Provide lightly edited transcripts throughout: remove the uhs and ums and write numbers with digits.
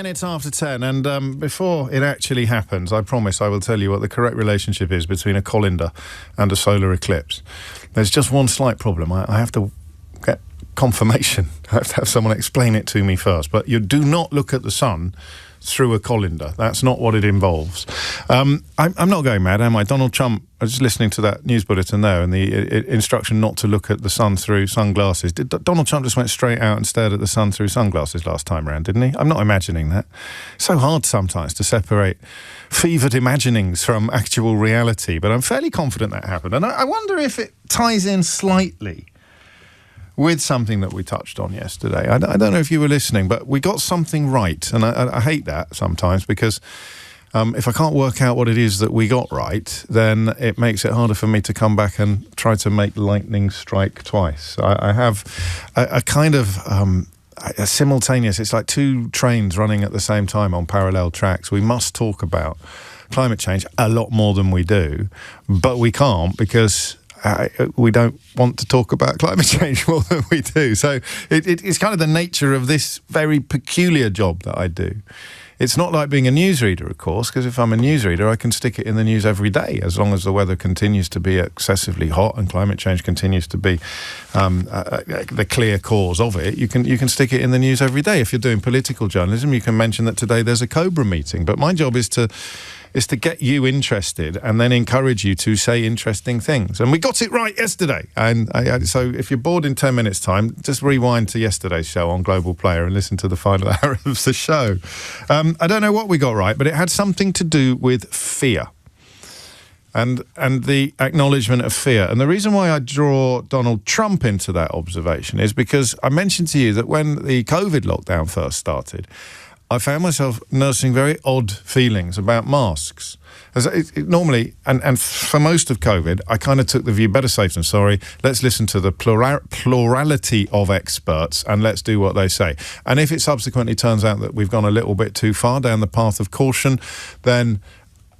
minutes after 10, and before it actually happens, I promise I will tell you what the correct relationship is between a colander and a solar eclipse. There's just one slight problem. I have to get confirmation. I have to have someone explain it to me first. But you do not look at the sun through a colander. That's not what it involves. I'm not going mad, am I? Donald Trump, I was just listening to that news bulletin there and the instruction not to look at the sun through sunglasses. Donald Trump just went straight out and stared at the sun through sunglasses last time round, didn't he? I'm not imagining that. It's so hard sometimes to separate fevered imaginings from actual reality, but I'm fairly confident that happened. And I wonder if it ties in slightly with something that we touched on yesterday. I don't know if you were listening, but we got something right. And I hate that sometimes because if I can't work out what it is that we got right, then it makes it harder for me to come back and try to make lightning strike twice. I have a kind of a simultaneous, it's like two trains running at the same time on parallel tracks. We must talk about climate change a lot more than we do, but we can't because we don't want to talk about climate change more than we do. So it's kind of the nature of this very peculiar job that I do. It's not like being a newsreader, of course, because if I'm a newsreader, I can stick it in the news every day as long as the weather continues to be excessively hot and climate change continues to be the clear cause of it. You can stick it in the news every day. If you're doing political journalism, you can mention that today there's a Cobra meeting. But my job is to get you interested and then encourage you to say interesting things. And we got it right yesterday. And so if you're bored in 10 minutes' time, just rewind to yesterday's show on Global Player and listen to the final hour of the show. I don't know what we got right, but it had something to do with fear and the acknowledgement of fear. And the reason why I draw Donald Trump into that observation is because I mentioned to you that when the COVID lockdown first started, I found myself nursing very odd feelings about masks. As normally, and for most of COVID, I kind of took the view, better safe than sorry, let's listen to the plurality of experts and let's do what they say. And if it subsequently turns out that we've gone a little bit too far down the path of caution, then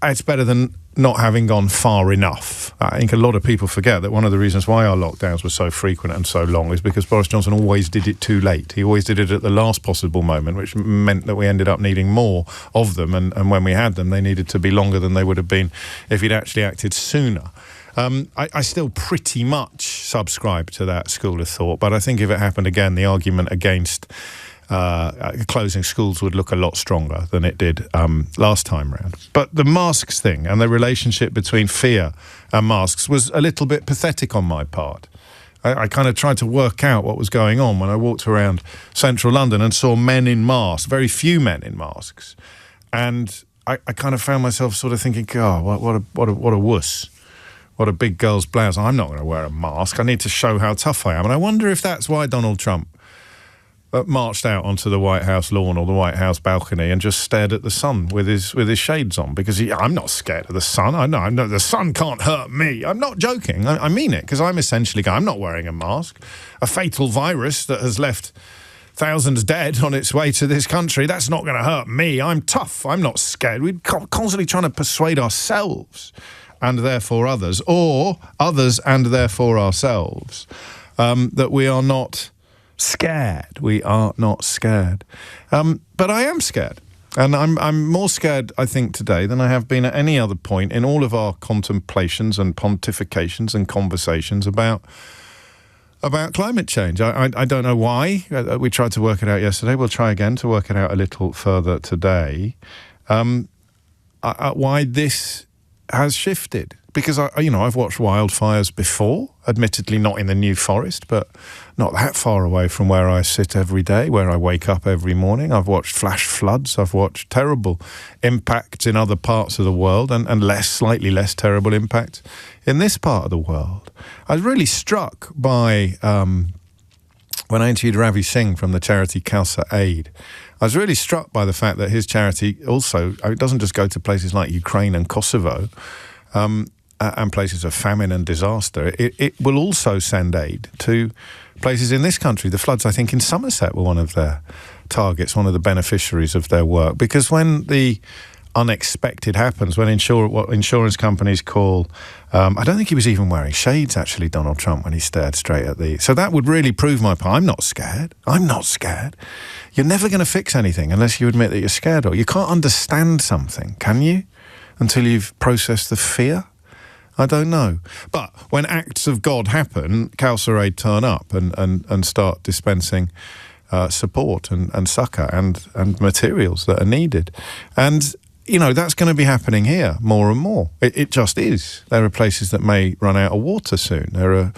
it's better than not having gone far enough. I think a lot of people forget that one of the reasons why our lockdowns were so frequent and so long is because Boris Johnson always did it too late. He always did it at the last possible moment, which meant that we ended up needing more of them. And when we had them, they needed to be longer than they would have been if he'd actually acted sooner. I still pretty much subscribe to that school of thought, but I think if it happened again, the argument against closing schools would look a lot stronger than it did last time round. But the masks thing and the relationship between fear and masks was a little bit pathetic on my part. I kind of tried to work out what was going on when I walked around central London and saw men in masks, very few men in masks. And I kind of found myself sort of thinking, God, what a wuss. What a big girl's blouse. I'm not going to wear a mask. I need to show how tough I am. And I wonder if that's why Donald Trump marched out onto the White House lawn or the White House balcony and just stared at the sun with his shades on, because I'm not scared of the sun. I know the sun can't hurt me. I'm not joking. I mean it, because I'm essentially I'm not wearing a mask. A fatal virus that has left thousands dead on its way to this country, that's not going to hurt me. I'm tough. I'm not scared. We're constantly trying to persuade ourselves and therefore others, or others and therefore ourselves, that we are not scared. We are not scared. But I am scared. And I'm more scared, I think, today than I have been at any other point in all of our contemplations and pontifications and conversations about climate change. I don't know why. We tried to work it out yesterday. We'll try again to work it out a little further today. Why this has shifted. Because, I've watched wildfires before, admittedly not in the New Forest, but not that far away from where I sit every day, where I wake up every morning. I've watched flash floods. I've watched terrible impacts in other parts of the world and slightly less terrible impacts in this part of the world. I was really struck by, when I interviewed Ravi Singh from the charity Khalsa Aid, I was really struck by the fact that his charity also, it doesn't just go to places like Ukraine and Kosovo, and places of famine and disaster. It will also send aid to places in this country. The floods, I think, in Somerset were one of their targets, one of the beneficiaries of their work. Because when the unexpected happens, when what insurance companies call, I don't think he was even wearing shades, actually, Donald Trump, when he stared straight at the... So that would really prove my point. I'm not scared. You're never going to fix anything unless you admit that you're scared. Or you can't understand something, can you? Until you've processed the fear? I don't know. But when acts of God happen, Calcerade turn up and start dispensing support and succour and materials that are needed. And, you know, that's going to be happening here more and more. It just is. There are places that may run out of water soon. There are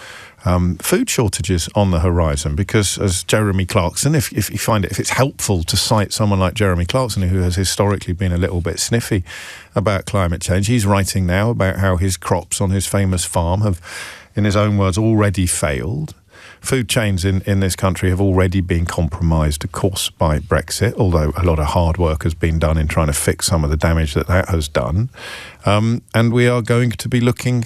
food shortages on the horizon because, as Jeremy Clarkson, if you find it, if it's helpful to cite someone like Jeremy Clarkson, who has historically been a little bit sniffy about climate change, he's writing now about how his crops on his famous farm have, in his own words, already failed. Food chains in this country have already been compromised, of course, by Brexit, although a lot of hard work has been done in trying to fix some of the damage that has done. And we are going to be looking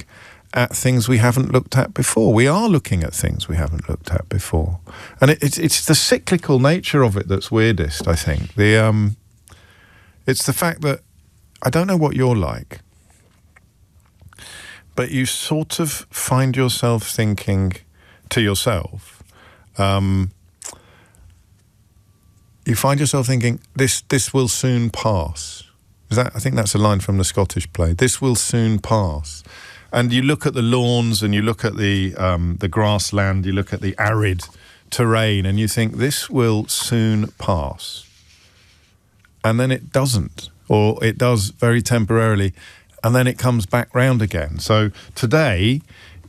at things we haven't looked at before. We are looking at things we haven't looked at before. And it's the cyclical nature of it that's weirdest, I think. It's the fact that, I don't know what you're like, but you sort of find yourself thinking to yourself, you find yourself thinking, this will soon pass. I think that's a line from the Scottish play. This will soon pass. And you look at the lawns and you look at the grassland, you look at the arid terrain, and you think, this will soon pass. And then it doesn't, or it does very temporarily, and then it comes back round again. So today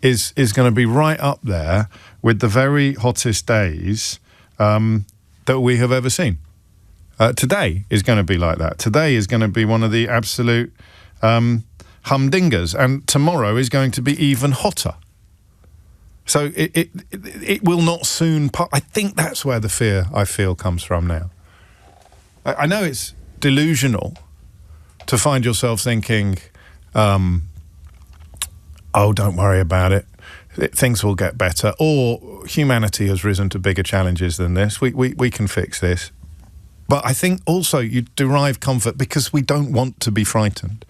is going to be right up there with the very hottest days that we have ever seen. Today is going to be like that. Today is going to be one of the absolute humdingers, and tomorrow is going to be even hotter. So it will not soon pass. I think that's where the fear I feel comes from now. I know it's delusional to find yourself thinking, oh, don't worry about it. Things will get better. Or humanity has risen to bigger challenges than this. We can fix this. But I think also you derive comfort because we don't want to be frightened.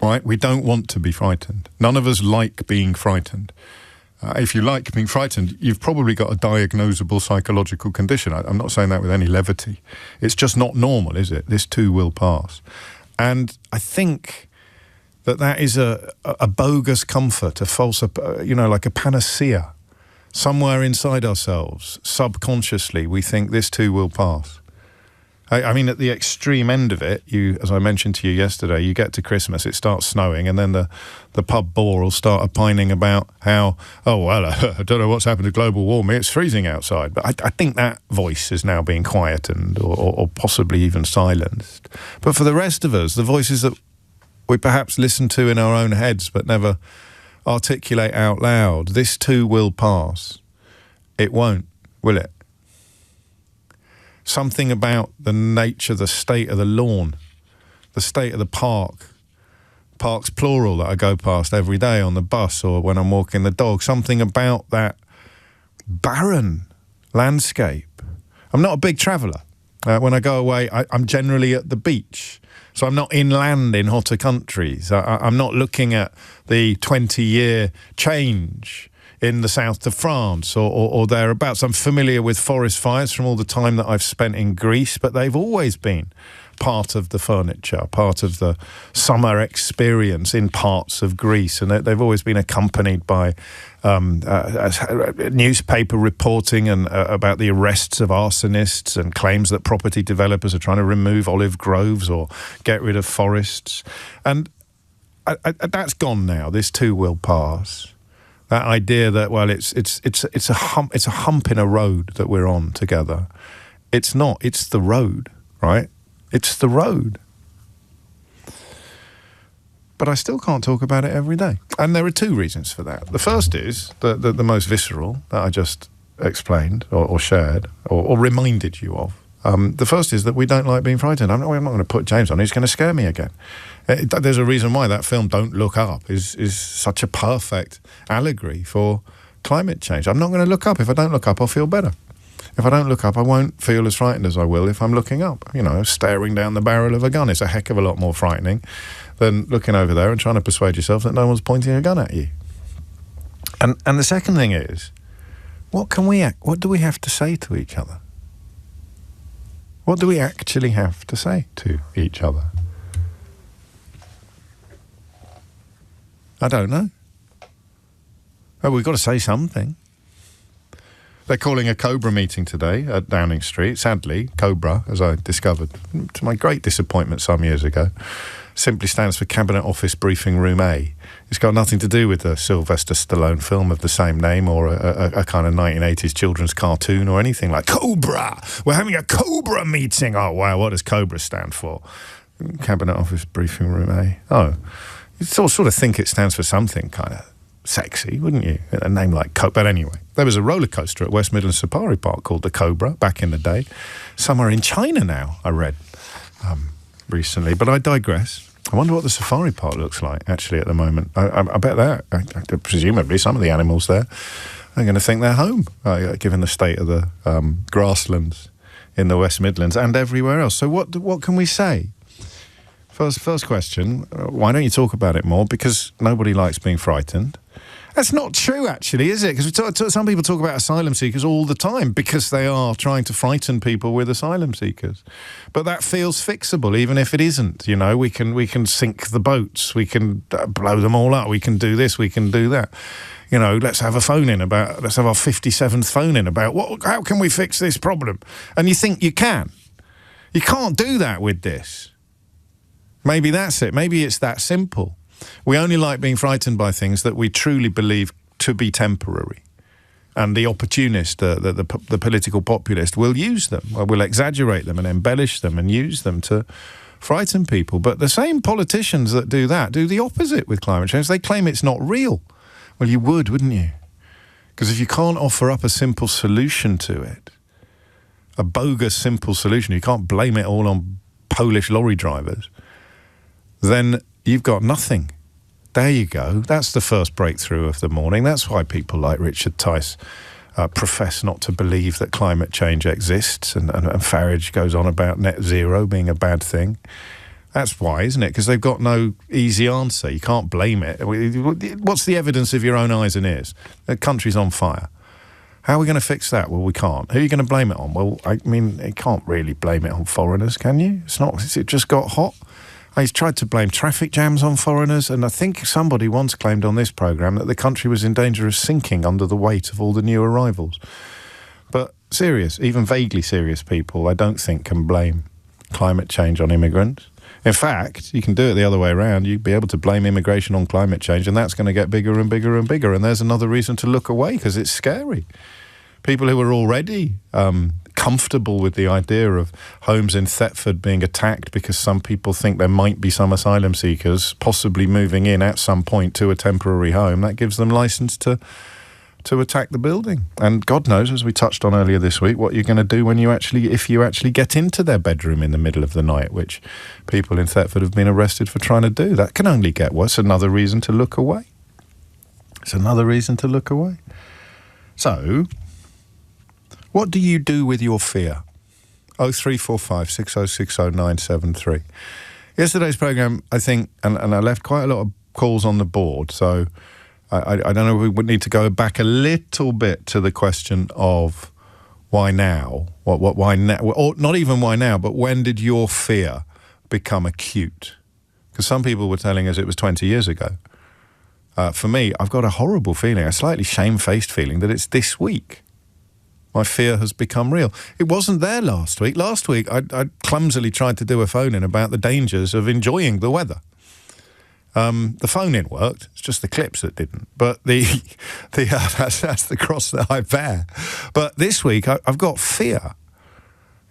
Right? We don't want to be frightened. None of us like being frightened. If you like being frightened, you've probably got a diagnosable psychological condition. I'm not saying that with any levity. It's just not normal, is it? This too will pass. And I think that is a bogus comfort, a false, like a panacea. Somewhere inside ourselves, subconsciously, we think this too will pass. I mean, at the extreme end of it, as I mentioned to you yesterday, you get to Christmas, it starts snowing, and then the pub bore will start opining about how, I don't know what's happened to global warming, it's freezing outside. But I think that voice is now being quietened or possibly even silenced. But for the rest of us, the voices that we perhaps listen to in our own heads but never articulate out loud, this too will pass. It won't, will it? Something about the nature, the state of the lawn, the state of the parks plural that I go past every day on the bus or when I'm walking the dog, something about that barren landscape. I'm not a big traveller. When I go away, I'm generally at the beach. So I'm not inland in hotter countries. I'm not looking at the 20-year change in the south of France or thereabouts. I'm familiar with forest fires from all the time that I've spent in Greece, but they've always been part of the furniture, part of the summer experience in parts of Greece. And they've always been accompanied by newspaper reporting and about the arrests of arsonists and claims that property developers are trying to remove olive groves or get rid of forests. And that's gone now. This too will pass. That idea that, well, it's a hump in a road that we're on together. It's not. It's the road, right? It's the road. But I still can't talk about it every day. And there are two reasons for that. The first is the most visceral that I just explained or shared or reminded you of. The first is that we don't like being frightened. I'm not going to put James on. He's going to scare me again. There's a reason why that film, Don't Look Up, is such a perfect allegory for climate change. I'm not going to look up. If I don't look up, I'll feel better. If I don't look up, I won't feel as frightened as I will if I'm looking up. You know, staring down the barrel of a gun is a heck of a lot more frightening than looking over there and trying to persuade yourself that no one's pointing a gun at you. And the second thing is, what do we have to say to each other? What do we actually have to say to each other? I don't know. Oh, we've got to say something. They're calling a Cobra meeting today at Downing Street. Sadly, Cobra, as I discovered, to my great disappointment some years ago, simply stands for Cabinet Office Briefing Room A. It's got nothing to do with the Sylvester Stallone film of the same name or a kind of 1980s children's cartoon or anything like Cobra. We're having a Cobra meeting. Oh, wow, what does Cobra stand for? Cabinet Office Briefing Room A. Oh, you sort of think it stands for something kind of sexy, wouldn't you? A name like Cobra. But anyway, there was a roller coaster at West Midlands Safari Park called the Cobra back in the day. Somewhere in China now, I read recently. But I digress. I wonder what the safari park looks like, actually, at the moment. I bet that, presumably, some of the animals there are going to think they're home, given the state of the grasslands in the West Midlands and everywhere else. So what can we say? First question, why don't you talk about it more? Because nobody likes being frightened. That's not true, actually, is it? Because some people talk about asylum seekers all the time because they are trying to frighten people with asylum seekers. But that feels fixable, even if it isn't. You know, we can sink the boats, we can blow them all up, we can do this, we can do that. You know, let's have our 57th phone in about how can we fix this problem? And you think you can. You can't do that with this. Maybe that's it. Maybe it's that simple. We only like being frightened by things that we truly believe to be temporary. And the opportunist, the political populist, will use them, or will exaggerate them and embellish them and use them to frighten people. But the same politicians that do that do the opposite with climate change. They claim it's not real. Well, you would, wouldn't you? Because if you can't offer up a simple solution to it, a bogus simple solution, you can't blame it all on Polish lorry drivers, then you've got nothing. There you go. That's the first breakthrough of the morning. That's why people like Richard Tice profess not to believe that climate change exists, and Farage goes on about net zero being a bad thing. That's why, isn't it? Because they've got no easy answer. You can't blame it. What's the evidence of your own eyes and ears? The country's on fire. How are we going to fix that? Well, we can't. Who are you going to blame it on? Well, I mean, you can't really blame it on foreigners, can you? It just got hot. He's tried to blame traffic jams on foreigners, and I think somebody once claimed on this programme that the country was in danger of sinking under the weight of all the new arrivals. But serious, even vaguely serious people, I don't think can blame climate change on immigrants. In fact, you can do it the other way around. You'd be able to blame immigration on climate change, and that's going to get bigger and bigger and bigger, and there's another reason to look away, because it's scary. People who are already comfortable with the idea of homes in Thetford being attacked because some people think there might be some asylum seekers possibly moving in at some point to a temporary home, that gives them license to attack the building. And God knows, as we touched on earlier this week, what you're going to do if you actually get into their bedroom in the middle of the night, which people in Thetford have been arrested for trying to do. That can only get worse. Another reason to look away. It's another reason to look away. So, what do you do with your fear? 0345 6060 973. Yesterday's programme, I think, and I left quite a lot of calls on the board, so I don't know if we would need to go back a little bit to the question of why now? Why now? Or not even why now, but when did your fear become acute? Because some people were telling us it was 20 years ago. For me, I've got a horrible feeling, a slightly shamefaced feeling that it's this week. My fear has become real. It wasn't there last week. Last week, I clumsily tried to do a phone-in about the dangers of enjoying the weather. The phone-in worked. It's just the clips that didn't. But that's the cross that I bear. But this week, I've got fear.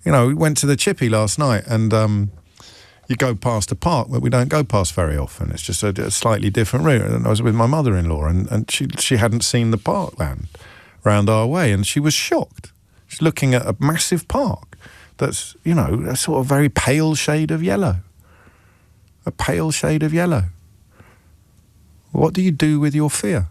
You know, we went to the Chippy last night, and you go past a park that we don't go past very often. It's just a slightly different route. And I was with my mother-in-law, and she hadn't seen the parkland round our way, and she was shocked. She's looking at a massive park that's, you know, a sort of very pale shade of yellow. A pale shade of yellow. What do you do with your fear?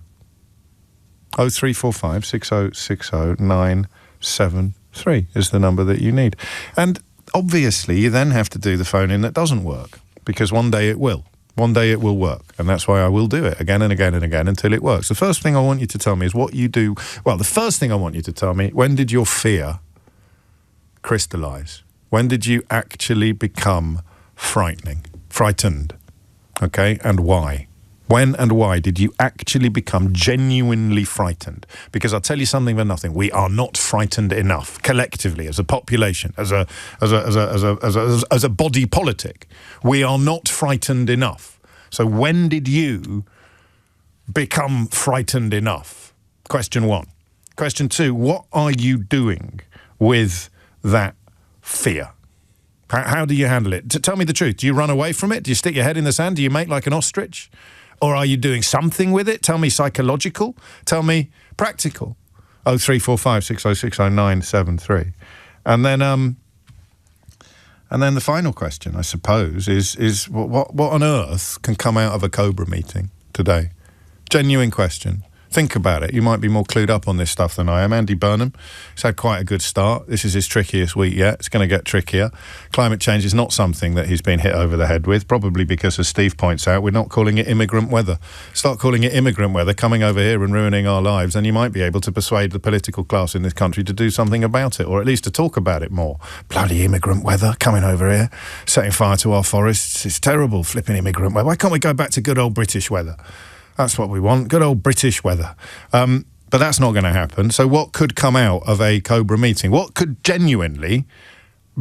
0345 6060 973. 3 is the number that you need. And obviously, you then have to do the phone-in that doesn't work, because one day it will. One day it will work, and that's why I will do it again and again and again until it works. The first thing I want you to tell me is what you do. Well, the first thing I want you to tell me, when did your fear crystallise? When did you actually become frightened? Okay, and why? When and why did you actually become genuinely frightened? Because I'll tell you something for nothing. We are not frightened enough collectively as a population, as a body politic. We are not frightened enough. So when did you become frightened enough? Question 1. Question 2, what are you doing with that fear? How do you handle it? Tell me the truth. Do you run away from it? Do you stick your head in the sand? Do you make like an ostrich? Or are you doing something with it? Tell me psychological. Tell me practical. 0345 6060973. And then the final question, I suppose, is what on earth can come out of a Cobra meeting today? Genuine question. Think about it. You might be more clued up on this stuff than I am. Andy Burnham, he's had quite a good start. This is his trickiest week yet. It's going to get trickier. Climate change is not something that he's been hit over the head with, probably because, as Steve points out, we're not calling it immigrant weather. Start calling it immigrant weather, coming over here and ruining our lives, and you might be able to persuade the political class in this country to do something about it, or at least to talk about it more. Bloody immigrant weather, coming over here, setting fire to our forests. It's terrible, flipping immigrant weather. Why can't we go back to good old British weather? That's what we want, good old British weather. But that's not going to happen. So what could come out of a Cobra meeting? What could genuinely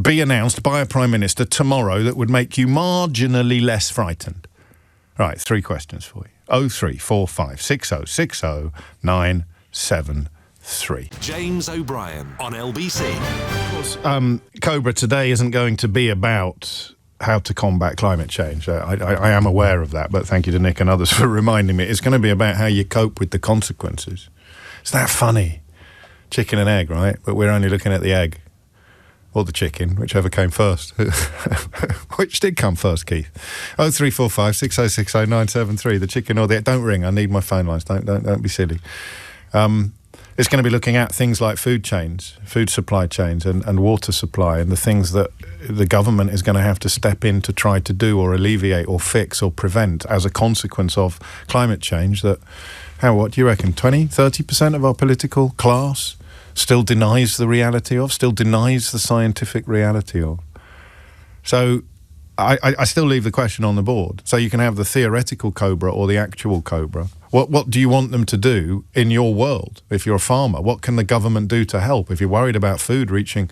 be announced by a Prime Minister tomorrow that would make you marginally less frightened? Right, 3 questions for you. 0345 6060 973. James O'Brien on LBC. Of course, Cobra today isn't going to be about how to combat climate change. I am aware of that, but thank you to Nick and others for reminding me. It's going to be about how you cope with the consequences. It's that funny. Chicken and egg, right? But we're only looking at the egg. Or the chicken, whichever came first. Which did come first, Keith? 0345 6060 973. The chicken or the egg. Don't ring. I need my phone lines. Don't be silly. It's going to be looking at things like food chains, food supply chains and water supply, and the things that the government is going to have to step in to try to do or alleviate or fix or prevent as a consequence of climate change that, what do you reckon, 20, 30% of our political class still denies the reality of, still denies the scientific reality of. So I still leave the question on the board. So you can have the theoretical Cobra or the actual Cobra. What do you want them to do in your world? If you're a farmer, what can the government do to help? If you're worried about food reaching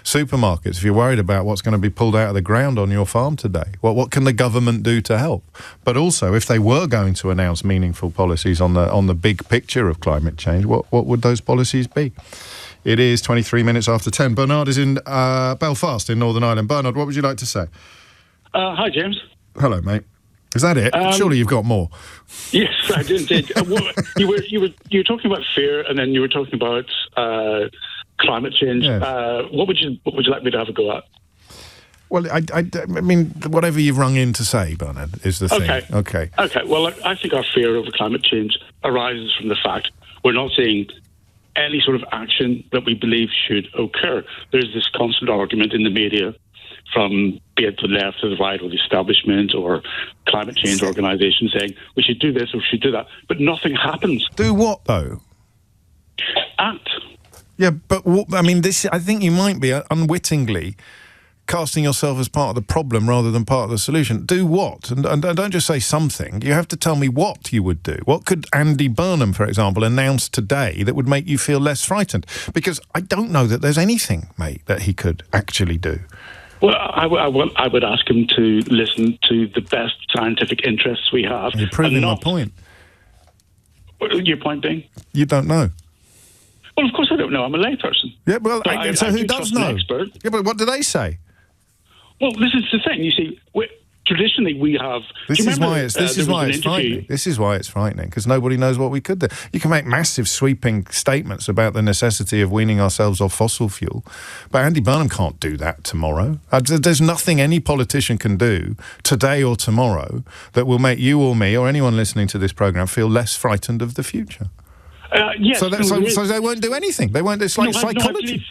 supermarkets, if you're worried about what's going to be pulled out of the ground on your farm today, what can the government do to help? But also, if they were going to announce meaningful policies on the big picture of climate change, what would those policies be? It is 23 minutes after 10. Bernard is in Belfast in Northern Ireland. Bernard, what would you like to say? Hi, James. Hello, mate. Is that it? Surely you've got more. Yes, I did. You were talking about fear, and then you were talking about climate change. Yeah. What would you like me to have a go at? Well, I mean, whatever you've rung in to say, Bernard, is the thing. Okay. Well, I think our fear over climate change arises from the fact we're not seeing any sort of action that we believe should occur. There's this constant argument in the media, from be it the left or the right or the establishment or climate change organisations, saying we should do this or we should do that, but nothing happens. Do what, though? Act. Yeah, but I mean, I think you might be unwittingly casting yourself as part of the problem rather than part of the solution. Do what? And don't just say something. You have to tell me what you would do. What could Andy Burnham, for example, announce today that would make you feel less frightened? Because I don't know that there's anything, mate, that he could actually do. Well, I would ask him to listen to the best scientific interests we have. You're proving my point. Your point being? You don't know. Well, of course I don't know. I'm a layperson. Yeah, well, so who does know? Expert. Yeah, but what do they say? Well, this is the thing. You see, traditionally we have... This is why it's frightening. This is why it's frightening, because nobody knows what we could do. You can make massive sweeping statements about the necessity of weaning ourselves off fossil fuel, but Andy Burnham can't do that tomorrow. There's nothing any politician can do today or tomorrow that will make you or me or anyone listening to this programme feel less frightened of the future. Yes. So they won't do anything. They won't. It's like psychology.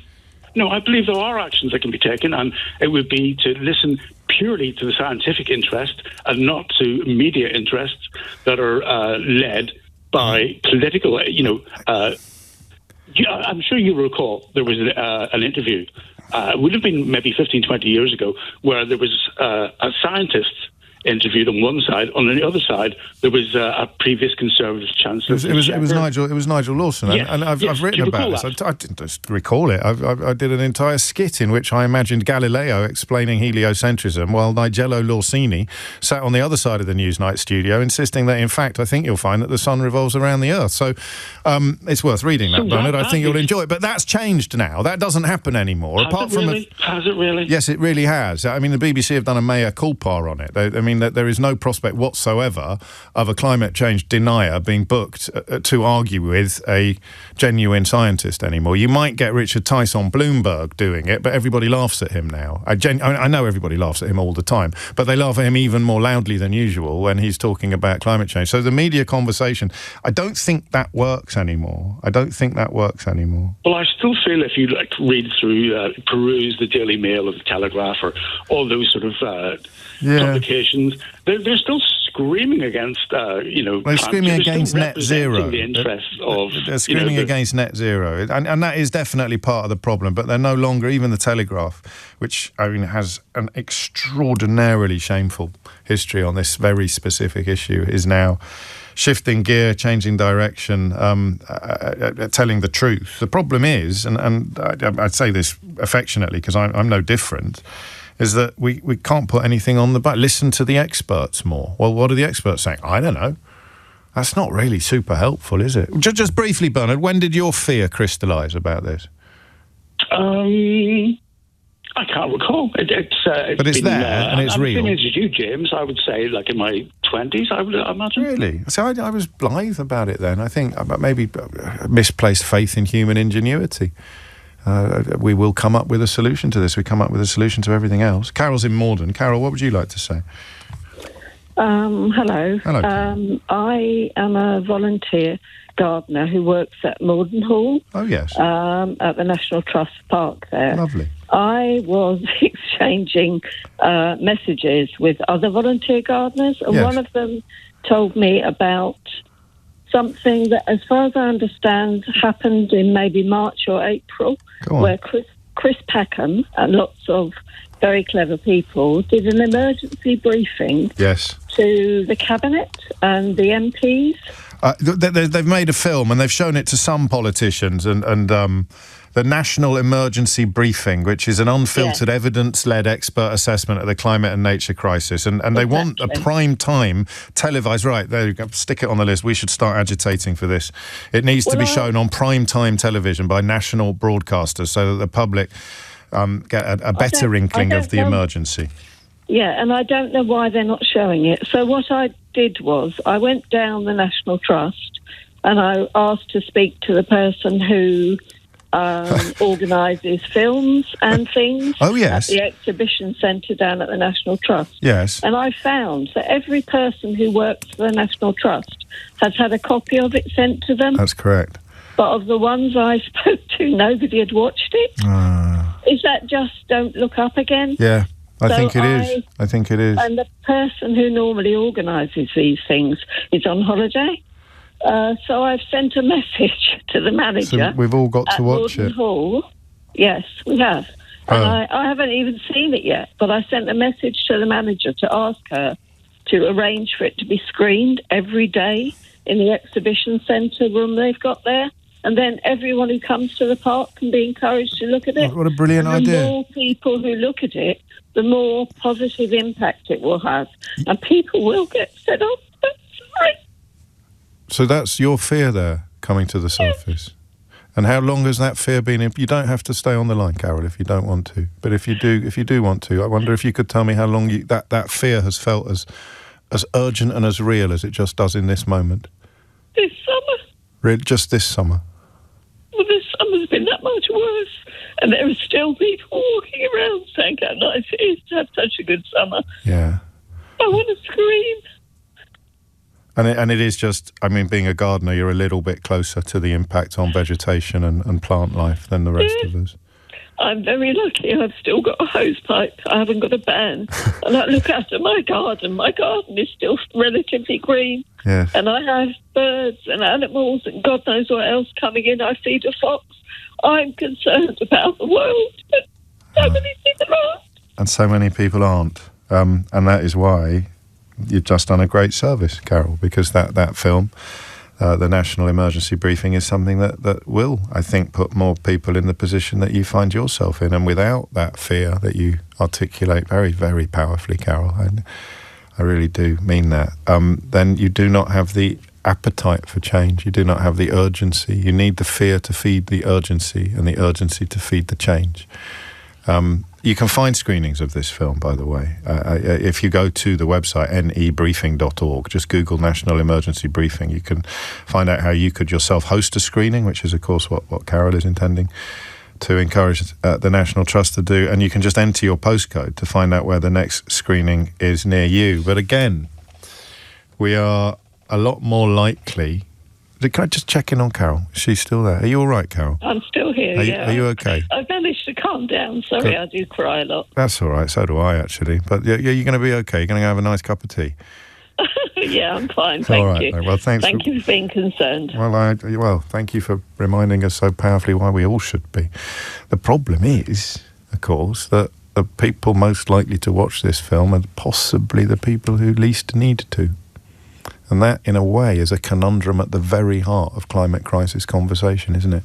No, I believe there are actions that can be taken, and it would be to listen purely to the scientific interest and not to media interests that are led by political, I'm sure you recall there was an interview, it would have been maybe 15, 20 years ago, where there was a scientist interviewed on one side. On the other side, there was a previous Conservative Chancellor. It was Nigel Lawson, yes, and I've written about this. I didn't just recall it. I did an entire skit in which I imagined Galileo explaining heliocentrism, while Nigelo Lawsini sat on the other side of the Newsnight studio, insisting that, in fact, I think you'll find that the sun revolves around the Earth. So it's worth reading that, Bernard. I think you'll enjoy it. But that's changed now. That doesn't happen anymore. Has it really? Yes, it really has. I mean, the BBC have done a mea culpa on it. I mean, that there is no prospect whatsoever of a climate change denier being booked to argue with a genuine scientist anymore. You might get Richard Tice on Bloomberg doing it, but everybody laughs at him now. I know everybody laughs at him all the time, but they laugh at him even more loudly than usual when he's talking about climate change. So the media conversation, I don't think that works anymore. Well, I still feel if you read through, peruse the Daily Mail or the Telegraph or all those sort of publications, they're still screaming against, they're screaming against net zero. The interests of, they're screaming against net zero, and that is definitely part of the problem. But they're no longer, even the Telegraph, which has an extraordinarily shameful history on this very specific issue, is now shifting gear, changing direction, telling the truth. The problem is, and I'd say this affectionately because I'm no different, is that we can't put anything on the back. Listen to the experts more. Well, what are the experts saying? I don't know. That's not really super helpful, is it? Just briefly, Bernard, when did your fear crystallise about this? I can't recall. But it's there and it's real. I'm as you, James. I would say, in my 20s, I would imagine. Really? So I was blithe about it then. I think maybe misplaced faith in human ingenuity. We will come up with a solution to this. We come up with a solution to everything else. Carol's in Morden. Carol, what would you like to say? Hello. Hello. I am a volunteer gardener who works at Morden Hall. Oh, yes. At the National Trust Park there. Lovely. I was exchanging messages with other volunteer gardeners, and one of them told me about something that, as far as I understand, happened in maybe March or April, where Chris Packham and lots of very clever people did an emergency briefing to the Cabinet and the MPs. They've made a film and they've shown it to some politicians and the National Emergency Briefing, which is an unfiltered, evidence-led expert assessment of the climate and nature crisis. And they want a prime time televised. Right, there you go. Stick it on the list. We should start agitating for this. It needs to be shown on prime time television by national broadcasters so that the public get a better inkling of the emergency. Yeah, and I don't know why they're not showing it. So what I did was I went down the National Trust and I asked to speak to the person who organises films and things at the exhibition centre down at the National Trust. Yes. And I found that every person who works for the National Trust has had a copy of it sent to them. That's correct. But of the ones I spoke to, nobody had watched it. Is that just don't look up again? Yeah, I think it is. And the person who normally organises these things is on holiday. So I've sent a message to the manager. So we've all got to watch Morden it. Hall. Yes, we have. And I haven't even seen it yet, but I sent a message to the manager to ask her to arrange for it to be screened every day in the exhibition centre room they've got there. And then everyone who comes to the park can be encouraged to look at it. What a brilliant idea. The more people who look at it, the more positive impact it will have. And people will get fed up. Sorry. So that's your fear there coming to the surface. And how long has that fear been? You don't have to stay on the line, Carol, if you don't want to. But if you do want to, I wonder if you could tell me how long that fear has felt as urgent and as real as it just does in this moment. This summer. Just this summer. Well, this summer's been that much worse. And there are still people walking around saying how nice it is to have such a good summer. Yeah. I want to scream. And it is just, I mean, being a gardener, you're a little bit closer to the impact on vegetation and plant life than the rest of us. I'm very lucky. I've still got a hose pipe. I haven't got a ban. And I look after my garden. My garden is still relatively green. Yes. And I have birds and animals and God knows what else coming in. I feed a fox. I'm concerned about the world, but so many people aren't. And so many people aren't. And that is why you've just done a great service, Carol, because that film, the National Emergency Briefing, is something that will, I think, put more people in the position that you find yourself in. And without that fear that you articulate very, very powerfully, Carol, I really do mean that, then you do not have the appetite for change. You do not have the urgency. You need the fear to feed the urgency and the urgency to feed the change. You can find screenings of this film, by the way. If you go to the website nebriefing.org, just Google National Emergency Briefing, you can find out how you could yourself host a screening, which is, of course, what Carol is intending to encourage the National Trust to do. And you can just enter your postcode to find out where the next screening is near you. But again, we are a lot more likely... Can I just check in on Carol? Is she still there? Are you all right, Carol? I'm still here, Are you okay? I've managed to calm down. Sorry, Good. I do cry a lot. That's all right. So do I, actually. But you're going to be okay. You're going to have a nice cup of tea. Yeah, I'm fine. Thank all right, you. mate. Well, thanks. Thank you for being concerned. Well, thank you for reminding us so powerfully why we all should be. The problem is, of course, that the people most likely to watch this film are possibly the people who least need to. And that, in a way, is a conundrum at the very heart of climate crisis conversation, isn't it?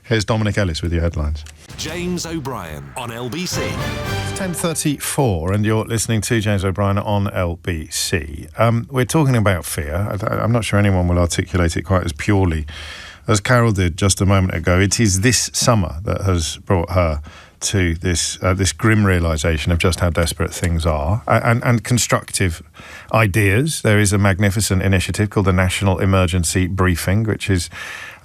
Here's Dominic Ellis with your headlines. James O'Brien on LBC. It's 10:34 and you're listening to James O'Brien on LBC. We're talking about fear. I'm not sure anyone will articulate it quite as purely as Carol did just a moment ago. It is this summer that has brought her to this grim realisation of just how desperate things are and constructive ideas. There is a magnificent initiative called the National Emergency Briefing, which is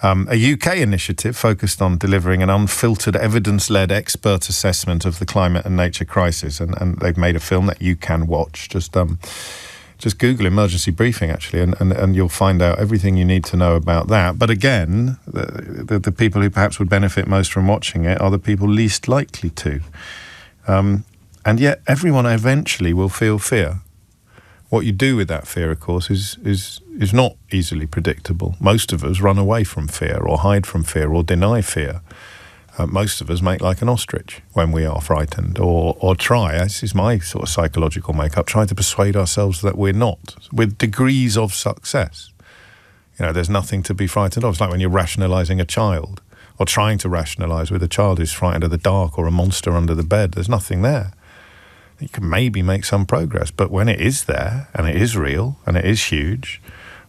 a UK initiative focused on delivering an unfiltered, evidence-led expert assessment of the climate and nature crisis. And they've made a film that you can watch. Just Google emergency briefing, actually, and you'll find out everything you need to know about that. But again, the people who perhaps would benefit most from watching it are the people least likely to. And yet everyone eventually will feel fear. What you do with that fear, of course, is not easily predictable. Most of us run away from fear or hide from fear or deny fear. Most of us make like an ostrich when we are frightened or try, this is my sort of psychological makeup, try to persuade ourselves that we're not, with degrees of success. You know, there's nothing to be frightened of. It's like when you're rationalising a child or trying to rationalise with a child who's frightened of the dark or a monster under the bed. There's nothing there. You can maybe make some progress, but when it is there and it is real and it is huge,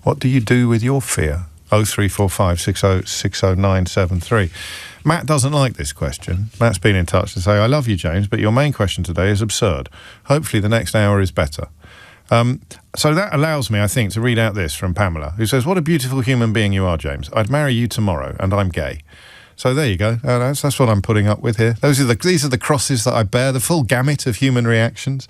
what do you do with your fear? 0345 60 60973. Matt doesn't like this question. Matt's been in touch to say, I love you, James, but your main question today is absurd. Hopefully the next hour is better. So that allows me, I think, to read out this from Pamela, who says, what a beautiful human being you are, James. I'd marry you tomorrow, and I'm gay. So there you go. That's what I'm putting up with here. These are the crosses that I bear, the full gamut of human reactions.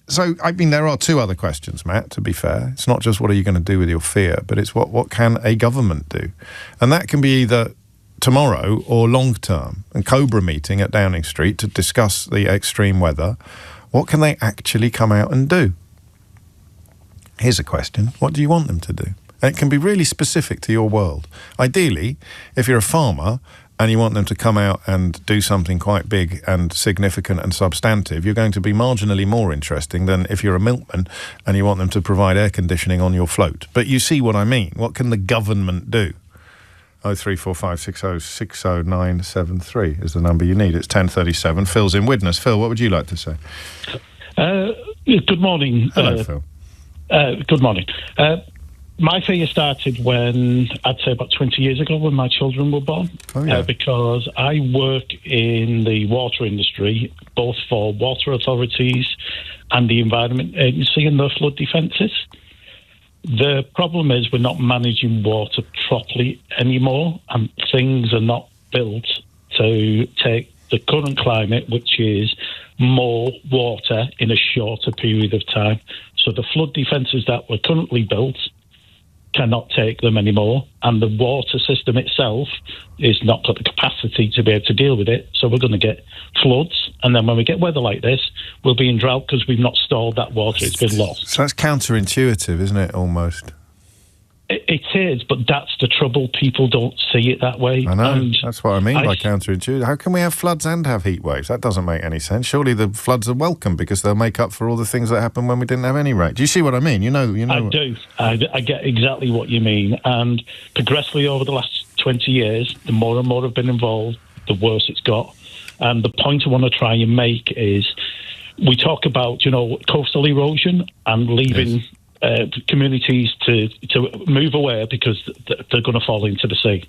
So, I mean, there are two other questions, Matt, to be fair. It's not just what are you going to do with your fear, but it's what can a government do? And that can be either tomorrow or long term. And Cobra meeting at Downing Street to discuss the extreme weather. What can they actually come out and do? Here's a question. What do you want them to do? And it can be really specific to your world. Ideally, if you're a farmer and you want them to come out and do something quite big and significant and substantive, you're going to be marginally more interesting than if you're a milkman and you want them to provide air conditioning on your float. But you see what I mean. What can the government do? 0345 60 60973 is the number you need. It's 10:37. Phil's in Widnes. Phil, what would you like to say? Good morning. Hello, Phil. Good morning. My fear started when, I'd say about 20 years ago, when my children were born. Oh, yeah. Because I work in the water industry, both for water authorities and the Environment Agency and the flood defences. The problem is we're not managing water properly anymore, and things are not built to take the current climate, which is more water in a shorter period of time. So the flood defences that were currently built cannot take them anymore, and the water system itself is not got the capacity to be able to deal with it. So we're going to get floods, and then when we get weather like this, we'll be in drought because we've not stored that water. It's been lost. So that's counterintuitive, isn't it, almost? It is, but that's the trouble. People don't see it that way. I know. And that's what I mean by counterintuitive. How can we have floods and have heat waves? That doesn't make any sense. Surely the floods are welcome because they'll make up for all the things that happened when we didn't have any rain. Do you see what I mean? You know. I do. I get exactly what you mean. And progressively over the last 20 years, the more and more I've been involved, the worse it's got. And the point I want to try and make is we talk about, coastal erosion and leaving... Yes. Communities to move away because they're going to fall into the sea.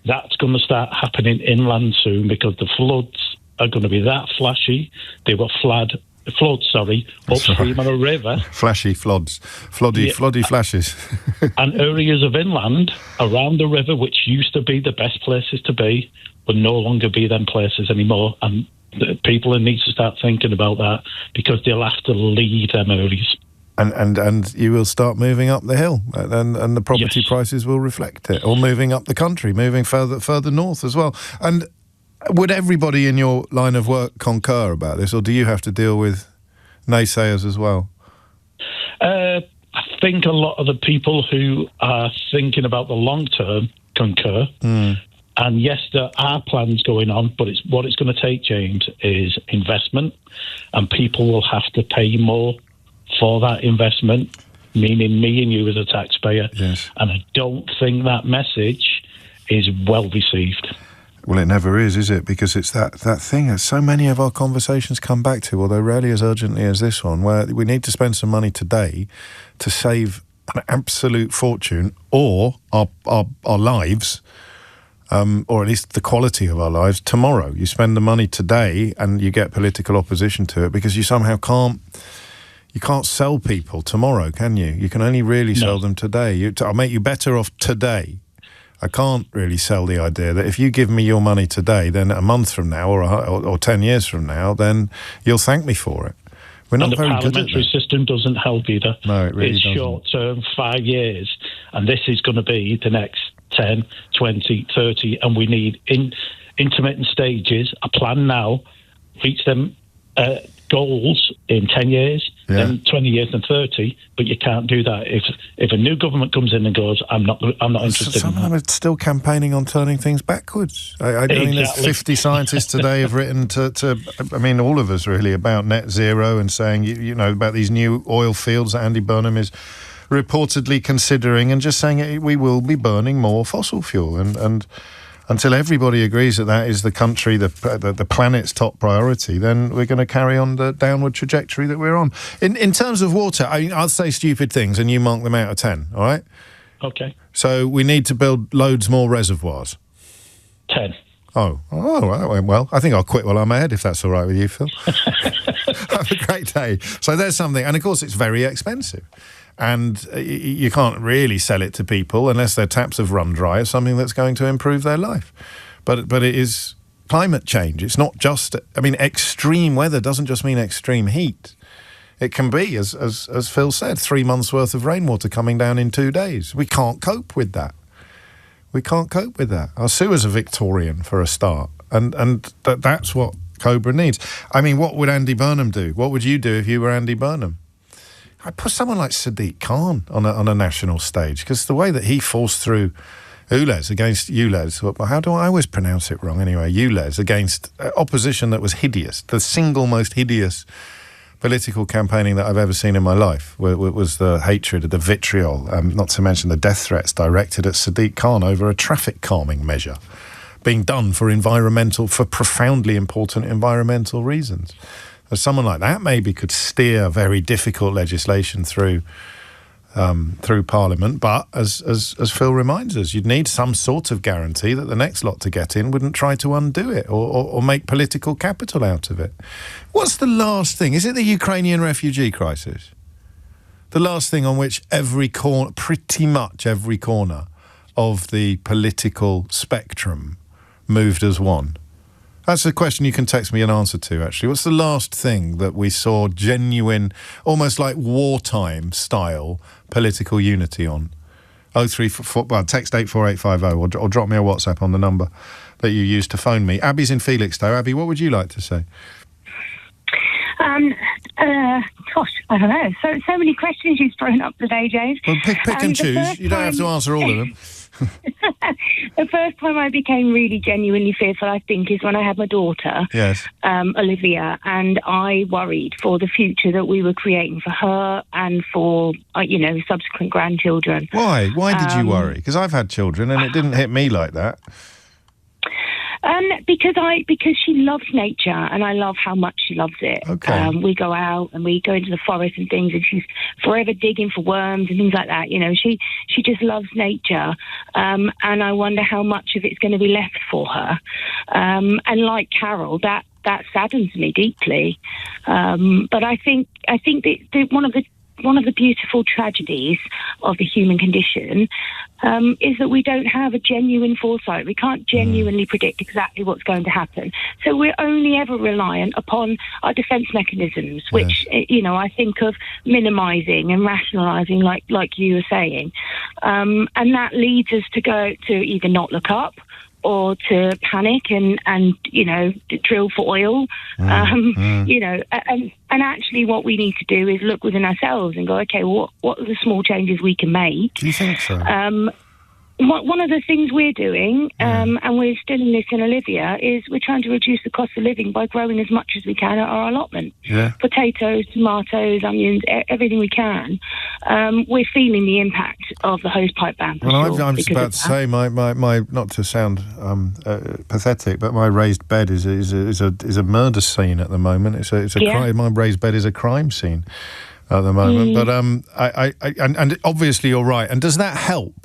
That's going to start happening inland soon because the floods are going to be that flashy. They were floods upstream on a river. Flashy floods. Floody flashes. And areas of inland around the river, which used to be the best places to be, will no longer be them places anymore. And the people need to start thinking about that because they'll have to leave them areas. And you will start moving up the hill, and the property prices will reflect it, or moving up the country, moving further north as well. And would everybody in your line of work concur about this, or do you have to deal with naysayers as well? I think a lot of the people who are thinking about the long term concur. And yes, there are plans going on, but what it's going to take, James, is investment, and people will have to pay more for that investment, meaning me and you as a taxpayer. Yes. And I don't think that message is well received. Well, it never is it? Because it's that thing that so many of our conversations come back to, although rarely as urgently as this one, where we need to spend some money today to save an absolute fortune, or our lives, or at least the quality of our lives, tomorrow. You spend the money today and you get political opposition to it because you somehow can't... You can't sell people tomorrow, can you? You can only really sell them today. I'll make you better off today. I can't really sell the idea that if you give me your money today, then a month from now or 10 years from now, then you'll thank me for it. We're not very good at that. The parliamentary system doesn't help either. No, it really doesn't. It's short-term, 5 years, and this is going to be the next 10, 20, 30, and we need intermittent stages, a plan now, reach them goals in 10 years, then 20 years and 30, but you can't do that if a new government comes in and goes, I'm not interested Some of them are still campaigning on turning things backwards. I mean, there's 50 scientists today have written to all of us really, about net zero and saying, about these new oil fields that Andy Burnham is reportedly considering, and just saying we will be burning more fossil fuel. And until everybody agrees that is the country, the planet's top priority, then we're going to carry on the downward trajectory that we're on. In terms of water, I'll say stupid things and you mark them out of 10, all right? Okay. So we need to build loads more reservoirs. 10. Oh, right. Well, I think I'll quit while I'm ahead, if that's all right with you, Phil. Have a great day. So there's something. And, of course, it's very expensive. And you can't really sell it to people unless their taps have run dry as something that's going to improve their life. But it is climate change. It's not just... extreme weather doesn't just mean extreme heat. It can be, as Phil said, 3 months' worth of rainwater coming down in 2 days. We can't cope with that. Our sewers are Victorian, for a start. And that's what Cobra needs. What would Andy Burnham do? What would you do if you were Andy Burnham? I'd put someone like Sadiq Khan on a national stage, because the way that he forced through ULEZ against ULEZ, how do I always pronounce it wrong anyway, ULEZ, against opposition that was hideous, the single most hideous political campaigning that I've ever seen in my life, was the hatred, the vitriol, not to mention the death threats directed at Sadiq Khan over a traffic calming measure being done for profoundly important environmental reasons. Someone like that maybe could steer very difficult legislation through Parliament, but as Phil reminds us, you'd need some sort of guarantee that the next lot to get in wouldn't try to undo it or make political capital out of it. What's the last thing? Is it the Ukrainian refugee crisis? The last thing on which pretty much every corner of the political spectrum moved as one. That's a question you can text me an answer to, actually. What's the last thing that we saw genuine, almost like wartime style political unity on? 034, well, text 84850 or drop me a WhatsApp on the number that you used to phone me. Abby's in Felixstowe. Abby, what would you like to say? Gosh, I don't know. So many questions you've thrown up today, James. Well, pick and choose. You don't have to answer all of them. The first time I became really genuinely fearful, I think, is when I had my daughter, yes, Olivia, and I worried for the future that we were creating for her and for, subsequent grandchildren. Why? Why did you worry? Because I've had children and it didn't hit me like that. Because she loves nature and I love how much she loves it. Okay. We go out and we go into the forest and things, and she's forever digging for worms and things like that. She just loves nature, and I wonder how much of it's going to be left for her. And like Carol, that saddens me deeply. But I think that one of the beautiful tragedies of the human condition is that we don't have a genuine foresight. We can't genuinely predict exactly what's going to happen. So we're only ever reliant upon our defence mechanisms, which, I think of minimising and rationalising, like you were saying. And that leads us to go to either not look up or to panic and drill for oil, and actually what we need to do is look within ourselves and go, okay, what are the small changes we can make? Do you think so? One of the things we're doing, and we're still in this in Olivia, is we're trying to reduce the cost of living by growing as much as we can at our allotment. Yeah. Potatoes, tomatoes, onions, everything we can. We're feeling the impact of the hosepipe ban. Well, I'm just about to say, my not to sound pathetic, but my raised bed is a murder scene at the moment. It's a crime. My raised bed is a crime scene at the moment. But and obviously you're right. And does that help?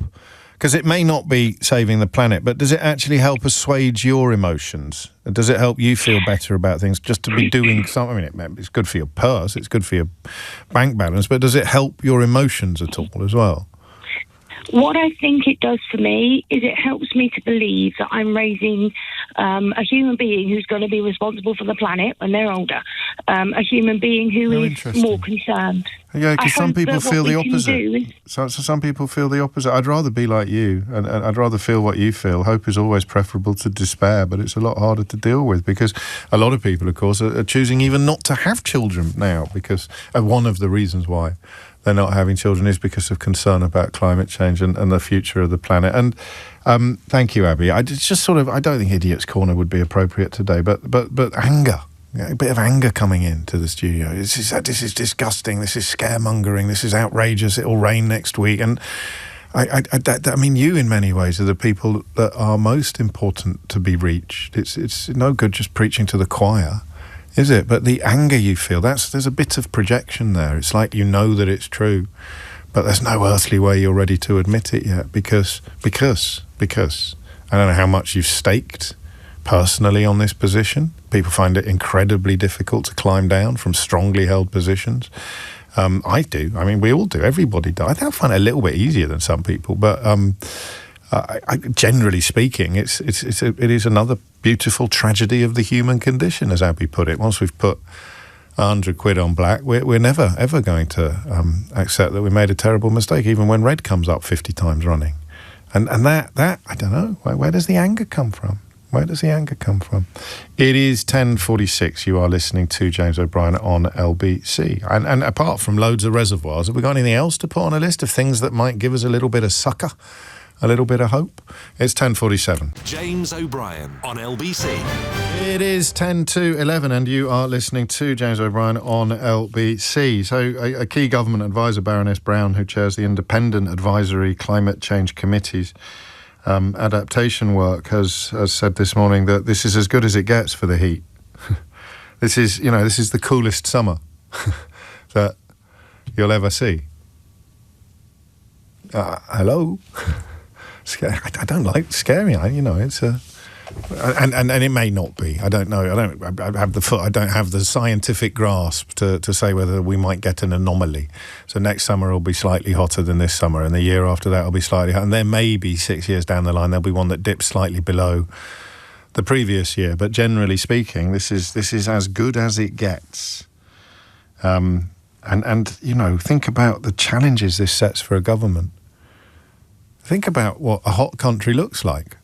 Because it may not be saving the planet, but does it actually help assuage your emotions? Does it help you feel better about things just to be doing something? I mean, it's good for your purse, it's good for your bank balance, but does it help your emotions at all as well? What I think it does for me is it helps me to believe that I'm raising a human being who's going to be responsible for the planet when they're older, a human being who is more concerned. Yeah, because some people feel the opposite. So some people feel the opposite. I'd rather be like you, and I'd rather feel what you feel. Hope is always preferable to despair, but it's a lot harder to deal with because a lot of people, of course, are choosing even not to have children now because one of the reasons why they're not having children is because of concern about climate change and the future of the planet. And thank you, Abby. It's just sort of, I don't think Idiot's Corner would be appropriate today, but anger. A bit of anger coming into the studio. This is disgusting. This is scaremongering. This is outrageous. It'll rain next week. And I mean, you in many ways are the people that are most important to be reached. It's no good just preaching to the choir, is it? But the anger you feel, there's a bit of projection there. It's like you know that it's true, but there's no earthly way you're ready to admit it yet because I don't know how much you've staked personally on this position. People find it incredibly difficult to climb down from strongly held positions. I do. I mean, we all do. Everybody does. I find it a little bit easier than some people, but generally speaking, it is another beautiful tragedy of the human condition, as Abby put it. Once we've put 100 quid on black, we're never ever going to accept that we made a terrible mistake, even when red comes up 50 times running. And that I don't know. Where does the anger come from? Where does the anger come from? It is 10:46. You are listening to James O'Brien on LBC. And apart from loads of reservoirs, have we got anything else to put on a list of things that might give us a little bit of succour, a little bit of hope? It's 10:47. James O'Brien on LBC. It is 10 to 11 and you are listening to James O'Brien on LBC. So a key government advisor, Baroness Brown, who chairs the Independent Advisory Climate Change Committee's adaptation work, has said this morning that this is as good as it gets for the heat. This is the coolest summer that you'll ever see. Hello? I don't like scary. It's and it may not be. I don't know. I don't have the scientific grasp to say whether we might get an anomaly. So next summer will be slightly hotter than this summer, and the year after that will be slightly hotter. And there may be 6 years down the line there'll be one that dips slightly below the previous year, but generally speaking, this is as good as it gets. And you know, think about the challenges this sets for a government. Think about what a hot country looks like.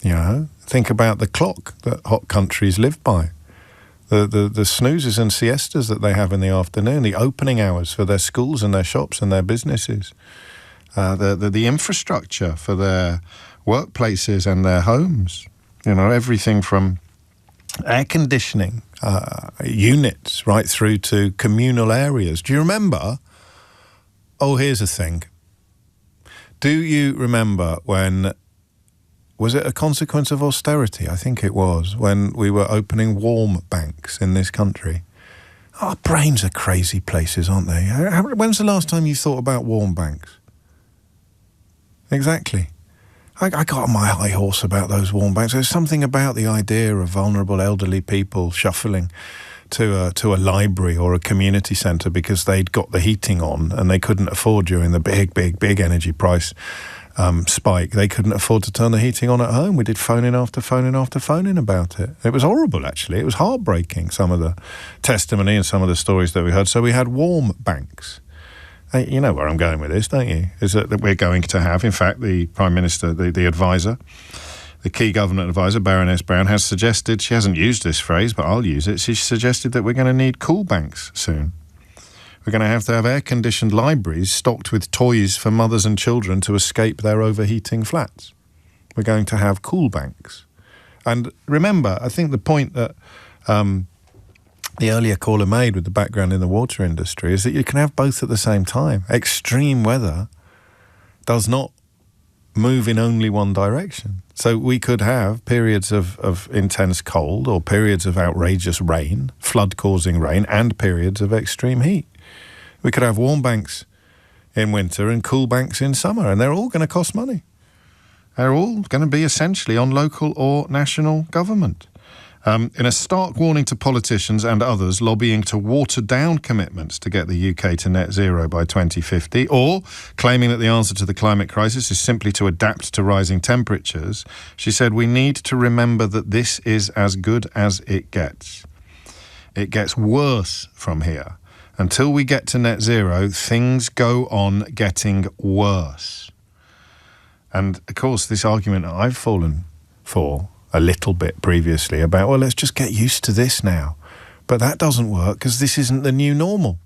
You know, think about the clock that hot countries live by. The snoozes and siestas that they have in the afternoon, the opening hours for their schools and their shops and their businesses, the infrastructure for their workplaces and their homes. You know, everything from air conditioning units right through to communal areas. Do you remember? Oh, here's a thing. Do you remember when, was it a consequence of austerity? I think it was, when we were opening warm banks in this country. Our brains are crazy places, aren't they? When's the last time you thought about warm banks? Exactly. I got on my high horse about those warm banks. There's something about the idea of vulnerable elderly people shuffling to a library or a community centre because they'd got the heating on and they couldn't afford, during the big energy price spike, they couldn't afford to turn the heating on at home. We did phone-in after phone-in after phone-in about it. It was horrible, actually. It was heartbreaking, some of the testimony and some of the stories that we heard. So we had warm banks. You know where I'm going with this, don't you? Is that we're going to have, in fact, the Prime Minister, the advisor, the key government advisor, Baroness Brown, has suggested, she hasn't used this phrase, but I'll use it, she suggested that we're going to need cool banks soon. We're going to have air-conditioned libraries stocked with toys for mothers and children to escape their overheating flats. We're going to have cool banks. And remember, I think the point that the earlier caller made with the background in the water industry is that you can have both at the same time. Extreme weather does not move in only one direction. So we could have periods of intense cold or periods of outrageous rain, flood-causing rain, and periods of extreme heat. We could have warm banks in winter and cool banks in summer, and they're all going to cost money. They're all going to be essentially on local or national government. In a stark warning to politicians and others lobbying to water down commitments to get the UK to net zero by 2050, or claiming that the answer to the climate crisis is simply to adapt to rising temperatures, she said, we need to remember that this is as good as it gets. It gets worse from here. Until we get to net zero, things go on getting worse. And, of course, this argument that I've fallen for a little bit previously about, well, let's just get used to this now. But that doesn't work because this isn't the new normal.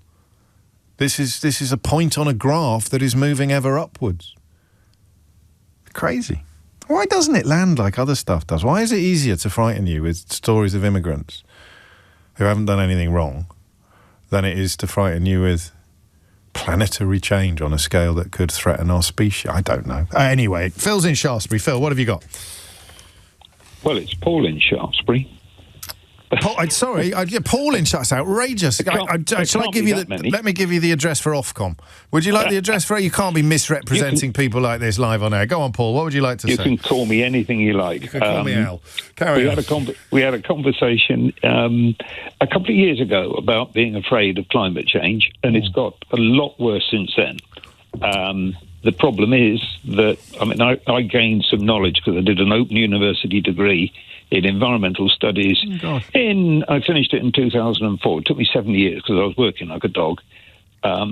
This is a point on a graph that is moving ever upwards. Crazy. Why doesn't it land like other stuff does? Why is it easier to frighten you with stories of immigrants who haven't done anything wrong than it is to frighten you with planetary change on a scale that could threaten our species? I don't know. Anyway, Phil's in Shaftesbury. Phil, what have you got? Well, it's Paul in Shaftesbury. Paul, sorry, Paul in Shaftesbury. That's outrageous. Let me give you the address for Ofcom. Would you like the address for it? You can't be misrepresenting people like this live on air. Go on, Paul. What would you like to say? You can call me anything you like. You can call me Al. Carry on. We had a conversation a couple of years ago about being afraid of climate change, and it's got a lot worse since then. The problem is that, I gained some knowledge because I did an Open University degree in environmental studies. I finished it in 2004. It took me 7 years because I was working like a dog. At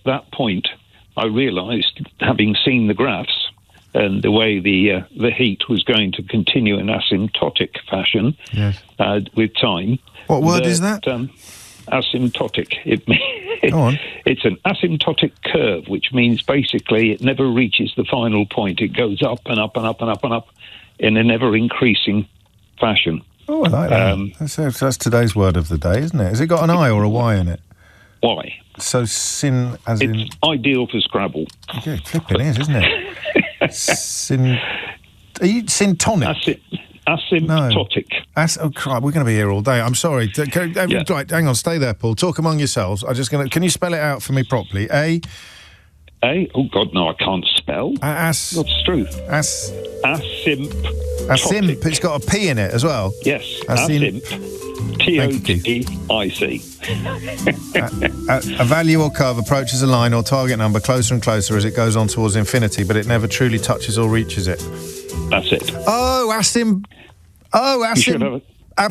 that point, I realised, having seen the graphs and the way the heat was going to continue in asymptotic fashion with time. What word is that? Asymptotic. Go on. It's an asymptotic curve, which means basically it never reaches the final point. It goes up and up and up and up and up in a never-increasing fashion. Oh, I like that. That's today's word of the day, isn't it? Has it got an I or a Y in it? Y. So sin as it's in... It's ideal for Scrabble. Yeah, flipping is, isn't it? Are you syntonic? Asymptotic. No. Oh, crap, we're going to be here all day. I'm sorry. Right, hang on, stay there, Paul. Talk among yourselves. Can you spell it out for me properly? A? Oh, God, no, I can't spell. That's true. Asymptotic. It's got a P in it as well. Yes, asymp. T-O-T-I-C. A value or curve approaches a line or target number closer and closer as it goes on towards infinity, but it never truly touches or reaches it. That's it. Oh, You should have I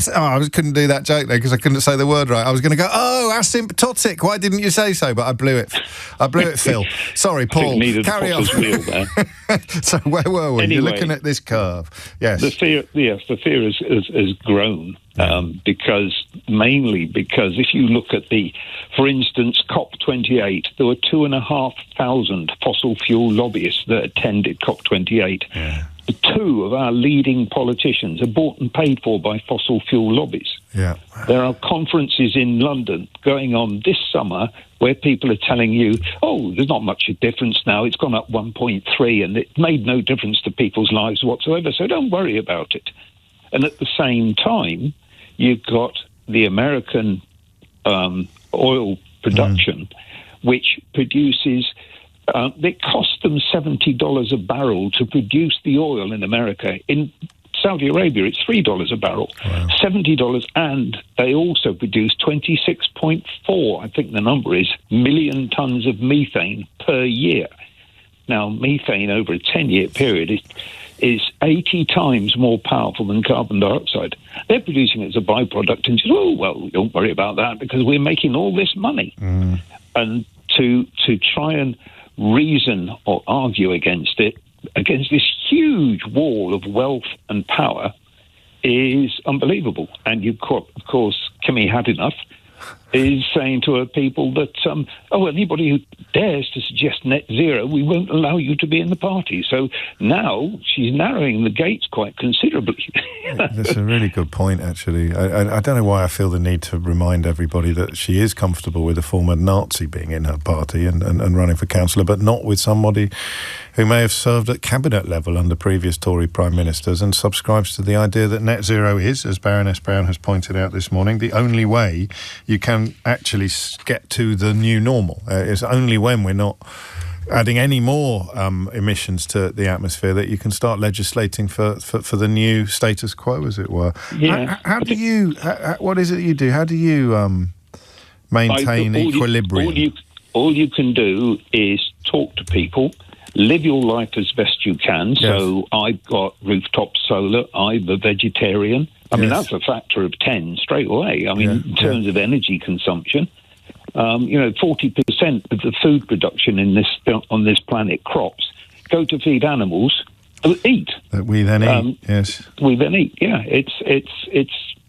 couldn't do that joke there because I couldn't say the word right. I was going to go, asymptotic. Why didn't you say so? But I blew it. Phil. Sorry, Paul. Carry on. So where were we? Anyway, you're looking at this curve. Yes. The fear has grown mainly because if you look at for instance, COP28, there were 2,500 fossil fuel lobbyists that attended COP28. Yeah. 2 of our leading politicians are bought and paid for by fossil fuel lobbies. Yeah. There are conferences in London going on this summer where people are telling you, there's not much of a difference now. It's gone up 1.3 and it made no difference to people's lives whatsoever. So don't worry about it. And at the same time, you've got the American oil production, which produces... it costs them $70 a barrel to produce the oil in America. In Saudi Arabia, it's $3 a barrel. Wow. $70, and they also produce 26.4, I think the number is, million tons of methane per year. Now, methane over a 10-year period is 80 times more powerful than carbon dioxide. They're producing it as a byproduct and just, don't worry about that because we're making all this money. Mm. And to try and reason or argue against this huge wall of wealth and power is unbelievable. And of course, Kimmy had enough is saying to her people that, anybody who dares to suggest net zero, we won't allow you to be in the party. So now she's narrowing the gates quite considerably. That's a really good point, actually. I don't know why I feel the need to remind everybody that she is comfortable with a former Nazi being in her party and running for councillor, but not with somebody who may have served at cabinet level under previous Tory prime ministers and subscribes to the idea that net zero is, as Baroness Brown has pointed out this morning, the only way you can actually get to the new normal. It's only when we're not adding any more emissions to the atmosphere that you can start legislating for the new status quo, as it were. Yeah. How do you... what is it you do? How do you maintain equilibrium? All you can do is talk to people, live your life as best you can. Yes. So I've got rooftop solar. I'm a vegetarian. I mean, that's a factor of 10 straight away. I mean, in terms of energy consumption, 40% of the food production on this planet, crops, go to feed animals who eat. That we then eat, yes. We then eat, yeah. It's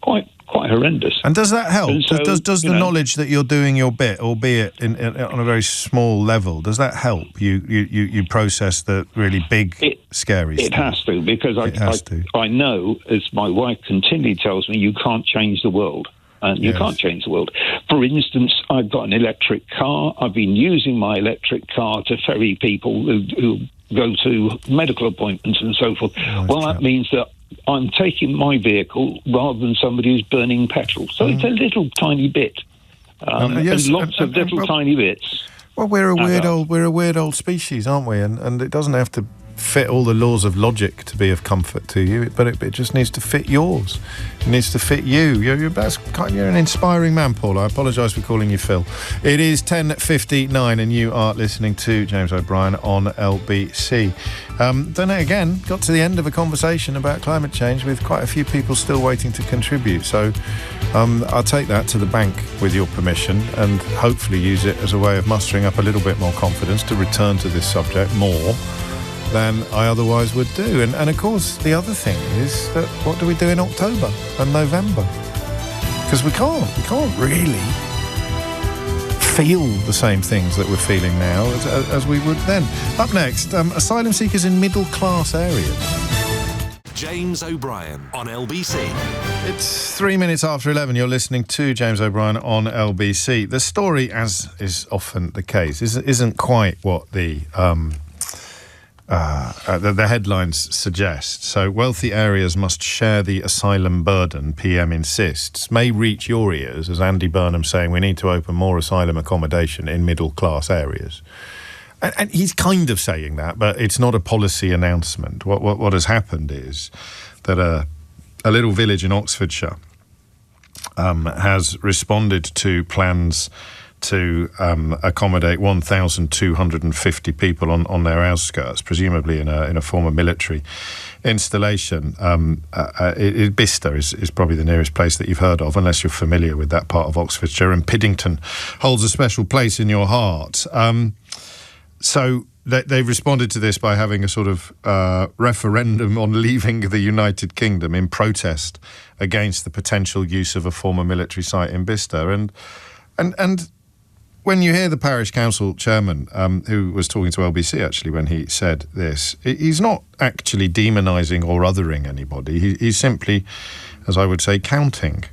quite horrendous. And does that help? So, does the knowledge that you're doing your bit, albeit on a very small level, does that help you process the really big, scary stuff? It has to, because I know, as my wife continually tells me, you can't change the world. And you can't change the world. For instance, I've got an electric car. I've been using my electric car to ferry people who go to medical appointments and so forth. That means that I'm taking my vehicle rather than somebody who's burning petrol. So it's a little tiny bit. And lots of little tiny bits. Well, we're a weird old species, aren't we? And it doesn't have to fit all the laws of logic to be of comfort to you, but it just needs to fit yours. It needs to fit you. You're an inspiring man, Paul. I apologise for calling you Phil. It is 10:59 and you are listening to James O'Brien on LBC. Then again, got to the end of a conversation about climate change with quite a few people still waiting to contribute. So I'll take that to the bank with your permission and hopefully use it as a way of mustering up a little bit more confidence to return to this subject more than I otherwise would do. And of course, the other thing is that what do we do in October and November? Because we can't really feel the same things that we're feeling now as we would then. Up next, asylum seekers in middle-class areas. James O'Brien on LBC. It's 3 minutes after 11. You're listening to James O'Brien on LBC. The story, as is often the case, isn't quite what the headlines suggest. So, wealthy areas must share the asylum burden, PM insists, may reach your ears as Andy Burnham saying we need to open more asylum accommodation in middle-class areas. And he's kind of saying that, but it's not a policy announcement. What has happened is that a little village in Oxfordshire has responded to plans to accommodate 1,250 people on their outskirts, presumably in a former military installation. Bicester is probably the nearest place that you've heard of, unless you're familiar with that part of Oxfordshire, and Piddington holds a special place in your heart. So they've responded to this by having a sort of referendum on leaving the United Kingdom in protest against the potential use of a former military site in Bicester. And when you hear the parish council chairman, who was talking to LBC actually when he said this, he's not actually demonising or othering anybody. He's simply, as I would say, counting.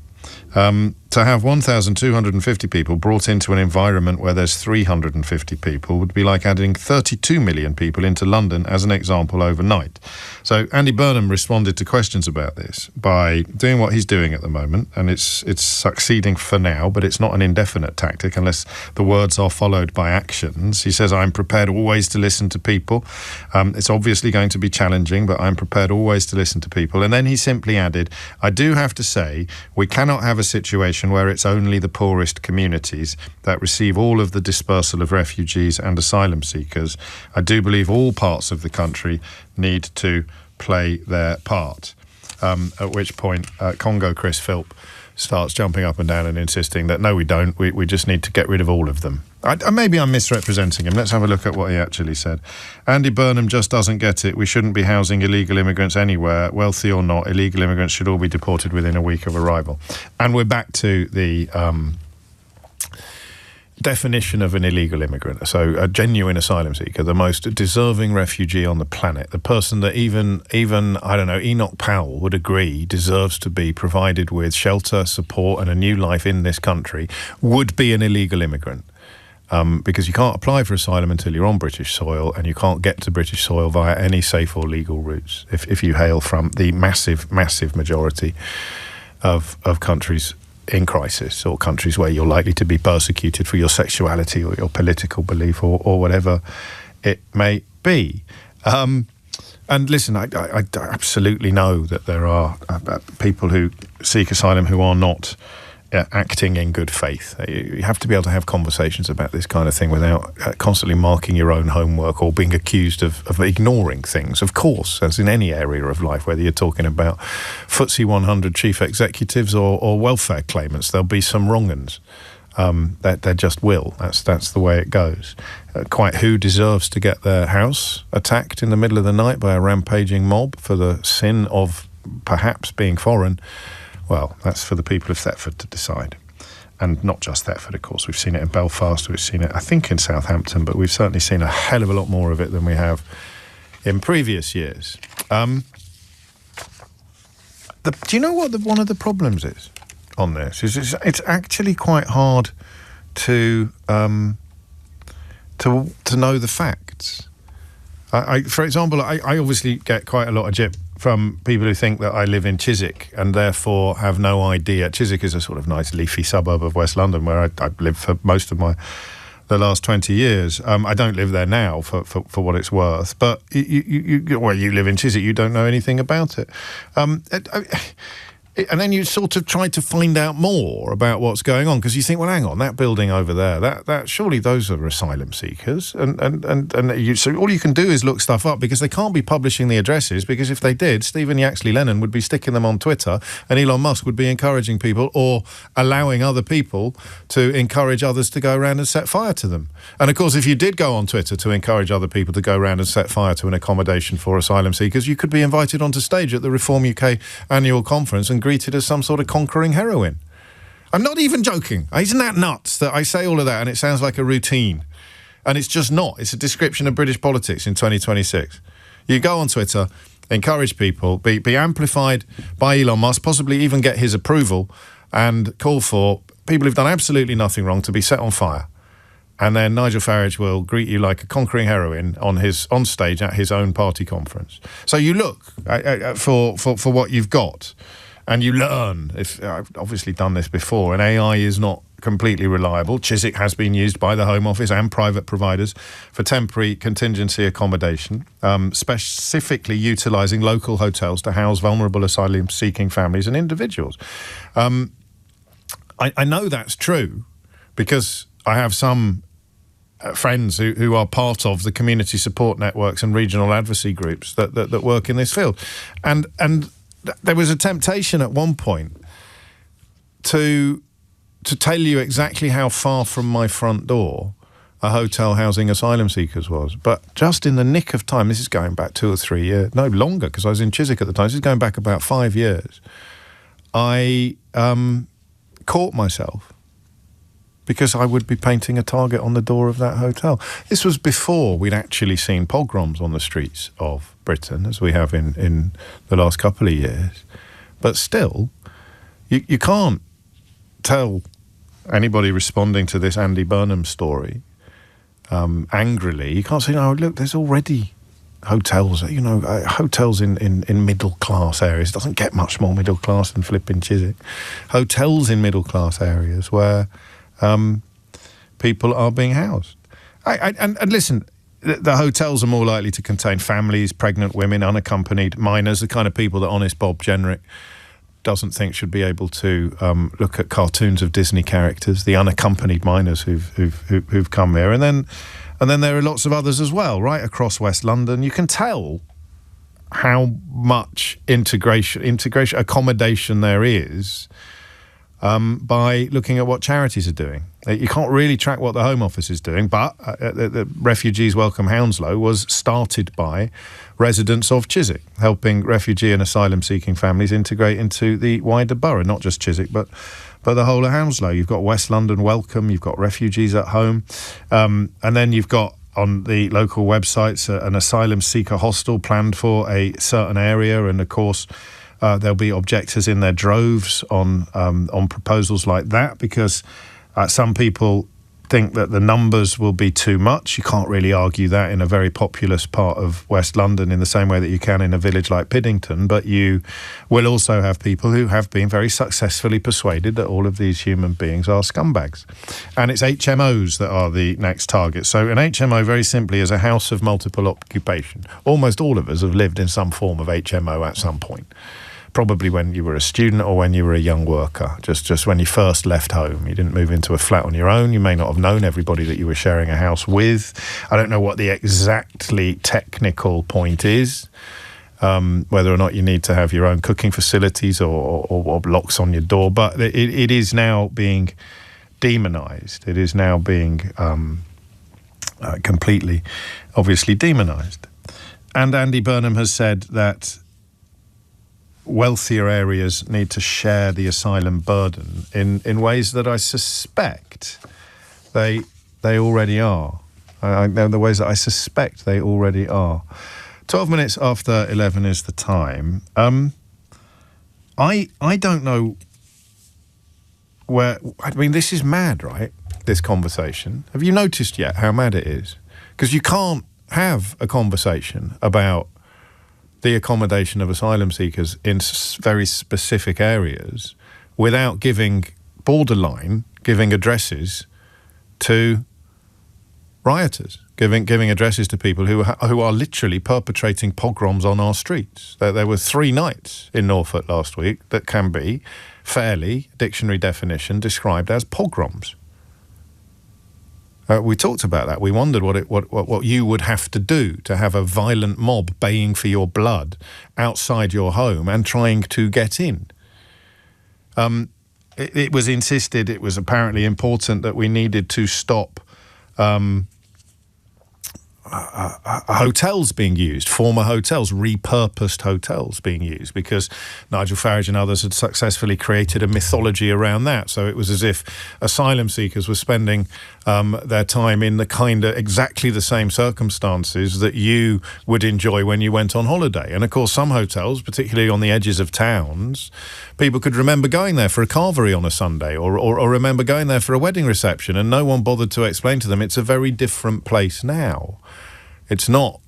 To have 1,250 people brought into an environment where there's 350 people would be like adding 32 million people into London, as an example, overnight. So Andy Burnham responded to questions about this by doing what he's doing at the moment, and it's succeeding for now, but it's not an indefinite tactic unless the words are followed by actions. He says, I'm prepared always to listen to people. It's obviously going to be challenging, but I'm prepared always to listen to people. And then he simply added, I do have to say, we cannot have a situation where it's only the poorest communities that receive all of the dispersal of refugees and asylum seekers. I do believe all parts of the country need to play their part. At which point Congo Chris Philp starts jumping up and down and insisting that no, we don't, we just need to get rid of all of them. Maybe I'm misrepresenting him. Let's have a look at what he actually said. Andy Burnham just doesn't get it. We shouldn't be housing illegal immigrants anywhere, wealthy or not. Illegal immigrants should all be deported within a week of arrival. And we're back to the definition of an illegal immigrant. So a genuine asylum seeker, the most deserving refugee on the planet, the person that even I don't know, Enoch Powell would agree deserves to be provided with shelter, support and a new life in this country, would be an illegal immigrant. Because you can't apply for asylum until you're on British soil, and you can't get to British soil via any safe or legal routes if you hail from the massive majority of countries in crisis, or countries where you're likely to be persecuted for your sexuality or your political belief or whatever it may be. And listen, I absolutely know that there are people who seek asylum who are not acting in good faith. You have to be able to have conversations about this kind of thing without constantly marking your own homework or being accused of ignoring things. Of course, as in any area of life, whether you're talking about FTSE 100 chief executives or welfare claimants, there'll be some wrong-uns. That there just will. That's the way it goes. Quite who deserves to get their house attacked in the middle of the night by a rampaging mob for the sin of perhaps being foreign? Well, that's for the people of Thetford to decide. And not just Thetford, of course. We've seen it in Belfast, we've seen it, I think, in Southampton, but we've certainly seen a hell of a lot more of it than we have in previous years. Do you know what one of the problems is on this? It's actually quite hard to know the facts. For example, I obviously get quite a lot of jip from people who think that I live in Chiswick and therefore have no idea. Chiswick is a sort of nice leafy suburb of West London where I've lived for most of the last 20 years. I don't live there now for what it's worth, but you live in Chiswick, you don't know anything about it. And then you sort of try to find out more about what's going on, because you think, well, hang on, that building over there, that surely those are asylum seekers, and so all you can do is look stuff up, because they can't be publishing the addresses, because if they did, Stephen Yaxley Lennon would be sticking them on Twitter, and Elon Musk would be encouraging people or allowing other people to encourage others to go around and set fire to them. And of course, if you did go on Twitter to encourage other people to go around and set fire to an accommodation for asylum seekers, you could be invited onto stage at the Reform UK annual conference and greeted as some sort of conquering heroine. I'm not even joking. Isn't that nuts that I say all of that and it sounds like a routine? And it's just not. It's a description of British politics in 2026. You go on Twitter, encourage people, be amplified by Elon Musk, possibly even get his approval, and call for people who've done absolutely nothing wrong to be set on fire. And then Nigel Farage will greet you like a conquering heroine on stage at his own party conference. So you look for what you've got. And you learn. I've obviously done this before, and AI is not completely reliable. Chiswick has been used by the Home Office and private providers for temporary contingency accommodation, specifically utilising local hotels to house vulnerable asylum-seeking families and individuals. I know that's true because I have some friends who are part of the community support networks and regional advocacy groups that work in this field. And there was a temptation at one point to tell you exactly how far from my front door a hotel housing asylum seekers was. But just in the nick of time, this is going back 2 or 3 years, no longer, because I was in Chiswick at the time, this is going back about 5 years, I caught myself because I would be painting a target on the door of that hotel. This was before we'd actually seen pogroms on the streets of Britain, as we have in the last couple of years. But still, you can't tell anybody responding to this Andy Burnham story angrily. You can't say, "Oh, look, there's already hotels, hotels in middle-class areas." It doesn't get much more middle-class than flipping Chiswick. Hotels in middle-class areas where people are being housed. And listen, the hotels are more likely to contain families, pregnant women, unaccompanied minors, the kind of people that Honest Bob Jenrick doesn't think should be able to look at cartoons of Disney characters, the unaccompanied minors who've come here. And then there are lots of others as well, right across West London. You can tell how much integration, accommodation there is by looking at what charities are doing. You can't really track what the Home Office is doing, but the Refugees Welcome Hounslow was started by residents of Chiswick, helping refugee and asylum-seeking families integrate into the wider borough, not just Chiswick, but the whole of Hounslow. You've got West London Welcome, you've got Refugees at Home, and then you've got on the local websites an asylum seeker hostel planned for a certain area, and of course there'll be objectors in their droves on proposals like that, because some people think that the numbers will be too much. You can't really argue that in a very populous part of West London in the same way that you can in a village like Piddington, but you will also have people who have been very successfully persuaded that all of these human beings are scumbags. And it's HMOs that are the next target. So an HMO, very simply, is a house of multiple occupation. Almost all of us have lived in some form of HMO at some point. Probably when you were a student or when you were a young worker, just when you first left home. You didn't move into a flat on your own. You may not have known everybody that you were sharing a house with. I don't know what the exactly technical point is, whether or not you need to have your own cooking facilities or locks on your door, but it is now being demonised. It is now being completely, obviously, demonised. And Andy Burnham has said that wealthier areas need to share the asylum burden in ways that I suspect they already are. I know the ways that I suspect they already are. 12 minutes after 11 is the time. I don't know where... I mean, this is mad, right? This conversation. Have you noticed yet how mad it is? Because you can't have a conversation about the accommodation of asylum seekers in very specific areas without giving addresses to rioters, giving addresses to people who are literally perpetrating pogroms on our streets. There were 3 nights in Norfolk last week that can be fairly, dictionary definition, described as pogroms. We talked about that. We wondered what you would have to do to have a violent mob baying for your blood outside your home and trying to get in. It was insisted, it was apparently important that we needed to stop hotels being used, former hotels, repurposed hotels being used, because Nigel Farage and others had successfully created a mythology around that. So it was as if asylum seekers were spending their time in the kind of exactly the same circumstances that you would enjoy when you went on holiday. And of course, some hotels, particularly on the edges of towns, people could remember going there for a carvery on a Sunday or remember going there for a wedding reception, and no one bothered to explain to them it's a very different place now. It's not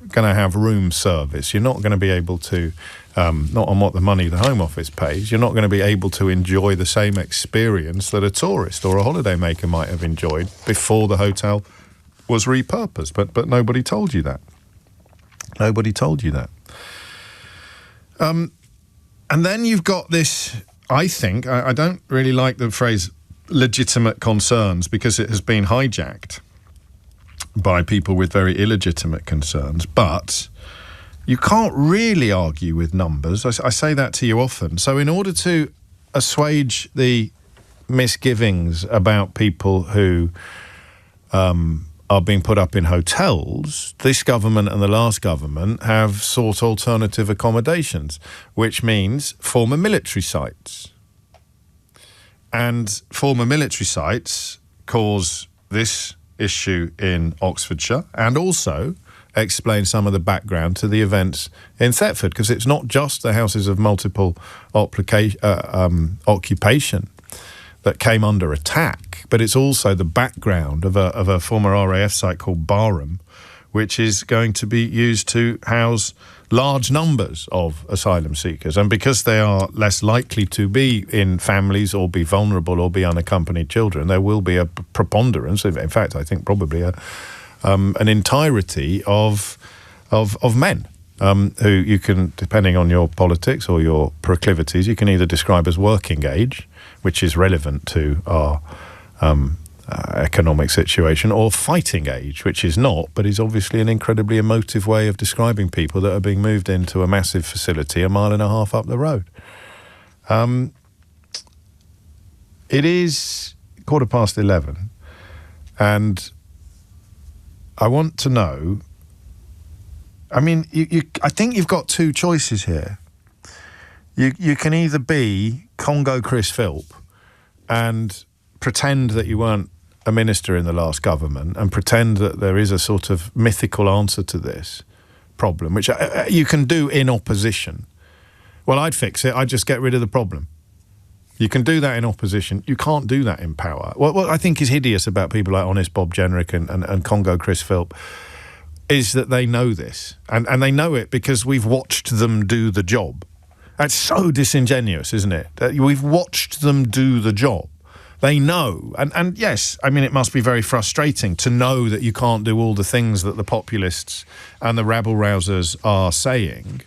going to have room service. You're not going to be able to, not on what the money the Home Office pays, you're not going to be able to enjoy the same experience that a tourist or a holidaymaker might have enjoyed before the hotel was repurposed. But nobody told you that. Nobody told you that. And then you've got this, I think, I don't really like the phrase legitimate concerns because it has been hijacked by people with very illegitimate concerns, but you can't really argue with numbers. I say that to you often. So in order to assuage the misgivings about people who are being put up in hotels, this government and the last government have sought alternative accommodations, which means former military sites. And former military sites cause this issue in Oxfordshire and also explain some of the background to the events in Thetford, because it's not just the houses of multiple occupation that came under attack, but it's also the background of a former RAF site called Barham, which is going to be used to house large numbers of asylum seekers. And because they are less likely to be in families or be vulnerable or be unaccompanied children, there will be a preponderance, in fact, I think probably an entirety of men who you can, depending on your politics or your proclivities, you can either describe as working age, which is relevant to our economic situation, or fighting age, which is not, but is obviously an incredibly emotive way of describing people that are being moved into a massive facility 1.5 miles up the road. It is 11:15, and I want to know, I mean, I think you've got two choices here. You can either be Congo Chris Philp and pretend that you weren't a minister in the last government and pretend that there is a sort of mythical answer to this problem, which you can do in opposition. Well, I'd fix it. I'd just get rid of the problem. You can do that in opposition. You can't do that in power. What I think is hideous about people like Honest Bob Jenrick and Congo Chris Philp is that they know this. And they know it because we've watched them do the job. That's so disingenuous, isn't it? We've watched them do the job. They know. And yes, I mean, it must be very frustrating to know that you can't do all the things that the populists and the rabble-rousers are saying.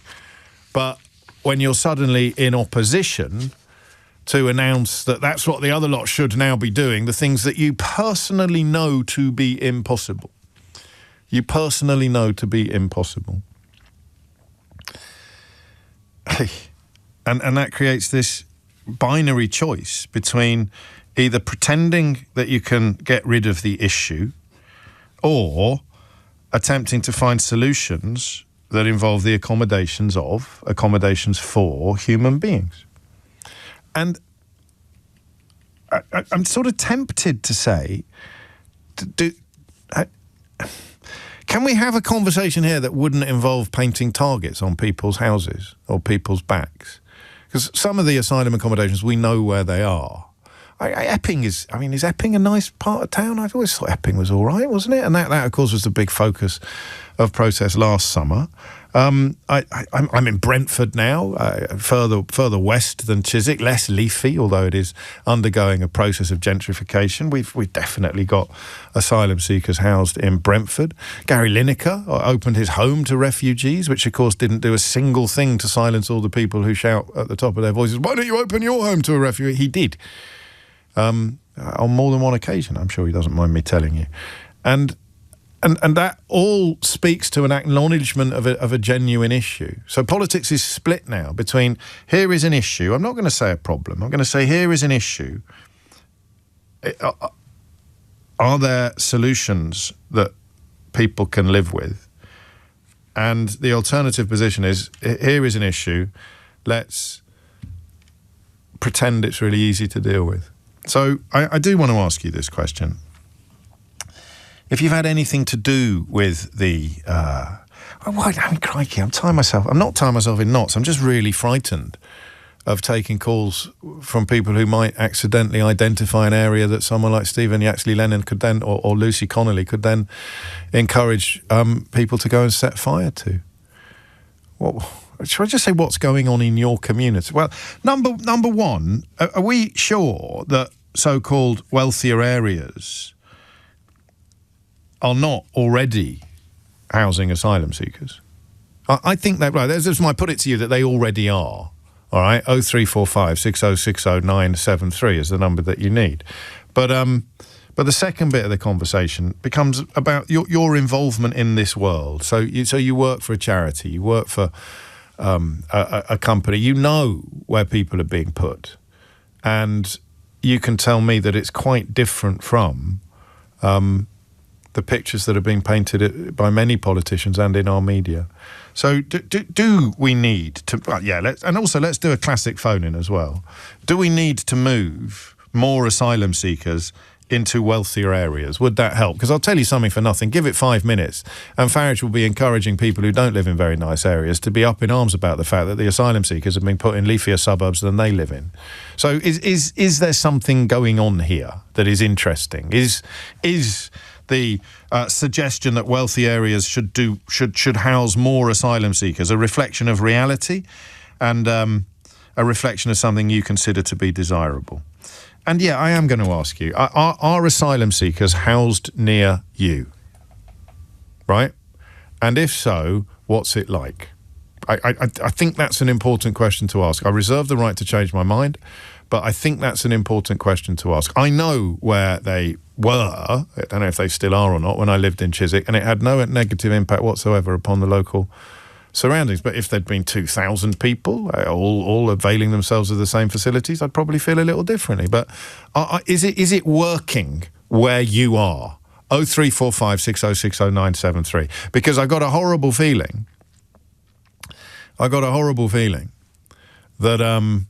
But when you're suddenly in opposition to announce that that's what the other lot should now be doing, the things that you personally know to be impossible. You personally know to be impossible. And that creates this binary choice between either pretending that you can get rid of the issue or attempting to find solutions that involve the accommodations for human beings. And I'm sort of tempted to say, can we have a conversation here that wouldn't involve painting targets on people's houses or people's backs? Because some of the asylum accommodations, we know where they are. Is Epping a nice part of town? I've always thought Epping was all right, wasn't it? And that of course, was the big focus of protest last summer. I'm in Brentford now, further west than Chiswick, less leafy, although it is undergoing a process of gentrification. We've definitely got asylum seekers housed in Brentford. Gary Lineker opened his home to refugees, which of course didn't do a single thing to silence all the people who shout at the top of their voices, "Why don't you open your home to a refugee?" He did. On more than one occasion, I'm sure he doesn't mind me telling you. And that all speaks to an acknowledgement of a genuine issue. So politics is split now between, here is an issue. I'm not going to say a problem. I'm going to say, here is an issue. Are there solutions that people can live with? And the alternative position is, here is an issue. Let's pretend it's really easy to deal with. So I do want to ask you this question. If you've had anything to do with the... crikey, I'm tying myself... I'm not tying myself in knots. I'm just really frightened of taking calls from people who might accidentally identify an area that someone like Stephen Yaxley-Lennon could then, or Lucy Connolly could then encourage people to go and set fire to. Should I just say what's going on in your community? Well, number one, are we sure that so-called wealthier areas are not already housing asylum seekers? I think that, right, there's my put it to you that they already are. All right, 0345 6060 973 is the number that you need. But the second bit of the conversation becomes about your involvement in this world. So you work for a charity, you work for a company, you know where people are being put, and you can tell me that it's quite different from the pictures that are being painted by many politicians and in our media. So do we need to... Well, yeah, let's do a classic phone-in as well. Do we need to move more asylum seekers into wealthier areas? Would that help? Because I'll tell you something for nothing. Give it 5 minutes, and Farage will be encouraging people who don't live in very nice areas to be up in arms about the fact that the asylum seekers have been put in leafier suburbs than they live in. So is there something going on here that is interesting? Is the suggestion that wealthy areas should house more asylum seekers a reflection of reality, and a reflection of something you consider to be desirable? And yeah, I am going to ask you, are asylum seekers housed near you? Right? And if so, what's it like? I think that's an important question to ask. I reserve the right to change my mind, but I think that's an important question to ask. I know where they were, I don't know if they still are or not, when I lived in Chiswick, and it had no negative impact whatsoever upon the local surroundings. But if there'd been 2,000 people all availing themselves of the same facilities, I'd probably feel a little differently. But is it working where you are? 0345 6060 973. Because I got a horrible feeling that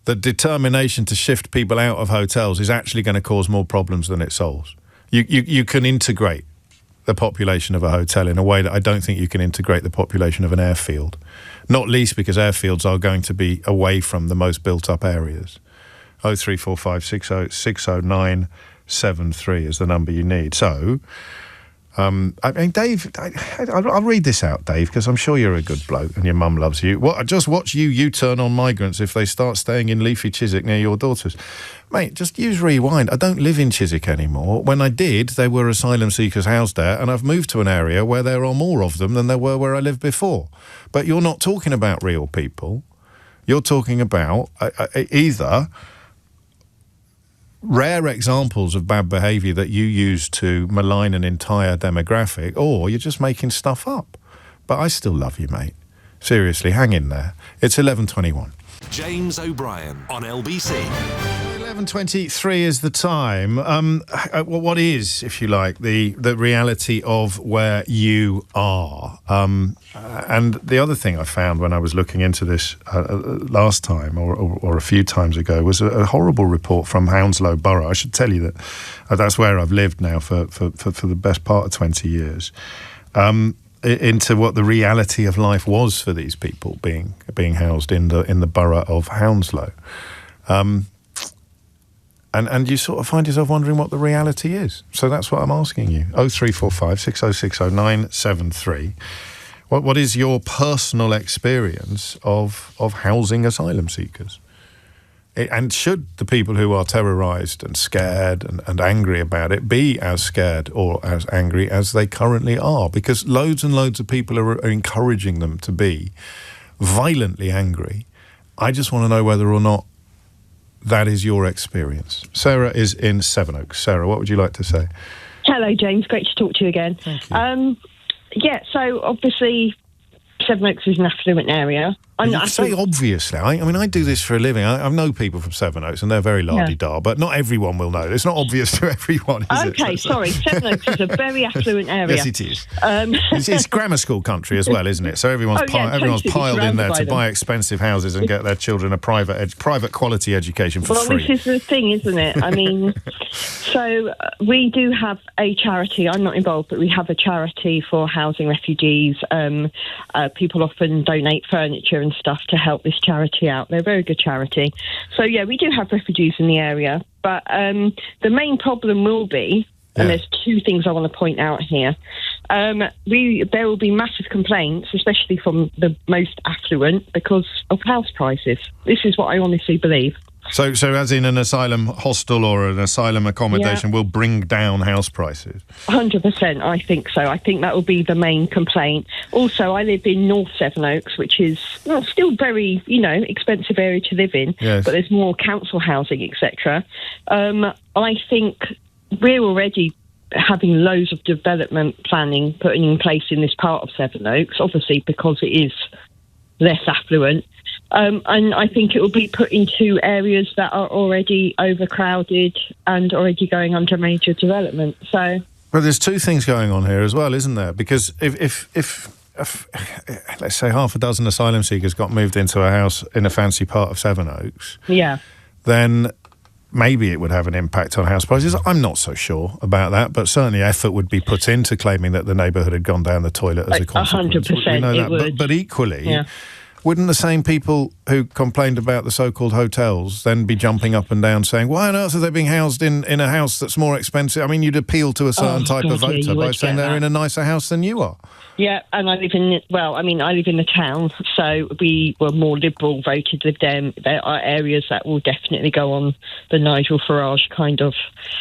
the determination to shift people out of hotels is actually going to cause more problems than it solves. You can integrate the population of a hotel in a way that I don't think you can integrate the population of an airfield, not least because airfields are going to be away from the most built-up areas. 0345 6060 973 is the number you need. So, I mean, Dave, I'll read this out, Dave, because I'm sure you're a good bloke and your mum loves you. Just watch you U-turn on migrants if they start staying in leafy Chiswick near your daughters. Mate, just use rewind. I don't live in Chiswick anymore. When I did, there were asylum seekers housed there, and I've moved to an area where there are more of them than there were where I lived before. But you're not talking about real people. You're talking about either rare examples of bad behaviour that you use to malign an entire demographic, or you're just making stuff up. But I still love you, mate. Seriously, hang in there. It's 11:21. James O'Brien on LBC. 11:23 is the time. What is, if you like, the reality of where you are? And the other thing I found when I was looking into this last time, or a few times ago, was a horrible report from Hounslow Borough. I should tell you that that's where I've lived now for the best part of 20 years. Into what the reality of life was for these people being housed in the borough of Hounslow. And you sort of find yourself wondering what the reality is. So that's what I'm asking you. 0345 6060 973. What is your personal experience of housing asylum seekers? And should the people who are terrorised and scared and angry about it be as scared or as angry as they currently are? Because loads and loads of people are encouraging them to be violently angry. I just want to know whether or not that is your experience. Sarah is in Sevenoaks. Sarah, what would you like to say? Hello, James. Great to talk to you again. Thank you. So obviously Sevenoaks is an affluent area. You say obviously. I mean, I do this for a living. I know people from Sevenoaks, and they're very la-di-da, but not everyone will know. It's not obvious to everyone, is it? Okay, sorry. Sevenoaks is a very affluent area. Yes, it is. It's grammar school country as well, isn't it? So everyone's piled in there to buy expensive houses and get their children a private quality education for free. Well, this is the thing, isn't it? I mean, so we do have a charity. I'm not involved, but we have a charity for housing refugees. People often donate furniture and stuff to help this charity out. They're a very good charity. So yeah, we do have refugees in the area, but the main problem will be, and there's two things I want to point out here. There will be massive complaints, especially from the most affluent, because of house prices. This is what I honestly believe. So as in an asylum hostel or an asylum accommodation will bring down house prices? 100%, I think so. I think that will be the main complaint. Also, I live in North Sevenoaks, which is still very, expensive area to live in, yes. But there's more council housing, etc. I think we're already having loads of development planning putting in place in this part of Sevenoaks, obviously because it is less affluent. And I think it will be put into areas that are already overcrowded and already going under major development. So, well, there's two things going on here as well, isn't there? Because if let's say half a dozen asylum seekers got moved into a house in a fancy part of Sevenoaks, then maybe it would have an impact on house prices. I'm not so sure about that, but certainly effort would be put into claiming that the neighbourhood had gone down the toilet as a consequence. 100%, we know that. it would. But equally, wouldn't the same people who complained about the so-called hotels then be jumping up and down saying, why on earth are they being housed in a house that's more expensive? I mean, you'd appeal to a certain type of voter by saying they're in a nicer house than you are. Yeah, and I live in the town, so we were more liberal voted with them. There are areas that will definitely go on the Nigel Farage kind of,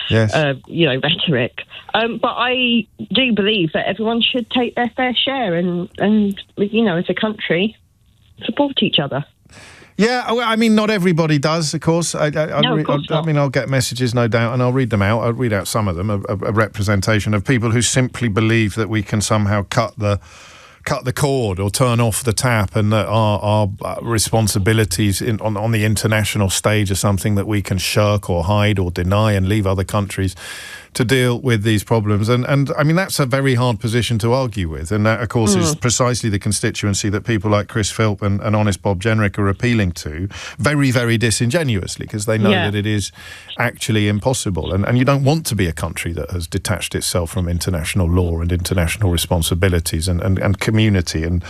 rhetoric. But I do believe that everyone should take their fair share and as a country, support each other. Yeah, I mean, not everybody does, of course. I'll get messages, no doubt, and I'll read them out. I'll read out some of them, a representation of people who simply believe that we can somehow cut the cord or turn off the tap, and that our responsibilities on the international stage are something that we can shirk or hide or deny and leave other countries to deal with these problems. And I mean, that's a very hard position to argue with. And that, of course, is precisely the constituency that people like Chris Philp and honest Bob Jenrick are appealing to very, very disingenuously, because they know that it is actually impossible. And you don't want to be a country that has detached itself from international law and international responsibilities and community and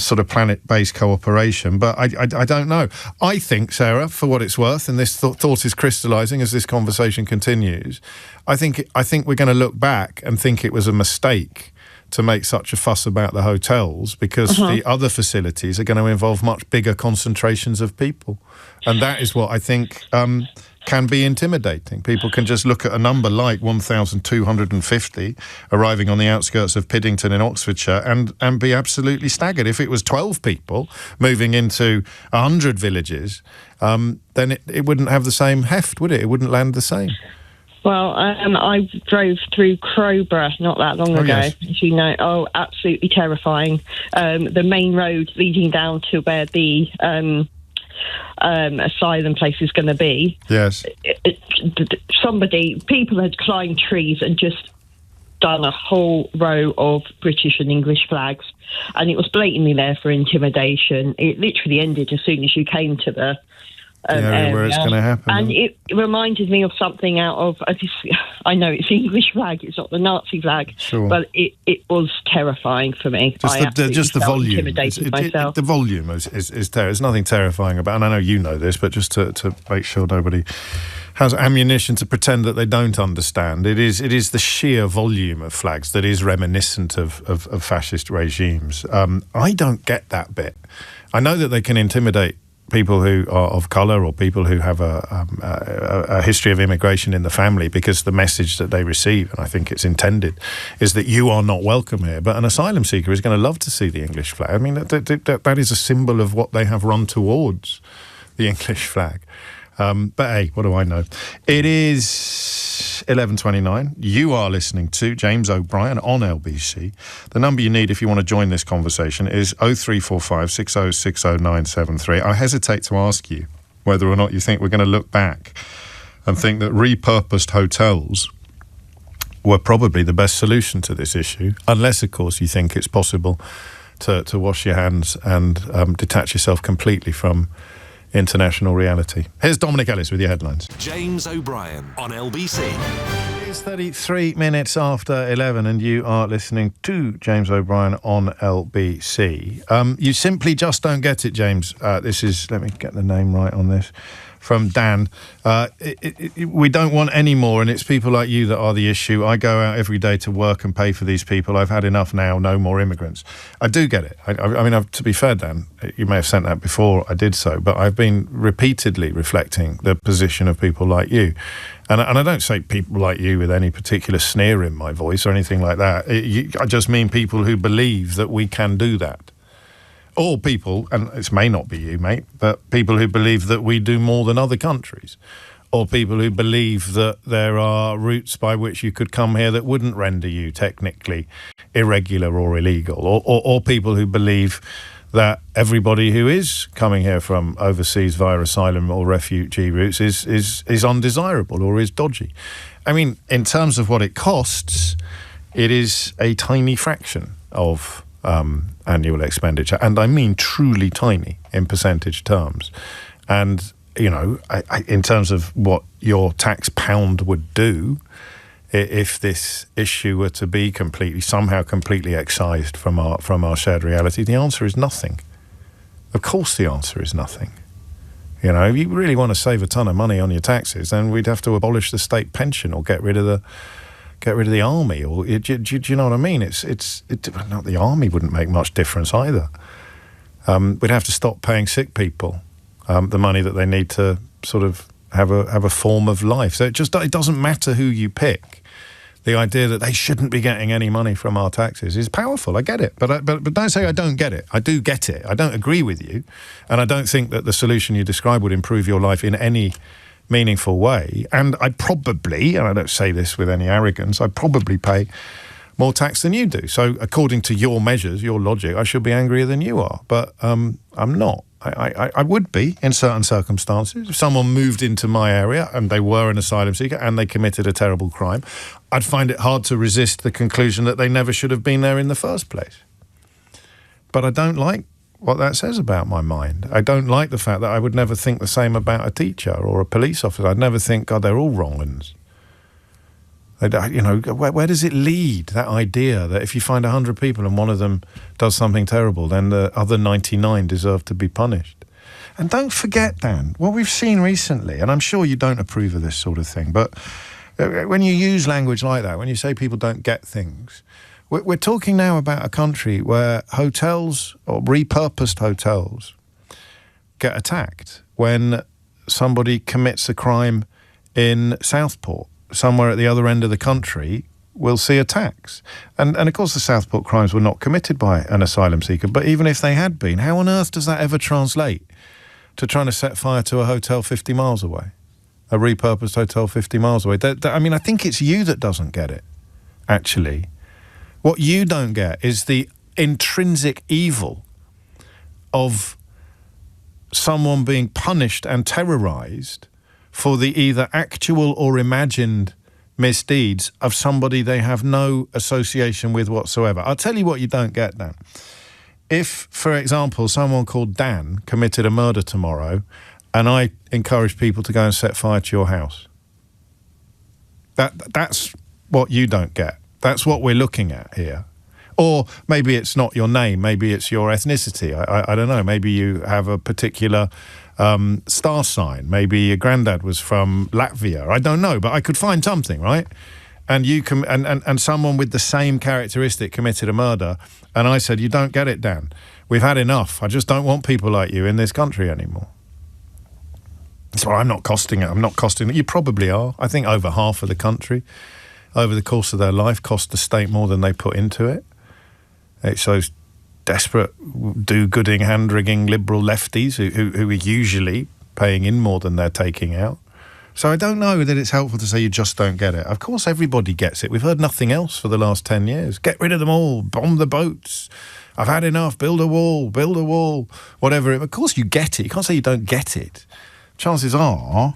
sort of planet-based cooperation. But I don't know. I think, Sarah, for what it's worth, and this thought is crystallising as this conversation continues, I think we're going to look back and think it was a mistake to make such a fuss about the hotels, because the other facilities are going to involve much bigger concentrations of people. And that is what I think can be intimidating. People can just look at a number like 1,250 arriving on the outskirts of Piddington in Oxfordshire and be absolutely staggered. If it was 12 people moving into 100 villages, then it wouldn't have the same heft, would it? It wouldn't land the same. Well, I drove through Crowborough not that long ago, yes. as you know. Oh, absolutely terrifying. The main road leading down to where the asylum place is going to be. Yes. People had climbed trees and just done a whole row of British and English flags, and it was blatantly there for intimidation. It literally ended as soon as you came to the area where it's going to happen. And it reminded me of something out of, I know it's the English flag, it's not the Nazi flag, but it was terrifying for me. Just the volume. Intimidated myself. The volume is there's nothing terrifying about it. And I know you know this, but just to make sure nobody has ammunition to pretend that they don't understand, it is the sheer volume of flags that is reminiscent of fascist regimes. I don't get that bit. I know that they can intimidate people who are of colour or people who have a history of immigration in the family, because the message that they receive, and I think it's intended, is that you are not welcome here. But an asylum seeker is going to love to see the English flag. I mean, that is a symbol of what they have run towards, the English flag. But hey, what do I know? It is 11:29. You are listening to James O'Brien on LBC. The number you need if you want to join this conversation is 0345 6060973. I hesitate to ask you whether or not you think we're going to look back and think that repurposed hotels were probably the best solution to this issue, unless, of course, you think it's possible to wash your hands and detach yourself completely from international reality. Here's Dominic Ellis with your headlines. James O'Brien on LBC. It's 33 minutes after 11 and you are listening to James O'Brien on LBC. You simply just don't get it, James. This is, let me get the name right on this, from Dan. We don't want any more, and it's people like you that are the issue. I go out every day to work and pay for these people. I've had enough now, no more immigrants. I do get it. I mean, to be fair, Dan, you may have sent that before I did so, but I've been repeatedly reflecting the position of people like you. And I don't say people like you with any particular sneer in my voice or anything like that. I just mean people who believe that we can do that. Or people, and it may not be you, mate, but people who believe that we do more than other countries. Or people who believe that there are routes by which you could come here that wouldn't render you technically irregular or illegal. Or people who believe that everybody who is coming here from overseas via asylum or refugee routes is undesirable or is dodgy. I mean, in terms of what it costs, it is a tiny fraction of annual expenditure, and I mean truly tiny in percentage terms. And, you know, in terms of what your tax pound would do if this issue were to be somehow completely excised from our shared reality, the answer is nothing. Of course the answer is nothing. You know, if you really want to save a ton of money on your taxes, then we'd have to abolish the state pension or get rid of the army, or do you know what I mean? Not the army wouldn't make much difference either. We'd have to stop paying sick people the money that they need to sort of have a form of life. So it doesn't matter who you pick. The idea that they shouldn't be getting any money from our taxes is powerful. I get it, but don't say I don't get it. I do get it. I don't agree with you, and I don't think that the solution you describe would improve your life in any meaningful way. And I probably, and I don't say this with any arrogance, I probably pay more tax than you do. So according to your measures, your logic, I should be angrier than you are. But I'm not. I would be in certain circumstances. If someone moved into my area and they were an asylum seeker and they committed a terrible crime, I'd find it hard to resist the conclusion that they never should have been there in the first place. But I don't like what that says about my mind. I don't like the fact that I would never think the same about a teacher or a police officer. I'd never think, God, they're all wrong uns. You know, where does it lead, that idea that if you find 100 people and one of them does something terrible, then the other 99 deserve to be punished? And don't forget, Dan, what we've seen recently, and I'm sure you don't approve of this sort of thing, but when you use language like that, when you say people don't get things, we're talking now about a country where hotels or repurposed hotels get attacked when somebody commits a crime in Southport. Somewhere at the other end of the country will see attacks. And of course the Southport crimes were not committed by an asylum seeker, but even if they had been, how on earth does that ever translate to trying to set fire to a hotel 50 miles away? A repurposed hotel 50 miles away? I mean, I think it's you that doesn't get it, actually. What you don't get is the intrinsic evil of someone being punished and terrorised for the either actual or imagined misdeeds of somebody they have no association with whatsoever. I'll tell you what you don't get, Dan. If, for example, someone called Dan committed a murder tomorrow and I encourage people to go and set fire to your house, that's what you don't get. That's what we're looking at here. Or maybe it's not your name, maybe it's your ethnicity. I don't know, maybe you have a particular star sign. Maybe your granddad was from Latvia. I don't know, but I could find something, right? And you can, and someone with the same characteristic committed a murder, and I said, you don't get it, Dan. We've had enough. I just don't want people like you in this country anymore. So I'm not costing it. I'm not costing it. You probably are. I think over half of the country, over the course of their life, cost the state more than they put into it. It's those desperate, do-gooding, hand-wringing liberal lefties who are usually paying in more than they're taking out. So I don't know that it's helpful to say you just don't get it. Of course everybody gets it. We've heard nothing else for the last 10 years. Get rid of them all, bomb the boats. I've had enough, build a wall, whatever. Of course you get it. You can't say you don't get it. Chances are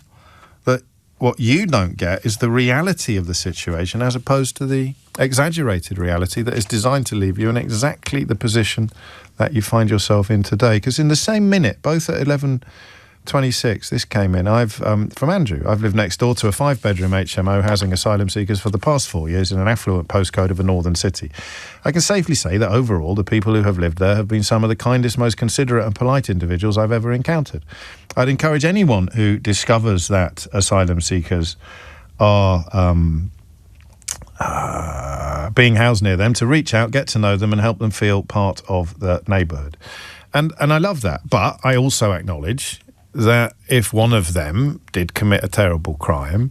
that what you don't get is the reality of the situation as opposed to the exaggerated reality that is designed to leave you in exactly the position that you find yourself in today. Because in the same minute, both at 26. This came in. From Andrew. I've lived next door to a 5-bedroom HMO housing asylum seekers for the past 4 years in an affluent postcode of a northern city. I can safely say that overall, the people who have lived there have been some of the kindest, most considerate and polite individuals I've ever encountered. I'd encourage anyone who discovers that asylum seekers are being housed near them to reach out, get to know them and help them feel part of the neighbourhood. And I love that. But I also acknowledge that if one of them did commit a terrible crime,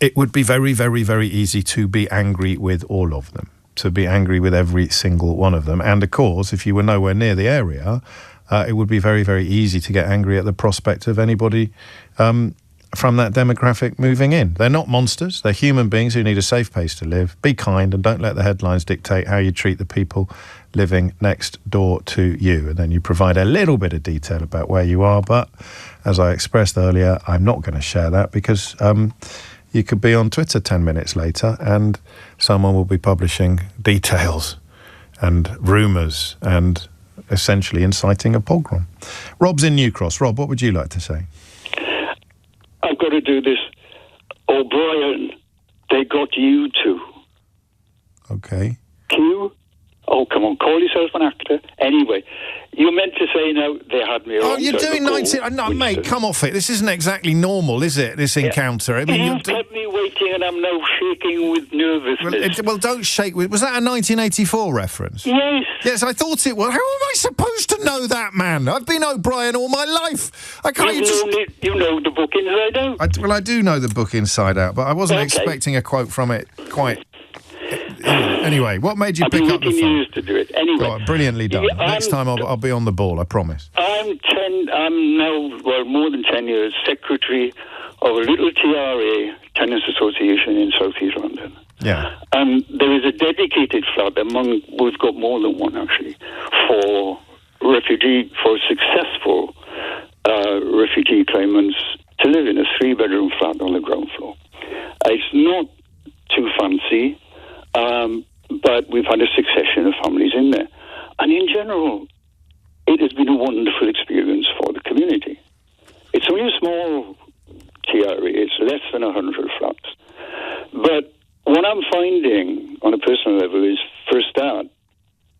it would be very, very, very easy to be angry with all of them, to be angry with every single one of them. And of course, if you were nowhere near the area, it would be very, very easy to get angry at the prospect of anybody from that demographic moving in. They're not monsters. They're human beings who need a safe place to live. Be kind and don't let the headlines dictate how you treat the people living next door to you. And then you provide a little bit of detail about where you are. But as I expressed earlier, I'm not going to share that because you could be on Twitter 10 minutes later and someone will be publishing details and rumours and essentially inciting a pogrom. Rob's in New Cross. Rob, what would you like to say? I've got to do this. O'Brien, they got you too. Okay. Q? Oh, come on, call yourself an actor. Anyway, you meant to say no, they had me on. Oh, you're doing 19... No, mate, come off it. This isn't exactly normal, is it, this encounter? I mean, you kept me waiting and I'm now shaking with nervousness. Well, don't shake with... Was that a 1984 reference? Yes. Yes, I thought it was. How am I supposed to know that, man? I've been O'Brien all my life. I can't... You know the book inside out. Well, I do know the book inside out, but I wasn't expecting a quote from it quite... Anyway, what made you pick up the phone? To do it. Anyway, oh, brilliantly done. Next time I'll be on the ball, I promise. I'm now, more than 10 years, secretary of a little TRA, Tenants Association in South East London. Yeah. There is a dedicated flat we've got more than one actually, for successful refugee claimants to live in a 3-bedroom flat on the ground floor. It's not too fancy. But we've had a succession of families in there. And in general, it has been a wonderful experience for the community. It's only a small TRA. It's less than 100 flats. But what I'm finding on a personal level is, for a start,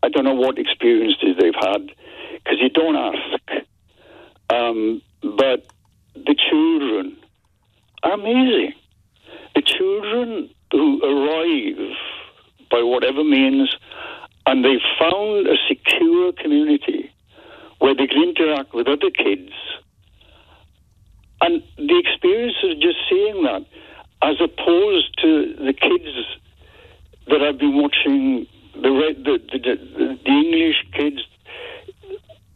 I don't know what experiences they've had, because you don't ask. But the children are amazing. The children who arrive by whatever means, and they've found a secure community where they can interact with other kids. And the experience of just seeing that, as opposed to the kids that I've been watching, the English kids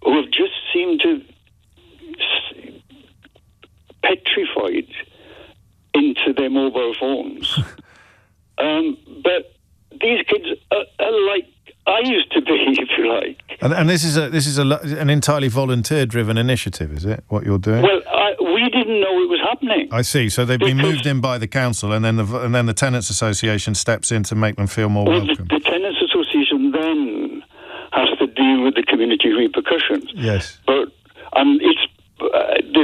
who have just seemed to petrified into their mobile phones. But these kids are like I used to be, if you like. And this is an entirely volunteer-driven initiative, is it? What you're doing? Well, we didn't know it was happening. I see. So they've been moved in by the council, and then the Tenants Association steps in to make them feel more welcome. The Tenants Association then has to deal with the community repercussions. Yes. They've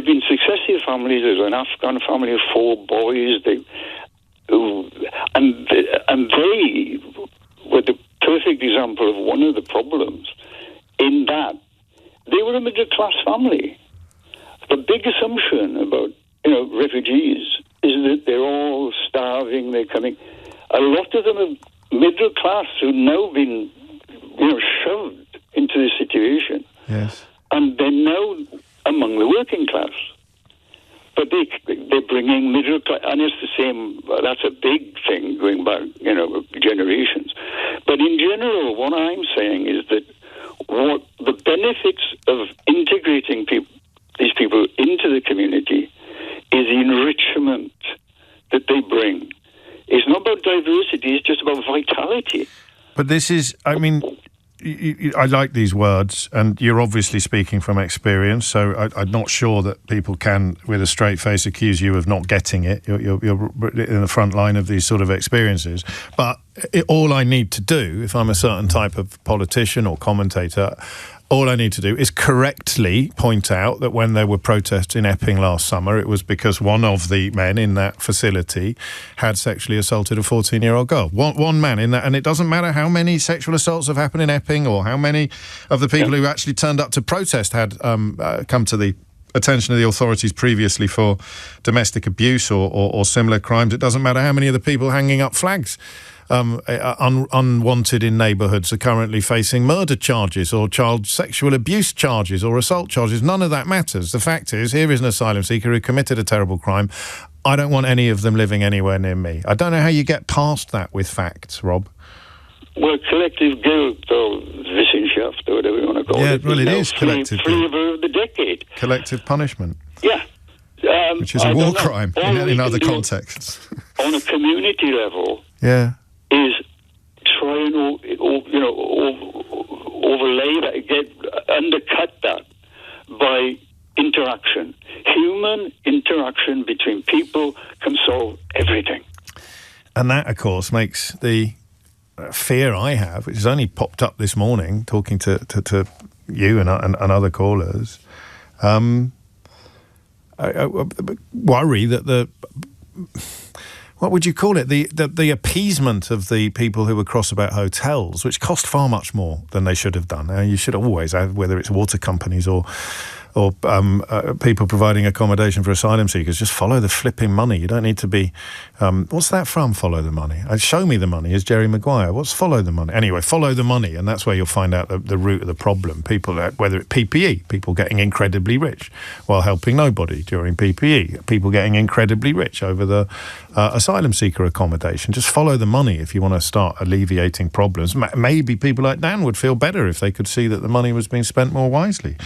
been successive families. There's an Afghan family of 4 boys. They were the perfect example of one of the problems, in that they were a middle-class family. The big assumption about refugees is that they're all starving, they're coming. A lot of them are middle-class who've now been shoved into this situation. Yes. And they're now among the working class. But they're bringing middle class, and it's the same. That's a big thing going back, generations. But in general, what I'm saying is that what the benefits of integrating these people into the community is the enrichment that they bring. It's not about diversity; it's just about vitality. But this is, I mean, I like these words, and you're obviously speaking from experience, so I'm not sure that people can, with a straight face, accuse you of not getting it. You're in the front line of these sort of experiences. But all I need to do, if I'm a certain type of politician or commentator, all I need to do is correctly point out that when there were protests in Epping last summer, it was because one of the men in that facility had sexually assaulted a 14-year-old girl. One man in that, and it doesn't matter how many sexual assaults have happened in Epping or how many of the people who actually turned up to protest had come to the attention of the authorities previously for domestic abuse or similar crimes. It doesn't matter how many of the people hanging up flags unwanted in neighbourhoods are currently facing murder charges or child sexual abuse charges or assault charges. None of that matters. The fact is, here is an asylum seeker who committed a terrible crime. I don't want any of them living anywhere near me. I don't know how you get past that with facts, Rob. Well, collective guilt or Wissenschaft or whatever you want to call it. Yeah, well, it is collective guilt. Flavour of the decade. Collective punishment. Yeah. Which is a war crime in other contexts. On a community level, is try and overlay that, undercut that by interaction. Human interaction between people can solve everything. And that, of course, makes the fear I have, which has only popped up this morning, talking to you and other callers, I worry that what would you call it? The appeasement of the people who were cross about hotels, which cost far much more than they should have done. You should always have, whether it's water companies or people providing accommodation for asylum seekers, just follow the flipping money. You don't need to be... what's that from, follow the money? Show me the money is Jerry Maguire. What's follow the money? Anyway, follow the money, and that's where you'll find out the root of the problem. People, whether it's PPE, people getting incredibly rich while helping nobody during PPE, people getting incredibly rich over the asylum seeker accommodation. Just follow the money if you want to start alleviating problems. Maybe people like Dan would feel better if they could see that the money was being spent more wisely.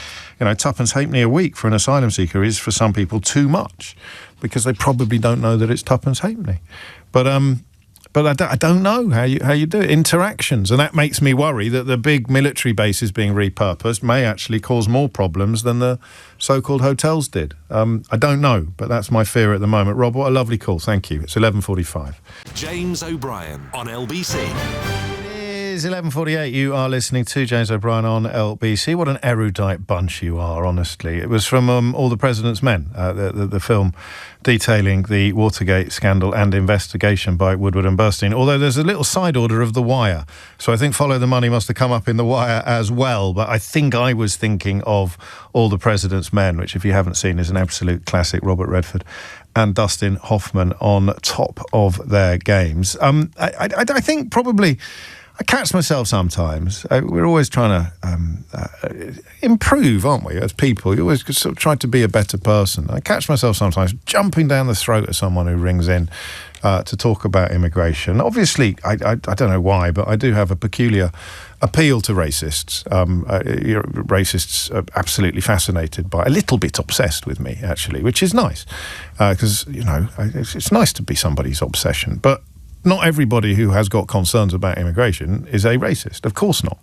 You know, tuppence halfpenny a week for an asylum seeker is, for some people, too much, because they probably don't know that it's tuppence halfpenny. But I don't know how you do it. Interactions, and that makes me worry that the big military bases being repurposed may actually cause more problems than the so-called hotels did. I don't know, but that's my fear at the moment. Rob, what a lovely call. Thank you. It's 11:45. James O'Brien on LBC. It is 11:48. You are listening to James O'Brien on LBC. What an erudite bunch you are, honestly. It was from All the President's Men, the film detailing the Watergate scandal and investigation by Woodward and Bernstein, although there's a little side order of The Wire. So I think Follow the Money must have come up in The Wire as well, but I think I was thinking of All the President's Men, which, if you haven't seen, is an absolute classic. Robert Redford and Dustin Hoffman on top of their games. I think probably... I catch myself sometimes. We're always trying to improve, aren't we, as people? You always sort of try to be a better person. I catch myself sometimes jumping down the throat of someone who rings in to talk about immigration. Obviously, I don't know why, but I do have a peculiar appeal to racists. Racists are absolutely fascinated by, a little bit obsessed with me, actually, which is nice, because, it's nice to be somebody's obsession. But not everybody who has got concerns about immigration is a racist. Of course not.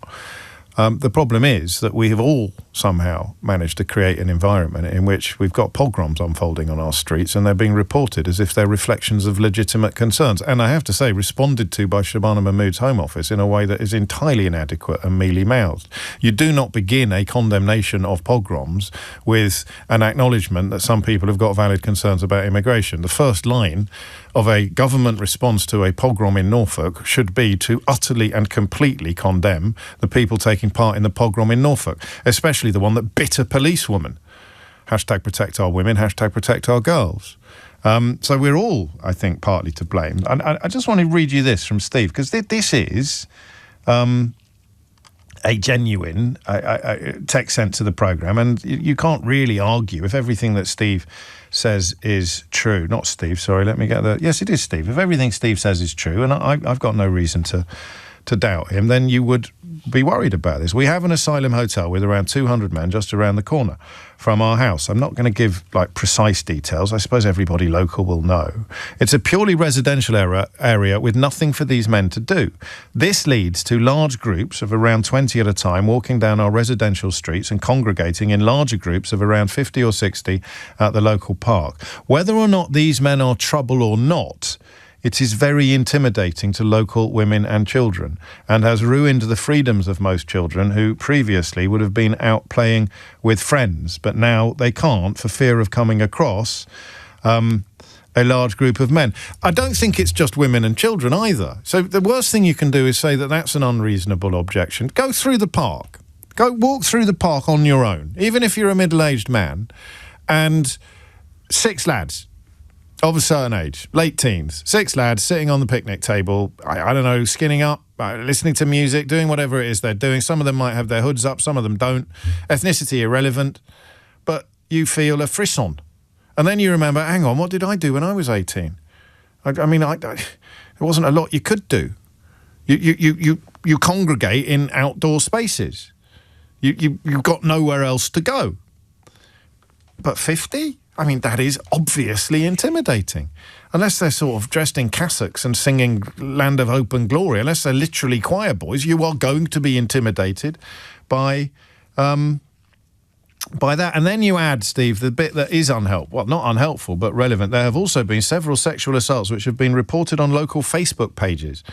The problem is that we have all somehow managed to create an environment in which we've got pogroms unfolding on our streets, and they're being reported as if they're reflections of legitimate concerns. And I have to say, responded to by Shabana Mahmood's Home Office in a way that is entirely inadequate and mealy-mouthed. You do not begin a condemnation of pogroms with an acknowledgement that some people have got valid concerns about immigration. The first line of a government response to a pogrom in Norfolk should be to utterly and completely condemn the people taking part in the pogrom in Norfolk, especially the one that bit a policewoman. Hashtag protect our women, hashtag protect our girls. So we're all, I think, partly to blame. And I just want to read you this from Steve, because this is a genuine text sent to the programme, and you can't really argue if everything that Steve says is true. Not Steve, sorry, let me get the... Yes, it is Steve. If everything Steve says is true, and I've got no reason to doubt him, then you would be worried about this. We have an asylum hotel with around 200 men just around the corner from our house. I'm not going to give precise details. I suppose everybody local will know. It's a purely residential area with nothing for these men to do. This leads to large groups of around 20 at a time walking down our residential streets and congregating in larger groups of around 50 or 60 at the local park. Whether or not these men are trouble or not It is very intimidating to local women and children, and has ruined the freedoms of most children who previously would have been out playing with friends, but now they can't for fear of coming across a large group of men. I don't think it's just women and children either. So the worst thing you can do is say that that's an unreasonable objection. Go through the park. Go walk through the park on your own, even if you're a middle-aged man, and 6 lads of a certain age, late teens, 6 lads sitting on the picnic table, I don't know, skinning up, listening to music, doing whatever it is they're doing. Some of them might have their hoods up, some of them don't. Ethnicity irrelevant, but you feel a frisson. And then you remember, hang on, what did I do when I was 18? I mean, there wasn't a lot you could do. You congregate in outdoor spaces. You've got nowhere else to go. But 50? I mean, that is obviously intimidating. Unless they're sort of dressed in cassocks and singing Land of Hope and Glory, unless they're literally choir boys, you are going to be intimidated by that. And then you add, Steve, the bit that is unhelpful. Well, not unhelpful, but relevant. There have also been several sexual assaults which have been reported on local Facebook pages.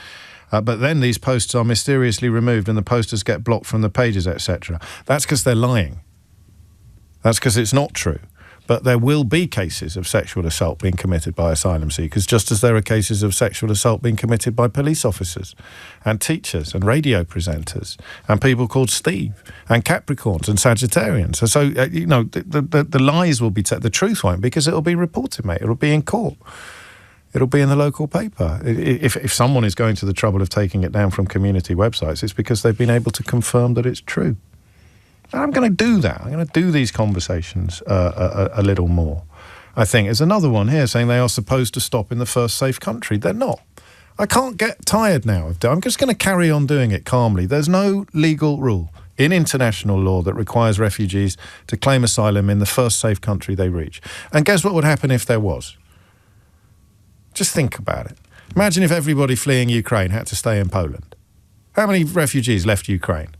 But then these posts are mysteriously removed and the posters get blocked from the pages, etc. That's because they're lying. That's because it's not true. But there will be cases of sexual assault being committed by asylum seekers, just as there are cases of sexual assault being committed by police officers and teachers and radio presenters and people called Steve and Capricorns and Sagittarians. And so, the lies will be, the truth won't, because it'll be reported, mate. It'll be in court. It'll be in the local paper. If someone is going to the trouble of taking it down from community websites, it's because they've been able to confirm that it's true. And I'm going to do that. I'm going to do these conversations a little more. I think there's another one here saying they are supposed to stop in the first safe country. They're not. I can't get tired now of doing it. I'm just going to carry on doing it calmly. There's no legal rule in international law that requires refugees to claim asylum in the first safe country they reach. And guess what would happen if there was? Just think about it. Imagine if everybody fleeing Ukraine had to stay in Poland. How many refugees left Ukraine?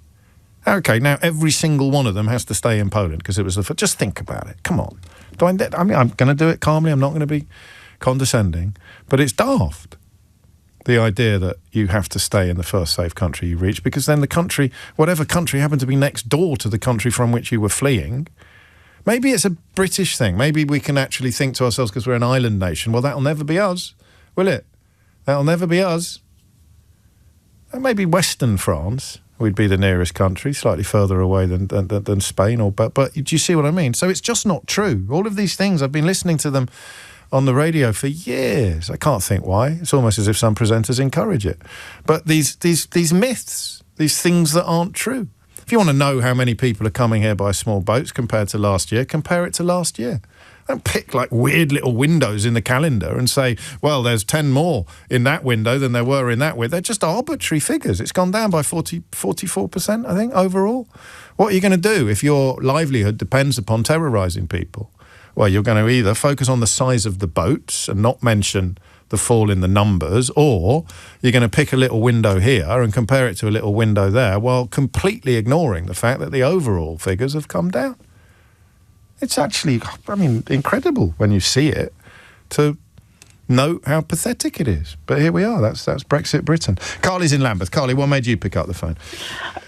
Okay, now every single one of them has to stay in Poland because it was the... Just think about it. Come on. I'm going to do it calmly. I'm not going to be condescending. But it's daft, the idea that you have to stay in the first safe country you reach, because then the country, whatever country happened to be next door to the country from which you were fleeing... Maybe it's a British thing. Maybe we can actually think to ourselves, because we're an island nation, well, that'll never be us, will it? That'll never be us. And maybe Western France would be the nearest country, slightly further away than Spain. But do you see what I mean? So it's just not true. All of these things, I've been listening to them on the radio for years. I can't think why. It's almost as if some presenters encourage it. But these myths, these things that aren't true. If you want to know how many people are coming here by small boats compared to last year, compare it to last year. Don't pick like weird little windows in the calendar and say, well, there's 10 more in that window than there were in that window. They're just arbitrary figures. It's gone down by 44%, I think, overall. What are you going to do if your livelihood depends upon terrorising people? Well, you're going to either focus on the size of the boats and not mention the fall in the numbers, or you're going to pick a little window here and compare it to a little window there while completely ignoring the fact that the overall figures have come down. It's actually, incredible when you see it to note how pathetic it is. But here we are. That's Brexit Britain. Carly's in Lambeth. Carly, what made you pick up the phone?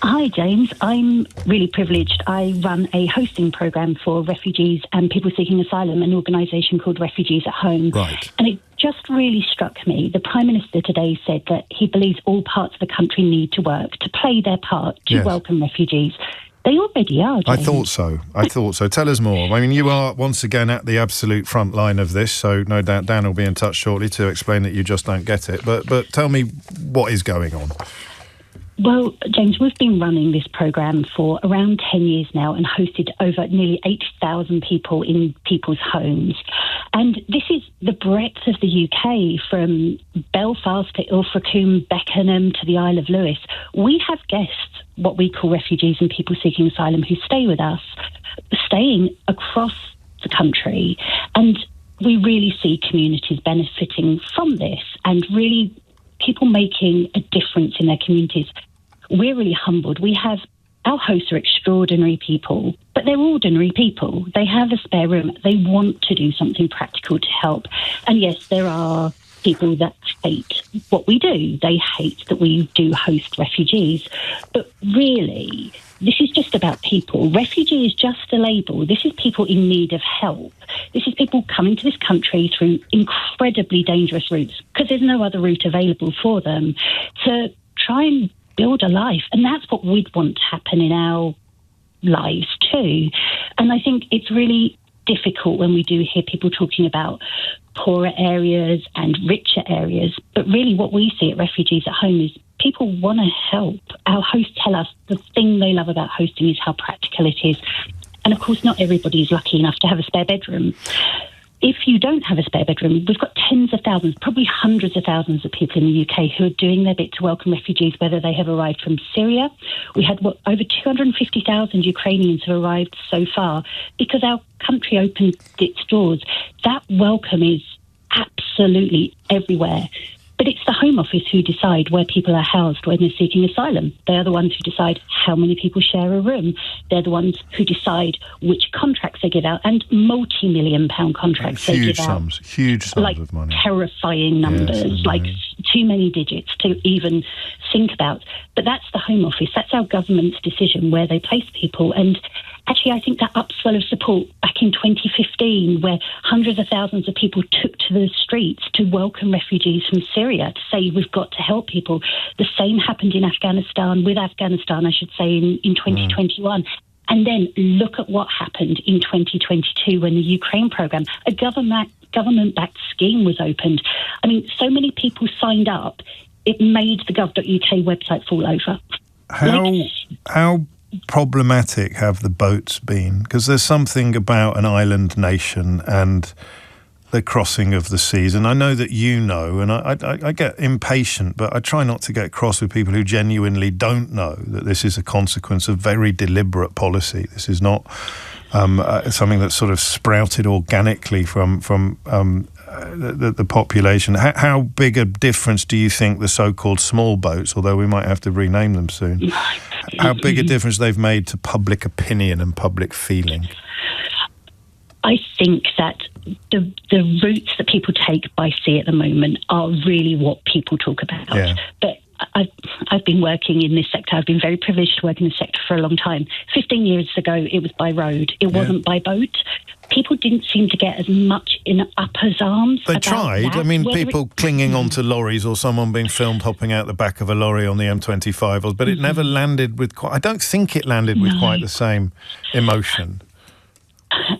Hi, James. I'm really privileged. I run a hosting programme for refugees and people seeking asylum, an organisation called Refugees at Home. Right. And it just really struck me. The Prime Minister today said that he believes all parts of the country need to work to play their part to welcome refugees. They already are, James. I thought so. Tell us more. I mean, you are once again at the absolute front line of this, so no doubt Dan will be in touch shortly to explain that you just don't get it. But tell me what is going on. Well, James, we've been running this programme for around 10 years now and hosted over nearly 8,000 people in people's homes. And this is the breadth of the UK, from Belfast to Ilfracombe, Beckenham to the Isle of Lewis. We have guests, what we call refugees and people seeking asylum, who stay with us, staying across the country. And we really see communities benefiting from this and really people making a difference in their communities. We're really humbled. Our hosts are extraordinary people, but they're ordinary people. They have a spare room. They want to do something practical to help. And yes, there are people that hate what we do. They hate that we do host refugees. But really, this is just about people. Refugee is just a label. This is people in need of help. This is people coming to this country through incredibly dangerous routes, because there's no other route available for them, to try and build a life. And that's what we'd want to happen in our lives too. And I think it's really difficult when we do hear people talking about poorer areas and richer areas. But really what we see at Refugees at Home is people want to help. Our hosts tell us the thing they love about hosting is how practical it is. And of course, not everybody is lucky enough to have a spare bedroom. If you don't have a spare bedroom, we've got tens of thousands, probably hundreds of thousands of people in the UK who are doing their bit to welcome refugees, whether they have arrived from Syria. We had over 250,000 Ukrainians who arrived so far because our country opened its doors. That welcome is absolutely everywhere. But it's the Home Office who decide where people are housed when they're seeking asylum. They're the ones who decide how many people share a room. They're the ones who decide which contracts they give out, and multi-million-pound contracts they give out. Huge sums of money. Terrifying numbers, like too many digits to even think about. But that's the Home Office. That's our government's decision where they place people. And actually, I think that upswell of support back in 2015, where hundreds of thousands of people took to the streets to welcome refugees from Syria, to say we've got to help people. The same happened in Afghanistan, I should say, in 2021. And then look at what happened in 2022 when the Ukraine programme, a government-backed scheme was opened. I mean, so many people signed up, it made the gov.uk website fall over. How problematic have the boats been? Because there's something about an island nation and the crossing of the seas, and I know that you know, and I get impatient, but I try not to get cross with people who genuinely don't know that this is a consequence of very deliberate policy. This is not something that's sort of sprouted organically from the population. How big a difference do you think the so-called small boats, although we might have to rename them soon, how big a difference they've made to public opinion and public feeling? I think that the routes that people take by sea at the moment are really what people talk about. Yeah. But I've been working in this sector. I've been very privileged to work in this sector for a long time. 15 years ago, it was by road. It wasn't by boat. People didn't seem to get as much in upper's arms. They tried. That. I mean, people clinging onto lorries, or someone being filmed hopping out the back of a lorry on the M25, but it never landed with quite... I don't think it landed with quite the same emotion.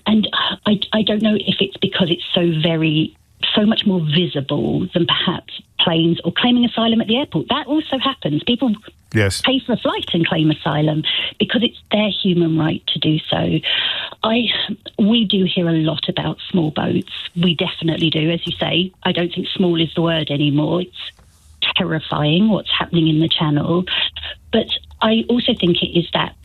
And I don't know if it's because it's so much more visible than perhaps planes or claiming asylum at the airport. That also happens. People pay for a flight and claim asylum because it's their human right to do so. We do hear a lot about small boats. We definitely do. As you say, I don't think small is the word anymore. It's terrifying what's happening in the Channel. But I also think it is that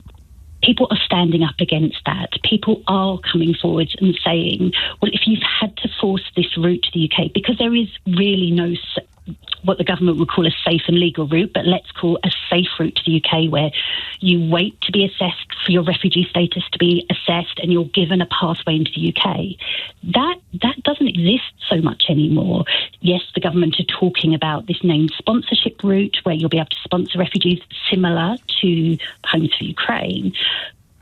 people are standing up against that. People are coming forward and saying, well, if you've had to force this route to the UK, because there is really no what the government would call a safe and legal route, but let's call a safe route to the UK, where you wait to be assessed for your refugee status to be assessed and you're given a pathway into the UK. That doesn't exist so much anymore. Yes, the government are talking about this named sponsorship route where you'll be able to sponsor refugees similar to Homes for Ukraine,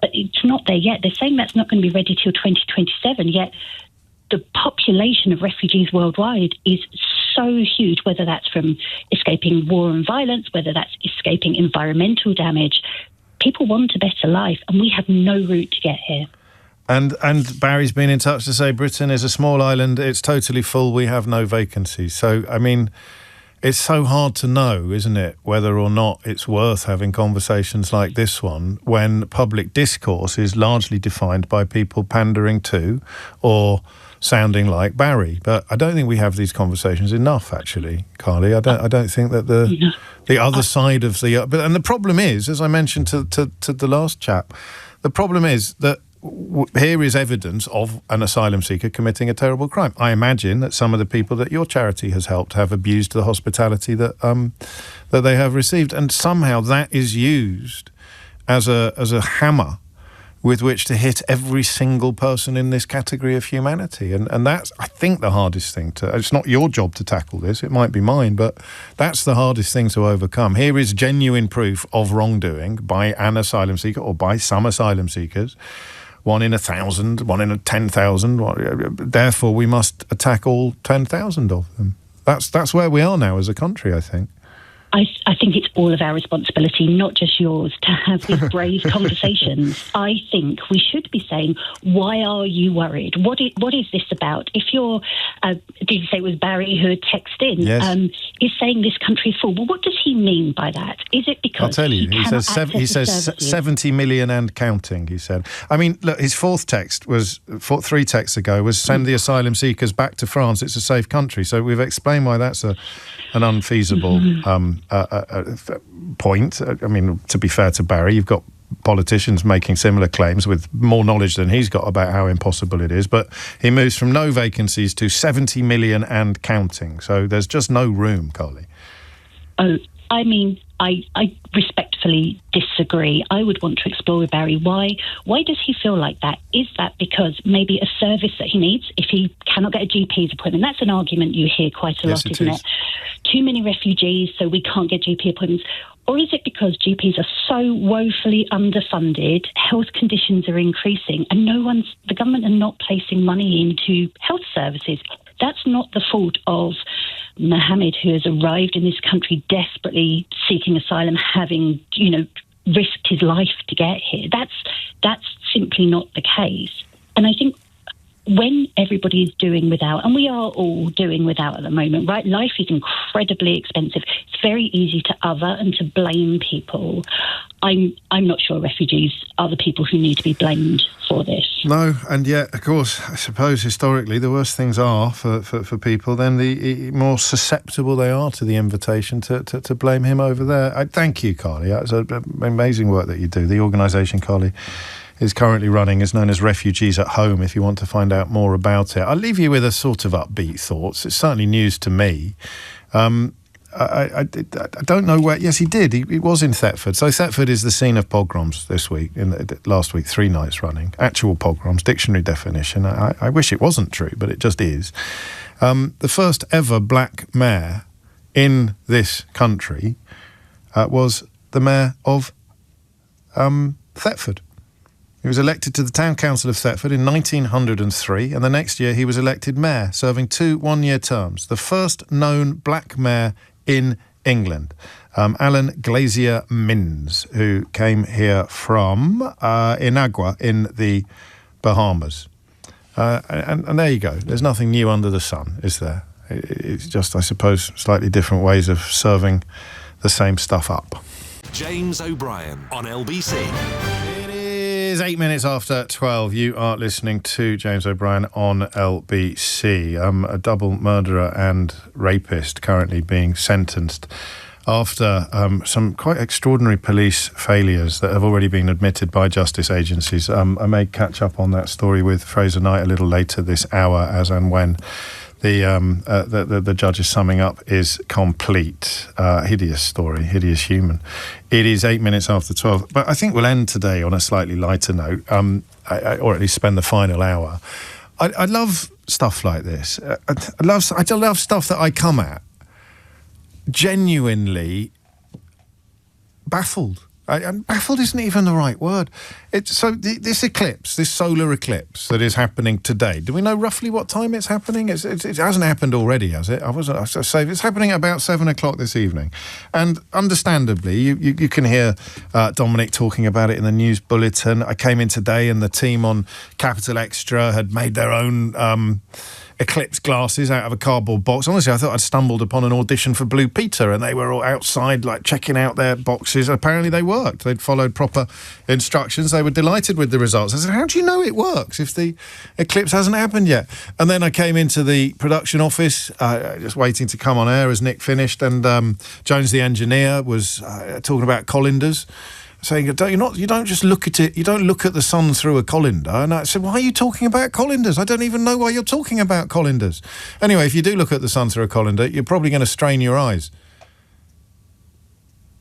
but it's not there yet. They're saying that's not going to be ready till 2027, yet the population of refugees worldwide is so huge, whether that's from escaping war and violence, whether that's escaping environmental damage. People want a better life, and we have no route to get here. And Barry's been in touch to say Britain is a small island, it's totally full, we have no vacancies. So, I mean, it's so hard to know, isn't it, whether or not it's worth having conversations like this one when public discourse is largely defined by people pandering to or sounding like Barry. But I don't think we have these conversations enough, actually, Carly. I don't think that the other side of the... And the problem is, as I mentioned to the last chap, the problem is that here is evidence of an asylum seeker committing a terrible crime. I imagine that some of the people that your charity has helped have abused the hospitality that they have received, and somehow that is used as a hammer with which to hit every single person in this category of humanity. And that's, I think, the hardest thing to... It's not your job to tackle this, it might be mine, but that's the hardest thing to overcome. Here is genuine proof of wrongdoing by an asylum seeker or by some asylum seekers. 1 in 1,000, 1 in 10,000. Therefore, we must attack all 10,000 of them. That's where we are now as a country, I think. I think it's all of our responsibility, not just yours, to have these brave conversations. I think we should be saying, why are you worried? What is this about? If you're, did you say it was Barry who had texted in, yes. Is saying this country is full. Well, what does he mean by that? Is it because I'll tell you, he says 70 million and counting, he said. I mean, look, his fourth text was, 3 texts ago, was send the asylum seekers back to France. It's a safe country. So we've explained why that's an unfeasible point. I mean, to be fair to Barry, you've got politicians making similar claims with more knowledge than he's got about how impossible it is, but he moves from no vacancies to 70 million and counting. So there's just no room, Carly. Oh, I mean, I respectfully disagree. I would want to explore with Barry why does he feel like that? Is that because maybe a service that he needs, if he cannot get a GP's appointment? That's an argument you hear quite a lot, isn't it? Too many refugees, so we can't get GP appointments. Or is it because GPs are so woefully underfunded, health conditions are increasing, and the government are not placing money into health services? That's not the fault of Mohammed, who has arrived in this country desperately seeking asylum, having, risked his life to get here. That's simply not the case. And I think when everybody is doing without, and we are all doing without at the moment, right? Life is incredibly expensive. It's very easy to other and to blame people. I'm not sure refugees are the people who need to be blamed for this. No, and yet, of course, I suppose historically the worse things are for people, then the more susceptible they are to the invitation to blame him over there. Thank you, Carly. It's amazing work that you do. The organisation, Carly, is currently running is known as Refugees at Home, if you want to find out more about it. I'll leave you with a sort of upbeat thoughts. It's certainly news to me. I don't know where... Yes, he did. He was in Thetford. So Thetford is the scene of pogroms this week, last week, 3 nights running. Actual pogroms, dictionary definition. I wish it wasn't true, but it just is. The first ever black mayor in this country was the mayor of Thetford. He was elected to the Town Council of Thetford in 1903, and the next year he was elected mayor, serving 2 one-year terms. The first known black mayor in England, Alan Glazier Minns, who came here from Inagua in the Bahamas. And there you go. There's nothing new under the sun, is there? It's just, I suppose, slightly different ways of serving the same stuff up. James O'Brien on LBC. It is 8 minutes after 12. You are listening to James O'Brien on LBC. A double murderer and rapist currently being sentenced after some quite extraordinary police failures that have already been admitted by justice agencies. I may catch up on that story with Fraser Knight a little later this hour, as and when the judge's summing up is complete. Hideous story, hideous human. It is 8 minutes after 12, but I think we'll end today on a slightly lighter note, or at least spend the final hour. I love stuff like this. I love stuff that I come at genuinely baffled. And baffled isn't even the right word. This eclipse, this solar eclipse that is happening today, do we know roughly what time it's happening? It hasn't happened already, has it? I say it's happening at about 7 o'clock this evening. And understandably, you can hear Dominic talking about it in the news bulletin. I came in today and the team on Capital Extra had made their own eclipse glasses out of a cardboard box. Honestly, I thought I'd stumbled upon an audition for Blue Peter, and they were all outside, like, checking out their boxes. Apparently they worked. They'd followed proper instructions. They were delighted with the results. I said, how do you know it works if the eclipse hasn't happened yet? And then I came into the production office, just waiting to come on air as Nick finished, and Jones, the engineer, was talking about colanders, saying, you don't just look at it, you don't look at the sun through a colander. And I said, why are you talking about colanders? I don't even know why you're talking about colanders. Anyway, if you do look at the sun through a colander, you're probably going to strain your eyes.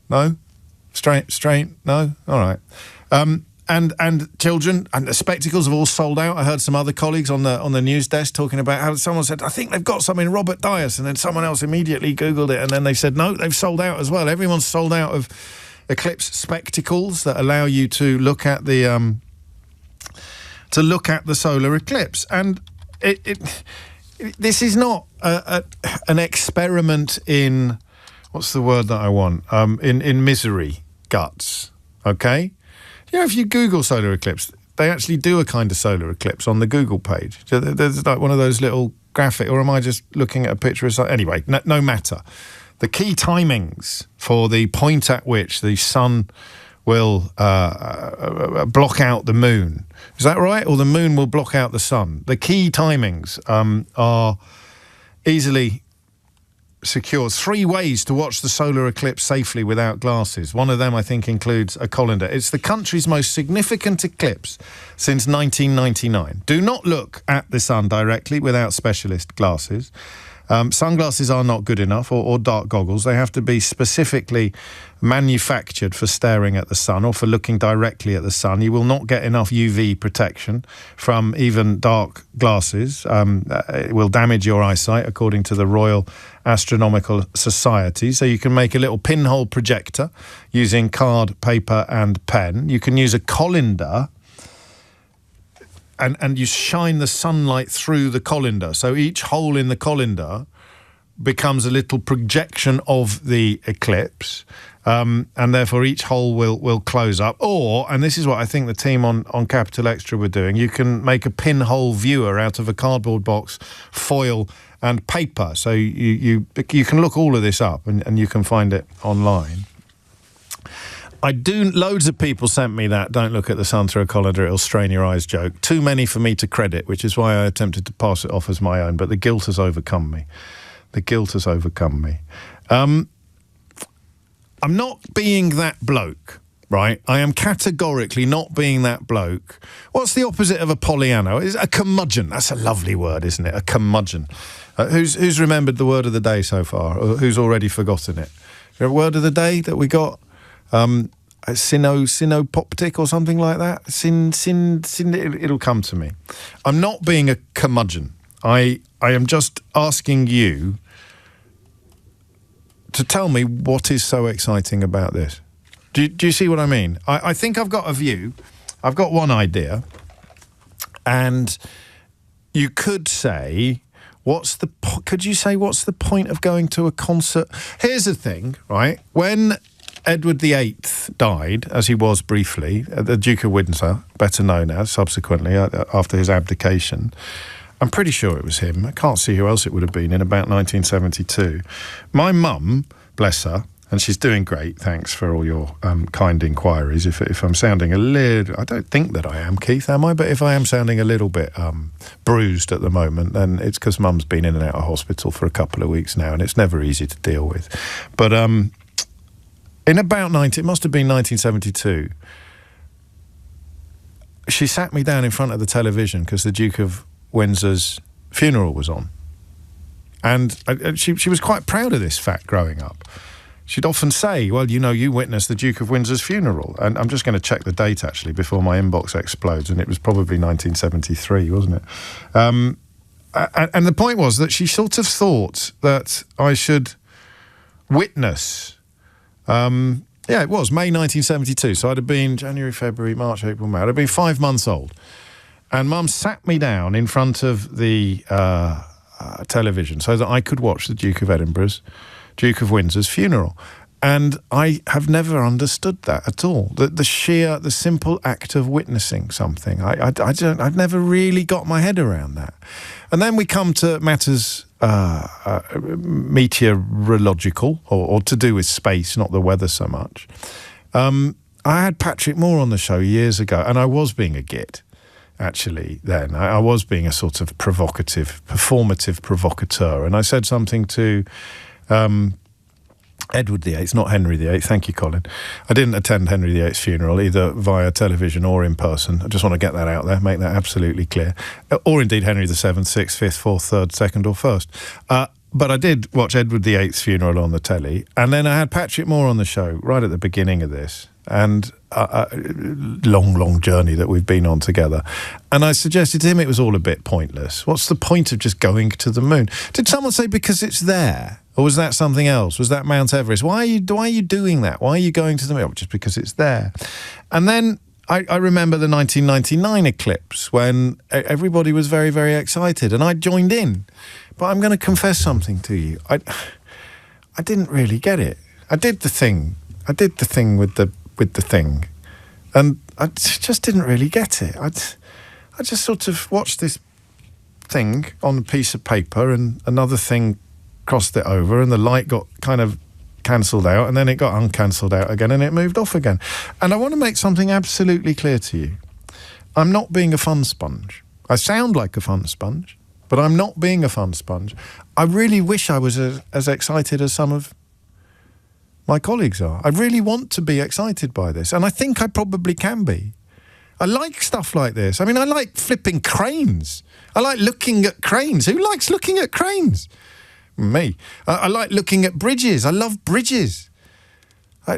No? Strain? No? All right. And children, and the spectacles have all sold out. I heard some other colleagues on the news desk talking about how someone said, I think they've got some in Robert Dias, and then someone else immediately Googled it, and then they said, no, they've sold out as well. Everyone's sold out of Eclipse spectacles that allow you to look at the solar eclipse. And this is not an experiment in, what's the word that I want? In misery guts, okay? You know, if you Google solar eclipse, they actually do a kind of solar eclipse on the Google page. So there's like one of those little graphic, or am I just looking at a picture of something? Anyway, no matter. The key timings for the point at which the sun will block out the moon. Is that right? Or the moon will block out the sun. The key timings are easily secured. 3 ways to watch the solar eclipse safely without glasses. One of them, I think, includes a colander. It's the country's most significant eclipse since 1999. Do not look at the sun directly without specialist glasses. Sunglasses are not good enough, or dark goggles. They have to be specifically manufactured for staring at the sun or for looking directly at the sun. You will not get enough UV protection from even dark glasses. It will damage your eyesight, according to the Royal Astronomical Society. So you can make a little pinhole projector using card, paper and pen. You can use a colander, and you shine the sunlight through the colander. So each hole in the colander becomes a little projection of the eclipse, and therefore each hole will close up. Or, and this is what I think the team on Capital Extra were doing, you can make a pinhole viewer out of a cardboard box, foil and paper. So you can look all of this up, and you can find it online. Loads of people sent me that don't look at the sun through a colander, it'll strain your eyes joke. Too many for me to credit, which is why I attempted to pass it off as my own, but the guilt has overcome me. I'm not being that bloke, right? I am categorically not being that bloke. What's the opposite of a Pollyanna? Is a curmudgeon. That's a lovely word, isn't it? A curmudgeon. Who's remembered the word of the day so far? Or who's already forgotten it? A word of the day that we got? Synopoptic or something like that. It'll come to me. I'm not being a curmudgeon. I am just asking you to tell me what is so exciting about this. Do you see what I mean? I think I've got a view. I've got one idea. And you could say, what's the point of going to a concert? Here's the thing, right? When Edward VIII died, as he was briefly, the Duke of Windsor, better known as, subsequently, after his abdication. I'm pretty sure it was him. I can't see who else it would have been in about 1972. My mum, bless her, and she's doing great, thanks for all your kind inquiries. If I'm sounding a little... I don't think that I am, Keith, am I? But if I am sounding a little bit bruised at the moment, then it's because Mum's been in and out of hospital for a couple of weeks now, and it's never easy to deal with. But... in about it must have been 1972, she sat me down in front of the television because the Duke of Windsor's funeral was on. And she was quite proud of this fact growing up. She'd often say, well, you witnessed the Duke of Windsor's funeral. And I'm just going to check the date, actually, before my inbox explodes. And it was probably 1973, wasn't it? And the point was that she sort of thought that I should witness... it was May 1972, so I'd have been January, February, March, April, May. I'd have been 5 months old, and Mum sat me down in front of the television so that I could watch the Duke of Duke of Windsor's funeral. And I have never understood that at all. The simple act of witnessing something. I've never really got my head around that. And then we come to matters meteorological or to do with space, not the weather so much. I had Patrick Moore on the show years ago, and I was being a git, actually, then. I was being a sort of performative provocateur, and I said something to... Edward VIII, not Henry VIII. Thank you, Colin. I didn't attend Henry VIII's funeral, either via television or in person. I just want to get that out there, make that absolutely clear. Or indeed Henry VII, 6th, 5th, 4th, 3rd, 2nd or 1st. But I did watch Edward VIII's funeral on the telly, and then I had Patrick Moore on the show right at the beginning of this, and a long journey that we've been on together. And I suggested to him it was all a bit pointless. What's the point of just going to the moon? Did someone say because it's there? Or was that something else? Was that Mount Everest? Why are you doing that? Why are you going to the moon? Oh, just because it's there. And then I remember the 1999 eclipse when everybody was very, very excited, and I joined in. But I'm going to confess something to you. I didn't really get it. I did the thing with the thing, and I just didn't really get it. I just sort of watched this thing on a piece of paper, and another thing crossed it over, and the light got kind of cancelled out, and then it got uncancelled out again, and it moved off again. And I want to make something absolutely clear to you. I'm not being a fun sponge. I sound like a fun sponge, but I'm not being a fun sponge. I really wish I was as excited as some of my colleagues are. I really want to be excited by this, and I think I probably can be. I like stuff like this. I mean, I like flipping cranes. I like looking at cranes. Who likes looking at cranes? Me. I like looking at bridges. I love bridges.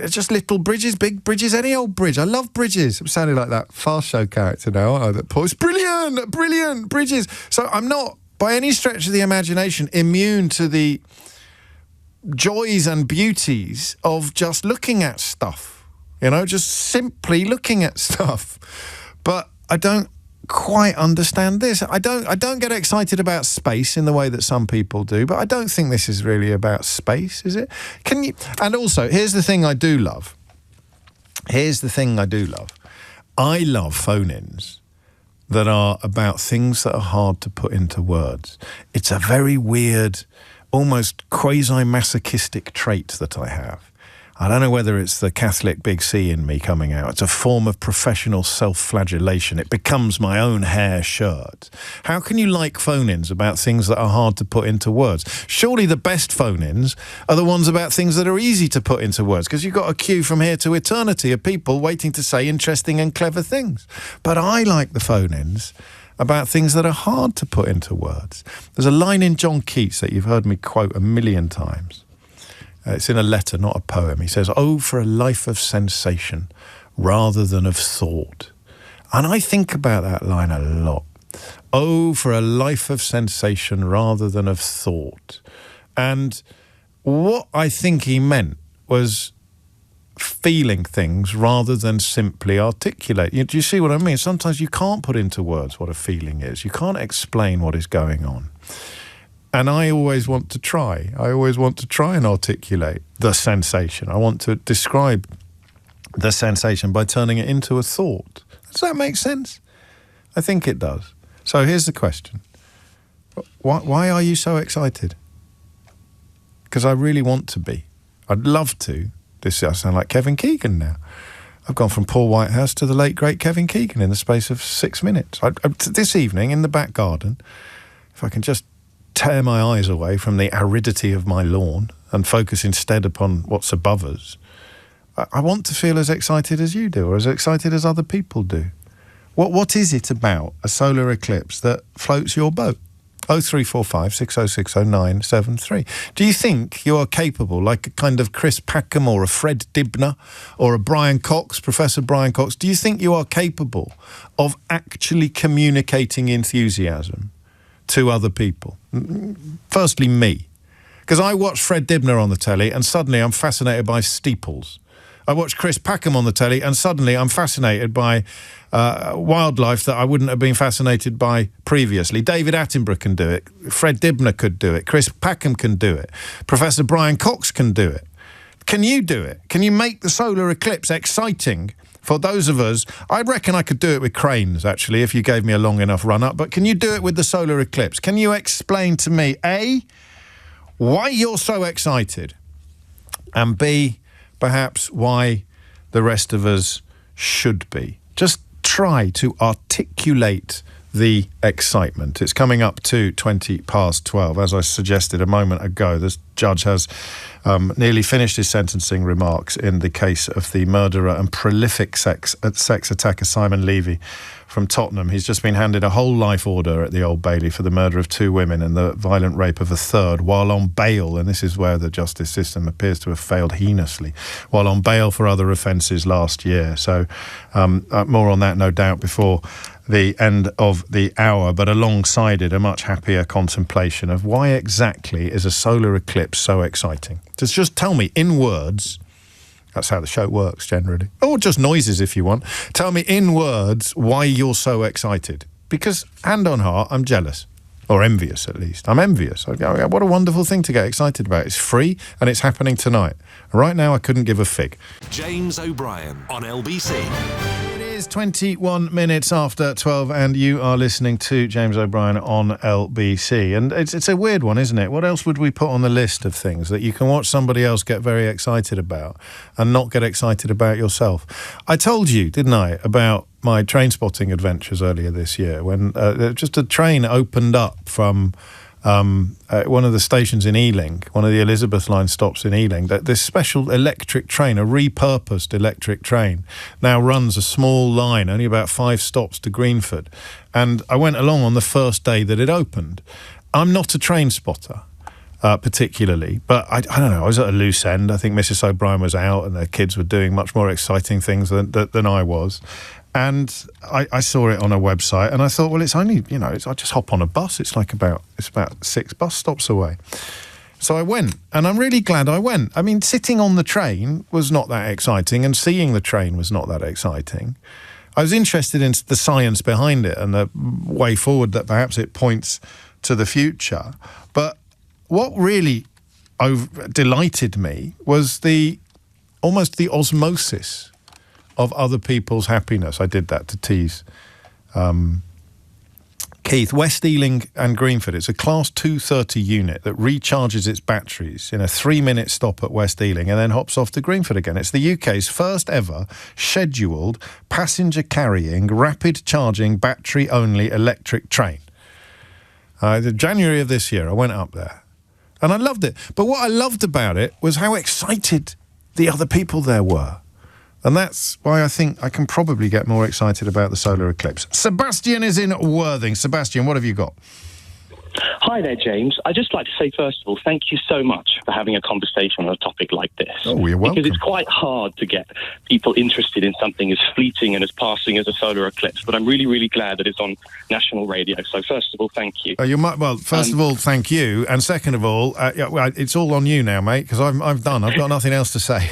Just little bridges, big bridges, any old bridge. I love bridges. I'm sounding like that Fast Show character now, aren't I? That Paul's brilliant bridges. So I'm not, by any stretch of the imagination, immune to the joys and beauties of just looking at stuff. You know, just simply looking at stuff. But I don't quite understand this. I don't get excited about space in the way that some people do, but I don't think this is really about space, is it? Can you? And also, here's the thing I do love. I love phone-ins that are about things that are hard to put into words. It's a very weird, almost quasi-masochistic trait that I have. I don't know whether it's the Catholic big C in me coming out. It's a form of professional self-flagellation. It becomes my own hair shirt. How can you like phone-ins about things that are hard to put into words? Surely the best phone-ins are the ones about things that are easy to put into words, because you've got a queue from here to eternity of people waiting to say interesting and clever things. But I like the phone-ins about things that are hard to put into words. There's a line in John Keats that you've heard me quote a million times. It's in a letter, not a poem. He says, "Oh, for a life of sensation rather than of thought." And I think about that line a lot. Oh, for a life of sensation rather than of thought. And what I think he meant was feeling things rather than simply articulate. Do you see what I mean? Sometimes you can't put into words what a feeling is. You can't explain what is going on. And I always want to try. I always want to try and articulate the sensation. I want to describe the sensation by turning it into a thought. Does that make sense? I think it does. So here's the question. Why are you so excited? Because I really want to be. I'd love to. I sound like Kevin Keegan now. I've gone from Paul Whitehouse to the late, great Kevin Keegan in the space of 6 minutes. This evening in the back garden, if I can just tear my eyes away from the aridity of my lawn and focus instead upon what's above us, I want to feel as excited as you do, or as excited as other people do. What is it about a solar eclipse that floats your boat? 0345 6060 973. Do you think you are capable, like a kind of Chris Packham or a Fred Dibner or a Brian Cox, Professor Brian Cox, do you think you are capable of actually communicating enthusiasm to other people? Firstly, me. Because I watch Fred Dibner on the telly and suddenly I'm fascinated by steeples. I watch Chris Packham on the telly and suddenly I'm fascinated by wildlife that I wouldn't have been fascinated by previously. David Attenborough can do it. Fred Dibner could do it. Chris Packham can do it. Professor Brian Cox can do it. Can you do it? Can you make the solar eclipse exciting for those of us? I reckon I could do it with cranes, actually, if you gave me a long enough run-up. But can you do it with the solar eclipse? Can you explain to me, A, why you're so excited, and B, perhaps why the rest of us should be? Just try to articulate the excitement. It's coming up to 12:20. As I suggested a moment ago, the judge has nearly finished his sentencing remarks in the case of the murderer and prolific sex attacker Simon Levy from Tottenham. He's just been handed a whole life order at the Old Bailey for the murder of 2 women and the violent rape of a third, while on bail, and this is where the justice system appears to have failed heinously, while on bail for other offences last year. So more on that, no doubt, before the end of the hour, but alongside it, a much happier contemplation of why exactly is a solar eclipse so exciting. Just tell me in words. That's how the show works generally. Or just noises if you want. Tell me in words why you're so excited. Because, hand on heart, I'm jealous. Or envious, at least. I'm envious. I go, what a wonderful thing to get excited about. It's free and it's happening tonight. Right now, I couldn't give a fig. James O'Brien on LBC. It is 21 minutes after 12 and you are listening to James O'Brien on LBC. And it's a weird one, isn't it? What else would we put on the list of things that you can watch somebody else get very excited about and not get excited about yourself? I told you, didn't I, about my train spotting adventures earlier this year when just a train opened up from one of the stations in Ealing, one of the Elizabeth line stops in Ealing, that this special electric train, a repurposed electric train, now runs a small line, only about 5 stops to Greenford. And I went along on the first day that it opened. I'm not a train spotter. Particularly, but I don't know, I was at a loose end. I think Mrs. O'Brien was out and their kids were doing much more exciting things than I was. And I saw it on a website and I thought, well, it's only, I just hop on a bus. It's about 6 bus stops away. So I went, and I'm really glad I went. I mean, sitting on the train was not that exciting, and seeing the train was not that exciting. I was interested in the science behind it and the way forward that perhaps it points to the future. But what really delighted me was almost the osmosis of other people's happiness. I did that to tease Keith. West Ealing and Greenford, it's a Class 230 unit that recharges its batteries in a 3-minute stop at West Ealing and then hops off to Greenford again. It's the UK's first ever scheduled passenger-carrying, rapid-charging, battery-only electric train. January of this year, I went up there. And I loved it. But what I loved about it was how excited the other people there were. And that's why I think I can probably get more excited about the solar eclipse. Sebastian is in Worthing. Sebastian, what have you got? Hi there, James. I'd just like to say, first of all, thank you so much for having a conversation on a topic like this. Oh, you're welcome. Because it's quite hard to get people interested in something as fleeting and as passing as a solar eclipse. But I'm really, really glad that it's on national radio. So first of all, thank you. First of all, thank you. And second of all, it's all on you now, mate, because I've done. I've got nothing else to say.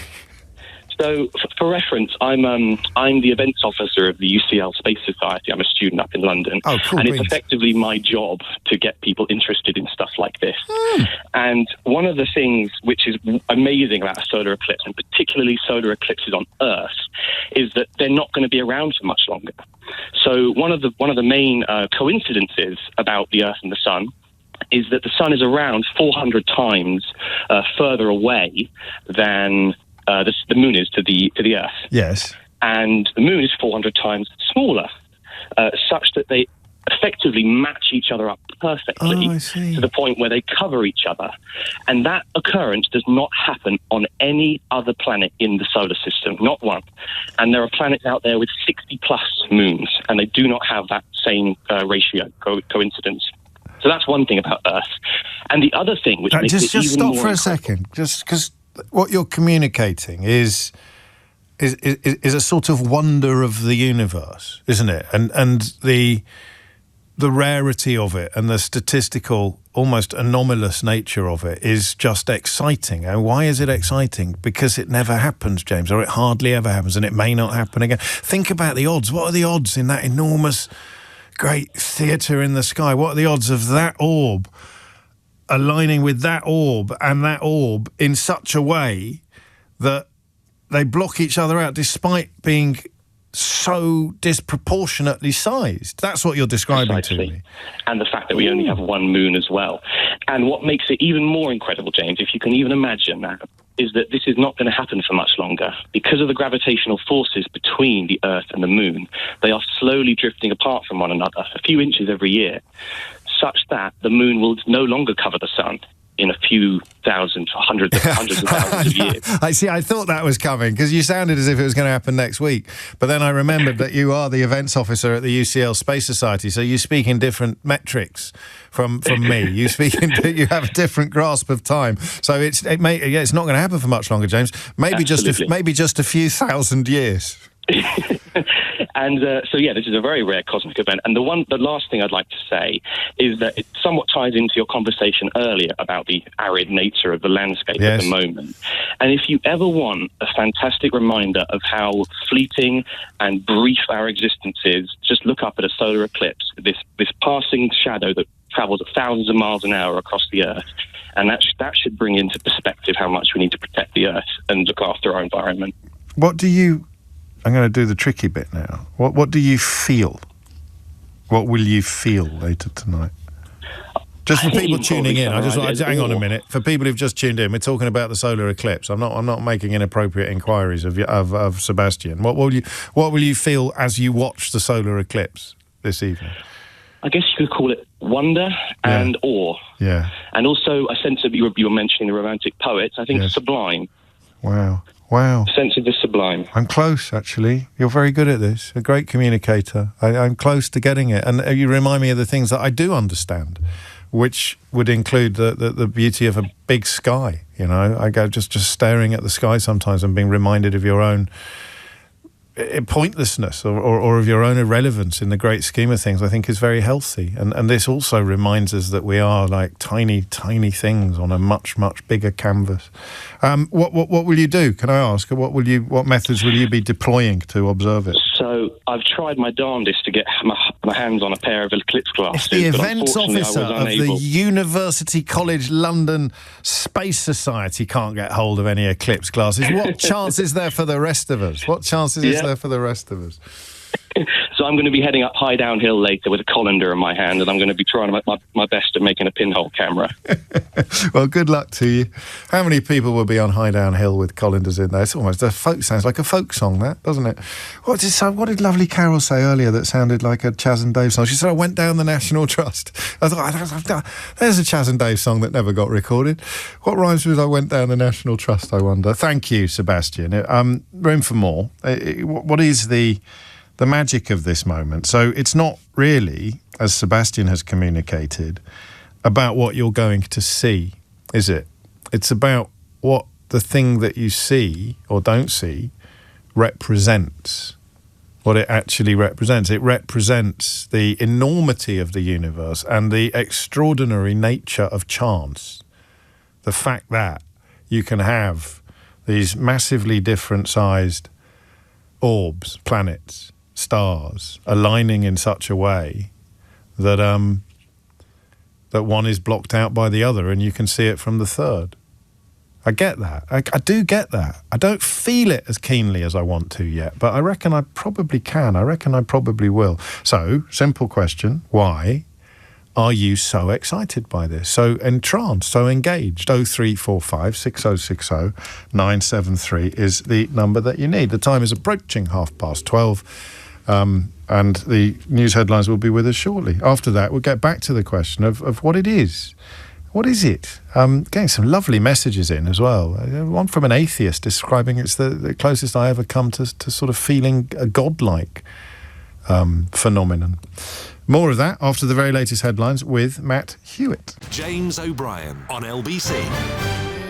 So, for reference, I'm the events officer of the UCL Space Society. I'm a student up in London. Oh, cool. And it's effectively my job to get people interested in stuff like this. And one of the things which is amazing about a solar eclipse, and particularly solar eclipses on Earth, is that they're not going to be around for much longer. So one of the main coincidences about the Earth and the Sun is that the Sun is around 400 times further away than the Moon is to the Earth. Yes. And the Moon is 400 times smaller, such that they effectively match each other up perfectly to the point where they cover each other. And that occurrence does not happen on any other planet in the solar system, not one. And there are planets out there with 60-plus moons, and they do not have that same ratio, coincidence. So that's one thing about Earth. And the other thing, which makes it even more... Just stop for a second, just because... What you're communicating is a sort of wonder of the universe, isn't it? And the rarity of it and the statistical, almost anomalous nature of it is just exciting. And why is it exciting? Because it never happens, James, or it hardly ever happens, and it may not happen again. Think about the odds. What are the odds in that enormous, great theatre in the sky? What are the odds of that orb aligning with that orb and that orb in such a way that they block each other out despite being so disproportionately sized? That's what you're describing to me. And the fact that we only have one moon as well. And what makes it even more incredible, James, if you can even imagine that, is that this is not going to happen for much longer. Because of the gravitational forces between the Earth and the Moon, they are slowly drifting apart from one another, a few inches every year, such that the Moon will no longer cover the Sun in a few thousand, hundreds of thousands of years. I thought that was coming, because you sounded as if it was going to happen next week. But then I remembered that you are the events officer at the UCL Space Society, so you speak in different metrics from me. You have a different grasp of time. So it's not going to happen for much longer, James. Maybe just a few thousand years. And this is a very rare cosmic event. And the last thing I'd like to say is that it somewhat ties into your conversation earlier about the arid nature of the landscape at the moment. And if you ever want a fantastic reminder of how fleeting and brief our existence is, just look up at a solar eclipse, this passing shadow that travels at thousands of miles an hour across the Earth. And that should bring into perspective how much we need to protect the Earth and look after our environment. I'm going to do the tricky bit now. What do you feel? What will you feel later tonight? Just for people tuning in, hang on a minute. For people who've just tuned in, we're talking about the solar eclipse. I'm not making inappropriate inquiries of Sebastian. What will you feel as you watch the solar eclipse this evening? I guess you could call it wonder and awe. Yeah. And also a sense of, you were mentioning the romantic poets, I think sublime. Wow. A sense of the sublime. I'm close, actually. You're very good at this. A great communicator. I'm close to getting it. And you remind me of the things that I do understand, which would include the beauty of a big sky. You know, I go just staring at the sky sometimes and being reminded of your own pointlessness or of your own irrelevance in the great scheme of things, I think is very healthy. And this also reminds us that we are like tiny things on a much bigger canvas. What will you do? Can I ask? What methods will you be deploying to observe it? So I've tried my darndest to get my hands on a pair of eclipse glasses. If the events officer of the University College London Space Society can't get hold of any eclipse glasses, what chance is there for the rest of us? What chances is there for the rest of us? So I'm going to be heading up high downhill later with a colander in my hand, and I'm going to be trying my best at making a pinhole camera. Well, good luck to you. How many people will be on high downhill with colanders in there? It's almost sounds like a folk song, that, doesn't it? What did lovely Carol say earlier that sounded like a Chaz and Dave song? She said, I went down the National Trust. I thought, there's a Chaz and Dave song that never got recorded. What rhymes with I went down the National Trust, I wonder? Thank you, Sebastian. Room for more. What is the magic of this moment? So it's not really, as Sebastian has communicated, about what you're going to see, is it? It's about what the thing that you see or don't see represents, what it actually represents. It represents the enormity of the universe and the extraordinary nature of chance. The fact that you can have these massively different-sized orbs, planets, stars aligning in such a way that that one is blocked out by the other and you can see it from the third. I get that. I do get that. I don't feel it as keenly as I want to yet, but I reckon I probably can. I reckon I probably will. So, simple question, why are you so excited by this, so entranced, so engaged? 0345 6060 973 is the number that you need. The time is approaching 12:30. And the news headlines will be with us shortly. After that, we'll get back to the question of what it is. What is it? Getting some lovely messages in as well. One from an atheist describing it's the closest I ever come to sort of feeling a godlike phenomenon. More of that after the very latest headlines with Matt Hewitt. James O'Brien on LBC.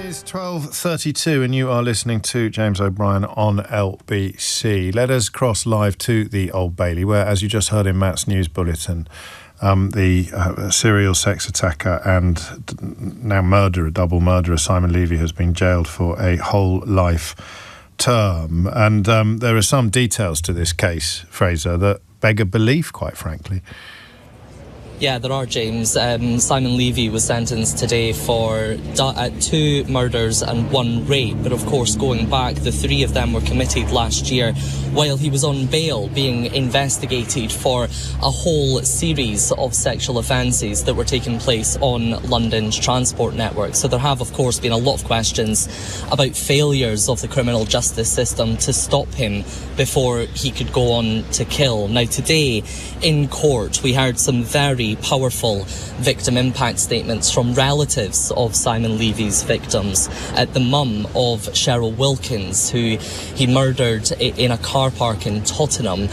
It's 12:32 and you are listening to James O'Brien on LBC. Let us cross live to the Old Bailey, where, as you just heard in Matt's news bulletin, the serial sex attacker and now double murderer, Simon Levy, has been jailed for a whole life term. And there are some details to this case, Fraser, that beg a belief, quite frankly. Yeah, there are, James. Simon Levy was sentenced today for 2 murders and 1 rape. But of course, going back, the 3 of them were committed last year while he was on bail, being investigated for a whole series of sexual offences that were taking place on London's transport network. So there have, of course, been a lot of questions about failures of the criminal justice system to stop him before he could go on to kill. Now, today in court, we heard some very powerful victim impact statements from relatives of Simon Levy's victims. The mum of Cheryl Wilkins, who he murdered in a car park in Tottenham,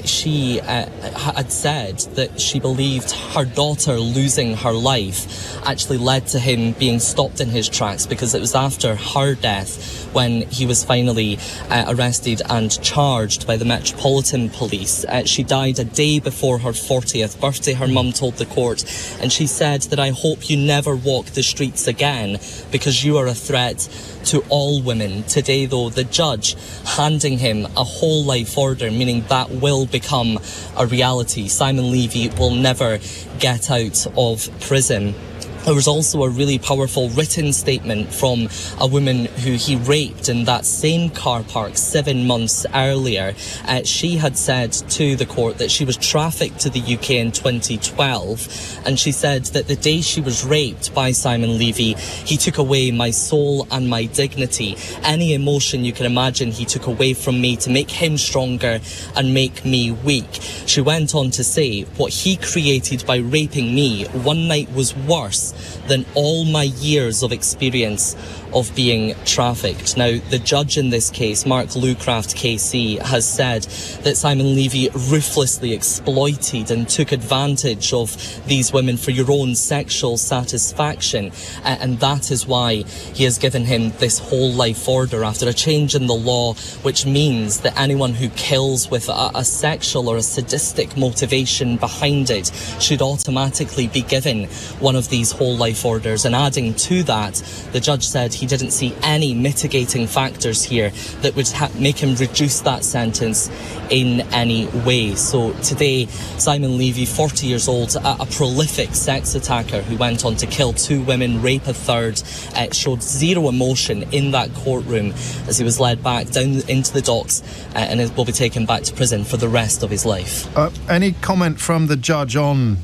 she had said that she believed her daughter losing her life actually led to him being stopped in his tracks, because it was after her death when he was finally arrested and charged by the Metropolitan Police. She died a day before her 40th birthday, her mum told the court, and she said that, "I hope you never walk the streets again because you are a threat to all women." Today, though, the judge handing him a whole life order, meaning that will become a reality. Simon Levy will never get out of prison. There was also a really powerful written statement from a woman who he raped in that same car park 7 months earlier. She had said to the court that she was trafficked to the UK in 2012, and she said that the day she was raped by Simon Levy, he took away my soul and my dignity. Any emotion you can imagine he took away from me to make him stronger and make me weak. She went on to say, what he created by raping me one night was worse than all my years of experience of being trafficked. Now, the judge in this case, Mark Lucraft KC, has said that Simon Levy ruthlessly exploited and took advantage of these women for your own sexual satisfaction, and that is why he has given him this whole life order after a change in the law, which means that anyone who kills with a sexual or a sadistic motivation behind it should automatically be given one of these whole life orders. And adding to that, the judge said he didn't see any mitigating factors here that would make him reduce that sentence in any way. So today, Simon Levy, 40 years old, a prolific sex attacker who went on to kill 2 women, rape a third, showed zero emotion in that courtroom as he was led back down into the docks and will be taken back to prison for the rest of his life. Any comment from the judge on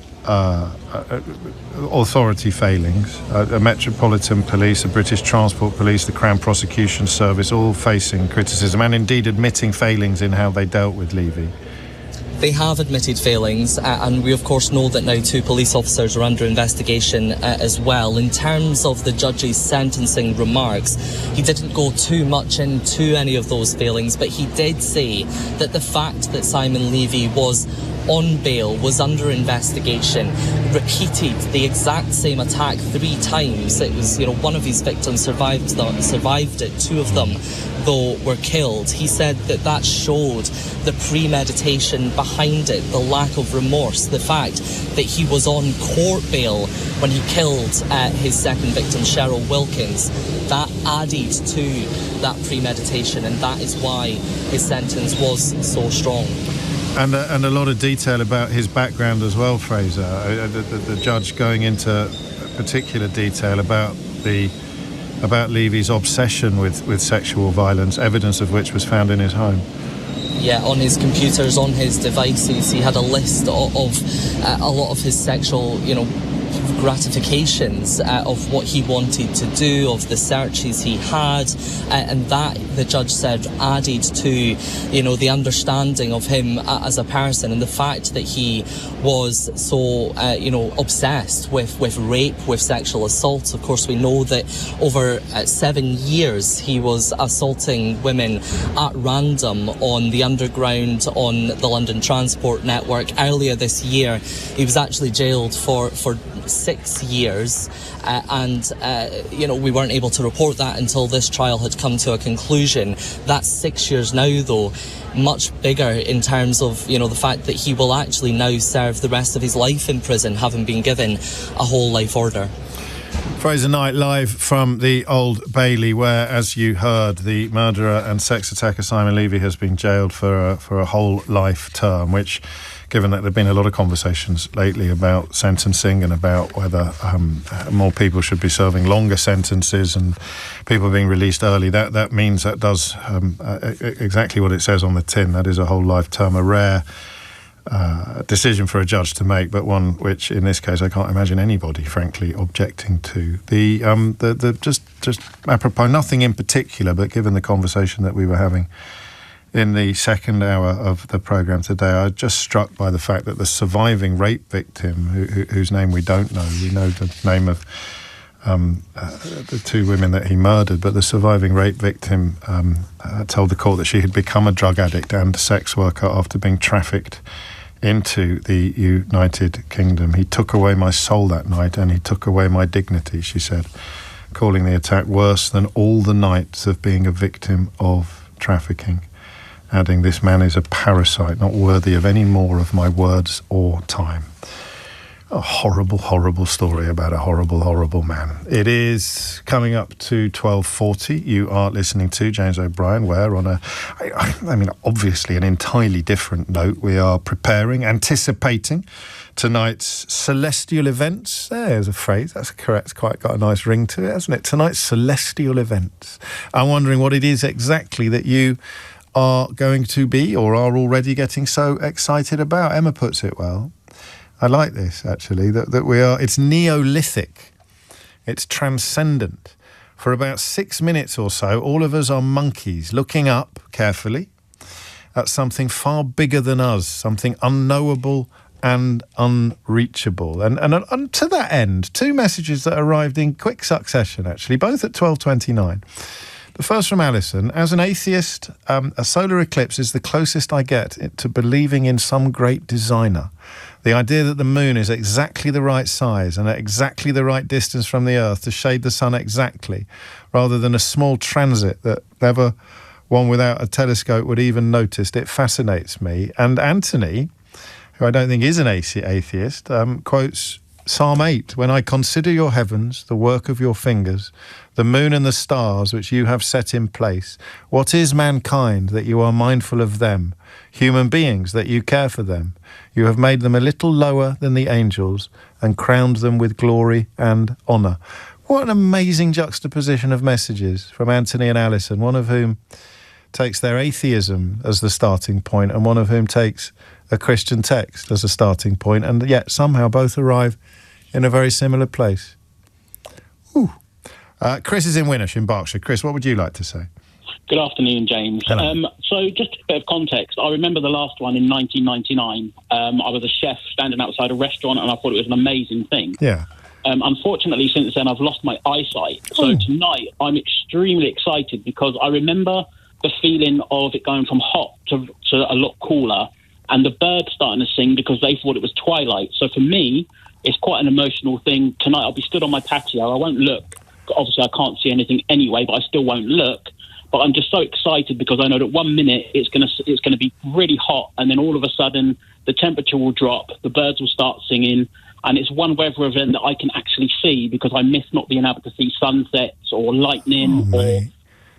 authority failings? The Metropolitan Police, the British Transport Police, the Crown Prosecution Service, all facing criticism and indeed admitting failings in how they dealt with Levy. They have admitted failings, and we of course know that now 2 police officers are under investigation as well. In terms of the judge's sentencing remarks, he didn't go too much into any of those failings, but he did say that the fact that Simon Levy was on bail, was under investigation, repeated the exact same attack 3 times. It was, one of his victims survived it. 2 of them, though, were killed. He said that showed the premeditation behind it, the lack of remorse, the fact that he was on court bail when he killed his second victim, Cheryl Wilkins. That added to that premeditation, and that is why his sentence was so strong. And a lot of detail about his background as well, Fraser. The judge going into particular detail about Levy's obsession with sexual violence, evidence of which was found in his home. Yeah, on his computers, on his devices, he had a list of a lot of his sexual, gratifications of what he wanted to do, of the searches he had, and that, the judge said, added to the understanding of him as a person, and the fact that he was so obsessed with rape, with sexual assault. Of course, we know that over 7 years he was assaulting women at random on the underground, on the London transport network. Earlier this year he was actually jailed for 6 years, and we weren't able to report that until this trial had come to a conclusion. That's 6 years now, though, much bigger in terms of the fact that he will actually now serve the rest of his life in prison, having been given a whole life order. Fraser Knight live from the Old Bailey, where, as you heard, the murderer and sex attacker Simon Levy has been jailed for a whole life term, which given that there have been a lot of conversations lately about sentencing and about whether more people should be serving longer sentences and people being released early, that means that does exactly what it says on the tin. That is a whole life term, a rare decision for a judge to make, but one which, in this case, I can't imagine anybody, frankly, objecting to. Just apropos, nothing in particular, but given the conversation that we were having in the second hour of the programme today, I was just struck by the fact that the surviving rape victim, whose name we don't know, we know the name of the two women that he murdered, but the surviving rape victim told the court that she had become a drug addict and a sex worker after being trafficked into the United Kingdom. He took away my soul that night and he took away my dignity, she said, calling the attack worse than all the nights of being a victim of trafficking, adding, "This man is a parasite, not worthy of any more of my words or time." A horrible, horrible story about a horrible, horrible man. It is coming up to 12:40. You are listening to James O'Brien, where on I mean, obviously an entirely different note, we are anticipating tonight's celestial events. There's a phrase, that's correct. It's quite got a nice ring to it, hasn't it? Tonight's celestial events. I'm wondering what it is exactly that you are going to be or are already getting so excited about. Emma puts it well. I like this, actually, that we are, it's Neolithic, it's transcendent. For about 6 minutes or so, all of us are monkeys looking up carefully at something far bigger than us, something unknowable and unreachable. And to that end, two messages that arrived in quick succession, actually, both at 12:29. The first from Alison. As an atheist, a solar eclipse is the closest I get to believing in some great designer. The idea that the moon is exactly the right size and at exactly the right distance from the Earth to shade the sun exactly, rather than a small transit that never one without a telescope would even notice, it fascinates me. And Anthony, who I don't think is an atheist, quotes Psalm 8, "When I consider your heavens, the work of your fingers, the moon and the stars which you have set in place, what is mankind that you are mindful of them? Human beings that you care for them. You have made them a little lower than the angels and crowned them with glory and honour." What an amazing juxtaposition of messages from Anthony and Alison, one of whom takes their atheism as the starting point and one of whom takes a Christian text as a starting point, and yet somehow both arrive in a very similar place. Ooh. Chris is in Winnersh in Berkshire. Chris, what would you like to say? Good afternoon, James. So just a bit of context. I remember the last one in 1999. I was a chef standing outside a restaurant and I thought it was an amazing thing. Yeah. Unfortunately, since then, I've lost my eyesight. So tonight, I'm extremely excited because I remember the feeling of it going from hot to a lot cooler and the birds starting to sing because they thought it was twilight. So for me, it's quite an emotional thing. Tonight, I'll be stood on my patio. I won't look. Obviously, I can't see anything anyway, but I still won't look. But I'm just so excited because I know that 1 minute it's going to be really hot, and then all of a sudden the temperature will drop, the birds will start singing, and it's one weather event that I can actually see because I miss not being able to see sunsets or lightning or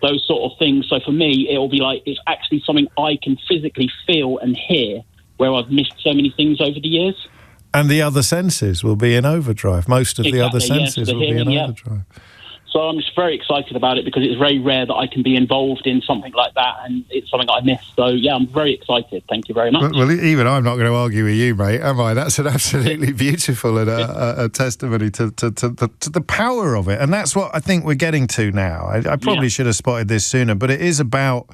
those sort of things. So for me, it'll be like it's actually something I can physically feel and hear, where I've missed so many things over the years. And the other senses will be in overdrive. Most of the other senses will be in overdrive. So I'm just very excited about it because it's very rare that I can be involved in something like that, and it's something I miss. So, yeah, I'm very excited. Thank you very much. Well, even I'm not going to argue with you, mate, am I? That's an absolutely beautiful and a testimony to the power of it. And that's what I think we're getting to now. I probably should have spotted this sooner, but it is about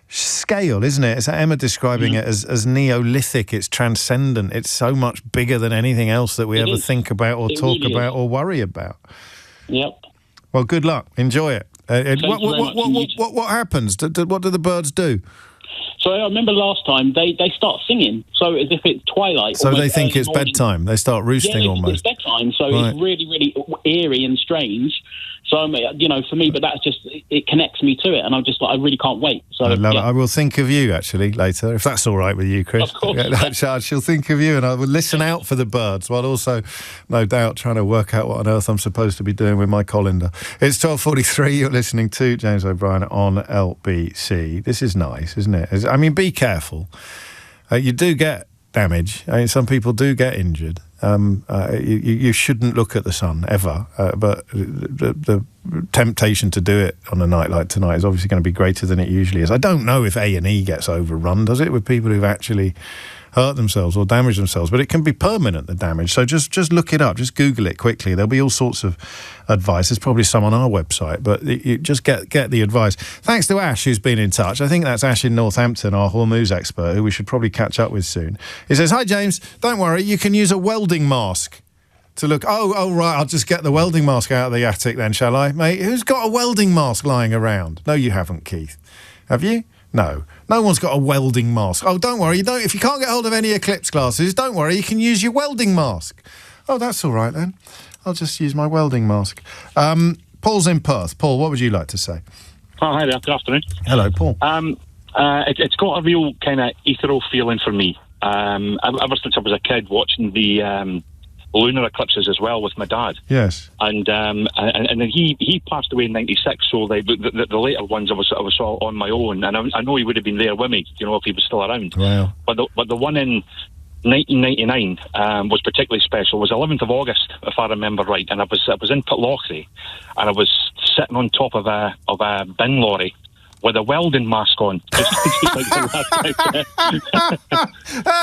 scale, isn't it? It's Emma describing it as Neolithic. It's transcendent. It's so much bigger than anything else that we ever think about or talk about or worry about. Yep. Well, good luck. Enjoy it. What happens? What do the birds do? So I remember last time they start singing, so as if it's twilight. So they think it's bedtime. They start roosting almost. It's bedtime, so it's really, really eerie and strange. So, for me, but that's just, it connects me to it, and I'm just like, I really can't wait. So I love it. I will think of you, actually, later, if that's all right with you, Chris. Of course. I shall think of you, and I will listen out for the birds, while also, no doubt, trying to work out what on earth I'm supposed to be doing with my colander. It's 12:43, you're listening to James O'Brien on LBC. This is nice, isn't it? I mean, be careful. You do get damage. I mean, some people do get injured. You shouldn't look at the sun ever, but the temptation to do it on a night like tonight is obviously going to be greater than it usually is. I don't know if A&E gets overrun, does it, with people who've actually hurt themselves or damaged themselves, but it can be permanent, the damage. So just look it up, just Google it quickly. There'll be all sorts of advice. There's probably some on our website, but you just get the advice. Thanks to Ash, who's been in touch. I think that's Ash in Northampton, our Hormuz expert, who we should probably catch up with soon. He says, "Hi James, don't worry, you can use a welding mask to look." Oh right, I'll just get the welding mask out of the attic then, shall I? Mate, who's got a welding mask lying around? No, you haven't, Keith. Have you? No one's got a welding mask. Oh, don't worry. If you can't get hold of any Eclipse glasses, don't worry. You can use your welding mask. Oh, that's all right then. I'll just use my welding mask. Paul's in Perth. Paul, what would you like to say? Oh, hi there. Good afternoon. Hello, Paul. It's got a real kind of ethereal feeling for me. Ever since I was a kid, watching the lunar eclipses as well with my dad. Yes. And then he passed away in '96, so the later ones I was all on my own, and I know he would have been there with me, if he was still around. Wow. But the one in 1999 was particularly special. It was 11th of August, if I remember right, and I was in Pitlochry, and I was sitting on top of a bin lorry with a welding mask on.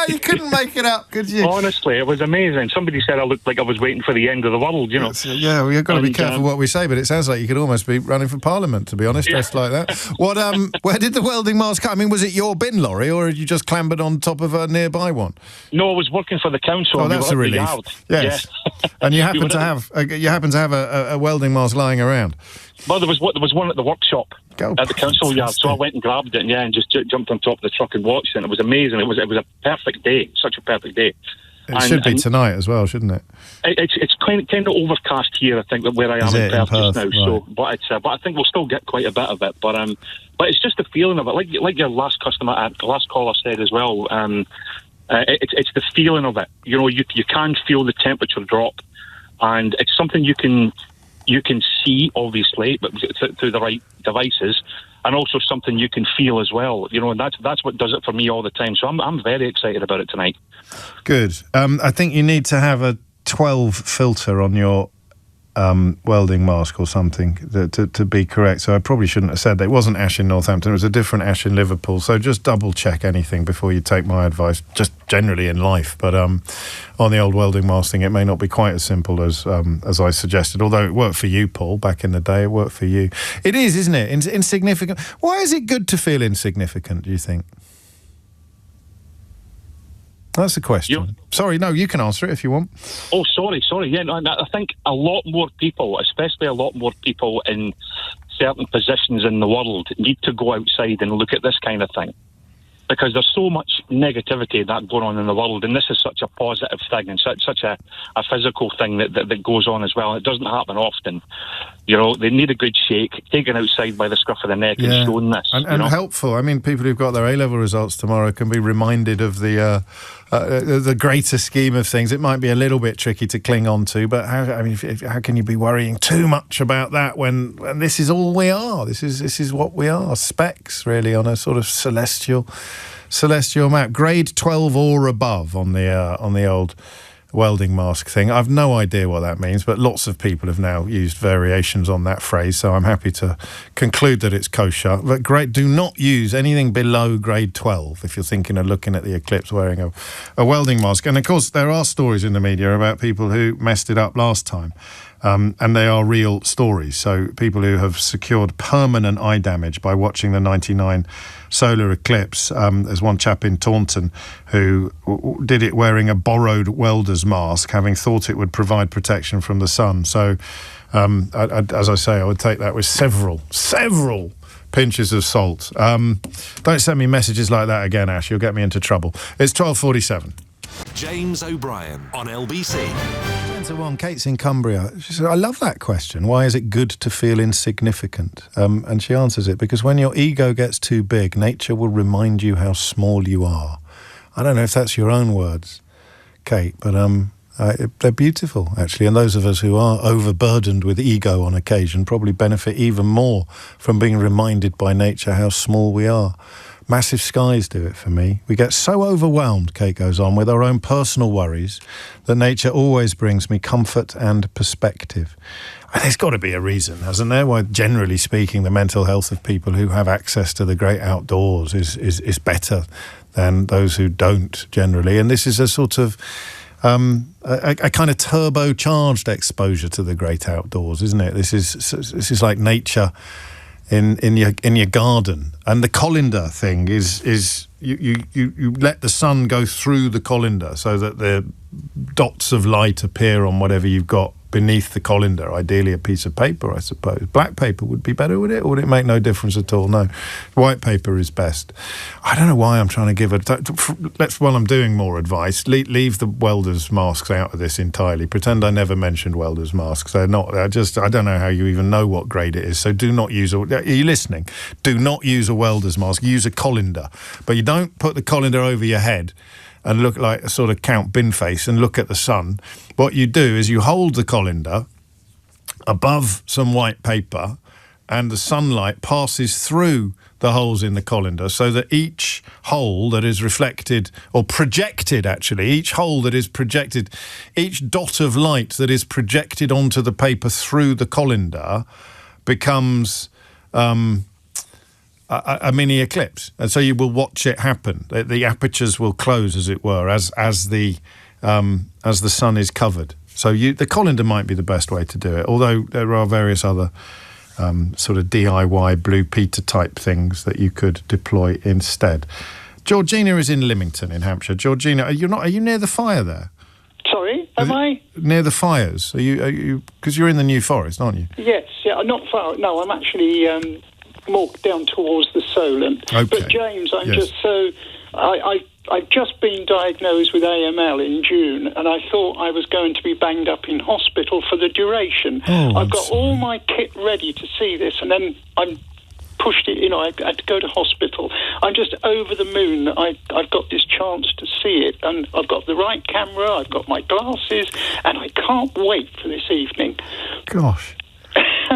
You couldn't make it up, could you? Honestly, it was amazing. Somebody said I looked like I was waiting for the end of the world, Yeah, well, you've got to be careful what we say, but it sounds like you could almost be running for Parliament, to be honest, dressed like that. What? Where did the welding mask come? I mean, was it your bin lorry, or had you just clambered on top of a nearby one? No, I was working for the council. Oh, that's a relief. Yes. Yeah. And you happen to have a welding mask lying around. Well, there was one at the workshop at the council yard, so I went and grabbed it, and just jumped on top of the truck and watched it. And it was amazing. It was a perfect day, such a perfect day. It should be tonight as well, shouldn't it? It's kind of overcast here, I think, where I am in Perth just now. Right. So, but I think we'll still get quite a bit of it. But it's just the feeling of it, like your last caller said as well. It's the feeling of it. You can feel the temperature drop, and it's something you can see, obviously, but through the right devices, and also something you can feel as well. And that's what does it for me all the time. So I'm very excited about it tonight. Good. I think you need to have a 12 filter on your welding mask or something to be correct. So I probably shouldn't have said that. It wasn't Ash in Northampton, it was a different Ash in Liverpool. So just double check anything before you take my advice, just generally in life. But on the old welding mask thing, it may not be quite as simple as I suggested, although it worked for you, Paul, back in the day. It worked for you. It is, isn't it? Insignificant. Why is it good to feel insignificant, do you think? That's the question. Sorry, no, you can answer it if you want. Oh, sorry. Yeah, no, I think a lot more people, especially a lot more people in certain positions in the world, need to go outside and look at this kind of thing. Because there's so much negativity that going on in the world, and this is such a positive thing and such a physical thing that goes on as well. It doesn't happen often. They need a good shake, taken outside by the scruff of the neck and shown this. And helpful. I mean, people who've got their A-level results tomorrow can be reminded of the greater scheme of things. It might be a little bit tricky to cling on to, but how can you be worrying too much about that when this is all we are? This is what we are, specks really on a sort of celestial map. Grade 12 or above on the old welding mask thing. I've no idea what that means, but lots of people have now used variations on that phrase, so I'm happy to conclude that it's kosher. But do not use anything below grade 12 if you're thinking of looking at the eclipse wearing a welding mask. And of course there are stories in the media about people who messed it up last time. And they are real stories. So people who have secured permanent eye damage by watching the 99 solar eclipse. There's one chap in Taunton who did it wearing a borrowed welder's mask, having thought it would provide protection from the sun. So, as I say, I would take that with several pinches of salt. Don't send me messages like that again, Ash. You'll get me into trouble. It's 12:47. James O'Brien on LBC. 10-1, Kate's in Cumbria. She said, I love that question. Why is it good to feel insignificant? And she answers it, because when your ego gets too big, nature will remind you how small you are. I don't know if that's your own words, Kate, but they're beautiful, actually. And those of us who are overburdened with ego on occasion probably benefit even more from being reminded by nature how small we are. Massive skies do it for me. We get so overwhelmed, Kate goes on, with our own personal worries that nature always brings me comfort and perspective. And there's got to be a reason, hasn't there, why, generally speaking, the mental health of people who have access to the great outdoors is better than those who don't, generally. And this is a sort of a kind of turbocharged exposure to the great outdoors, isn't it? This is like nature in your garden. And the colander thing is you let the sun go through the colander so that the dots of light appear on whatever you've got beneath the colander, ideally a piece of paper, I suppose. Black paper would be better, would it? Or would it make no difference at all? No. White paper is best. I don't know why I'm trying to give while I'm doing more advice, leave the welders' masks out of this entirely. Pretend I never mentioned welders' masks. They're not, I don't know how you even know what grade it is. So do not use are you listening? Do not use a welder's mask. Use a colander. But you don't put the colander over your head and look like a sort of Count Binface and look at the sun. What you do is you hold the colander above some white paper and the sunlight passes through the holes in the colander so that each hole that is reflected, or projected actually, each hole that is projected, each dot of light that is projected onto the paper through the colander becomes a mini eclipse, and so you will watch it happen. The apertures will close, as it were, as the sun is covered. So the colander might be the best way to do it, although there are various other sort of DIY Blue Peter type things that you could deploy instead. Georgina is in Lymington in Hampshire. Georgina, are you near the fire there? Sorry, am I? Near the fires? Are you? Because you're in the New Forest, aren't you? Yes, yeah, not far. No, I'm actually more down towards the Solent. Okay. But James, I'm just so... I've just been diagnosed with AML in June, and I thought I was going to be banged up in hospital for the duration. I've got all my kit ready to see this, and then I'm pushed it, I had to go to hospital. I'm just over the moon that I've got this chance to see it, and I've got the right camera, I've got my glasses, and I can't wait for this evening. Gosh.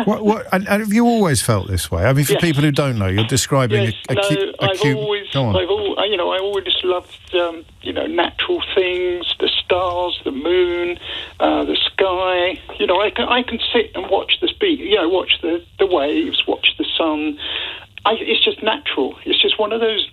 What, and have you always felt this way? I mean, for people who don't know, you're describing I've always loved, natural things, the stars, the moon, the sky. I can sit and watch watch the waves, watch the sun. It's just natural. It's just one of those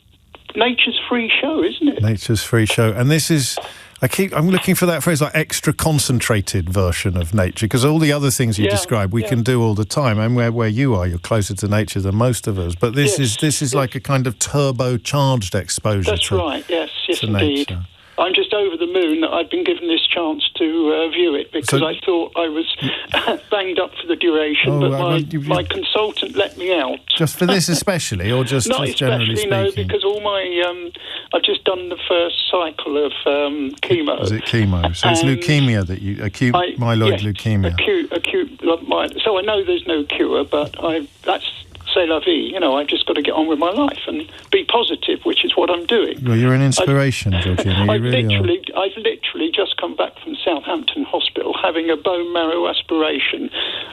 nature's free show, isn't it? Nature's free show. And this is... I'm looking for that phrase, like extra concentrated version of nature, because all the other things you describe we can do all the time. And where you are, you're closer to nature than most of us. But this is like a kind of turbocharged exposure. That's right. Yes, indeed. Nature. I'm just over the moon that I've been given this chance to view it, because I thought I was banged up for the duration, but my consultant let me out. Just for this especially, or just Not generally especially, speaking? no, because all my... I've just done the first cycle of chemo. Is it chemo? So it's leukemia that you... Acute myeloid leukemia. Acute... So I know there's no cure, but that's... C'est la vie, I've just got to get on with my life and be positive, which is what I'm doing. Well, you're an inspiration, Georgina. I've literally just come back from Southampton Hospital having a bone marrow aspiration.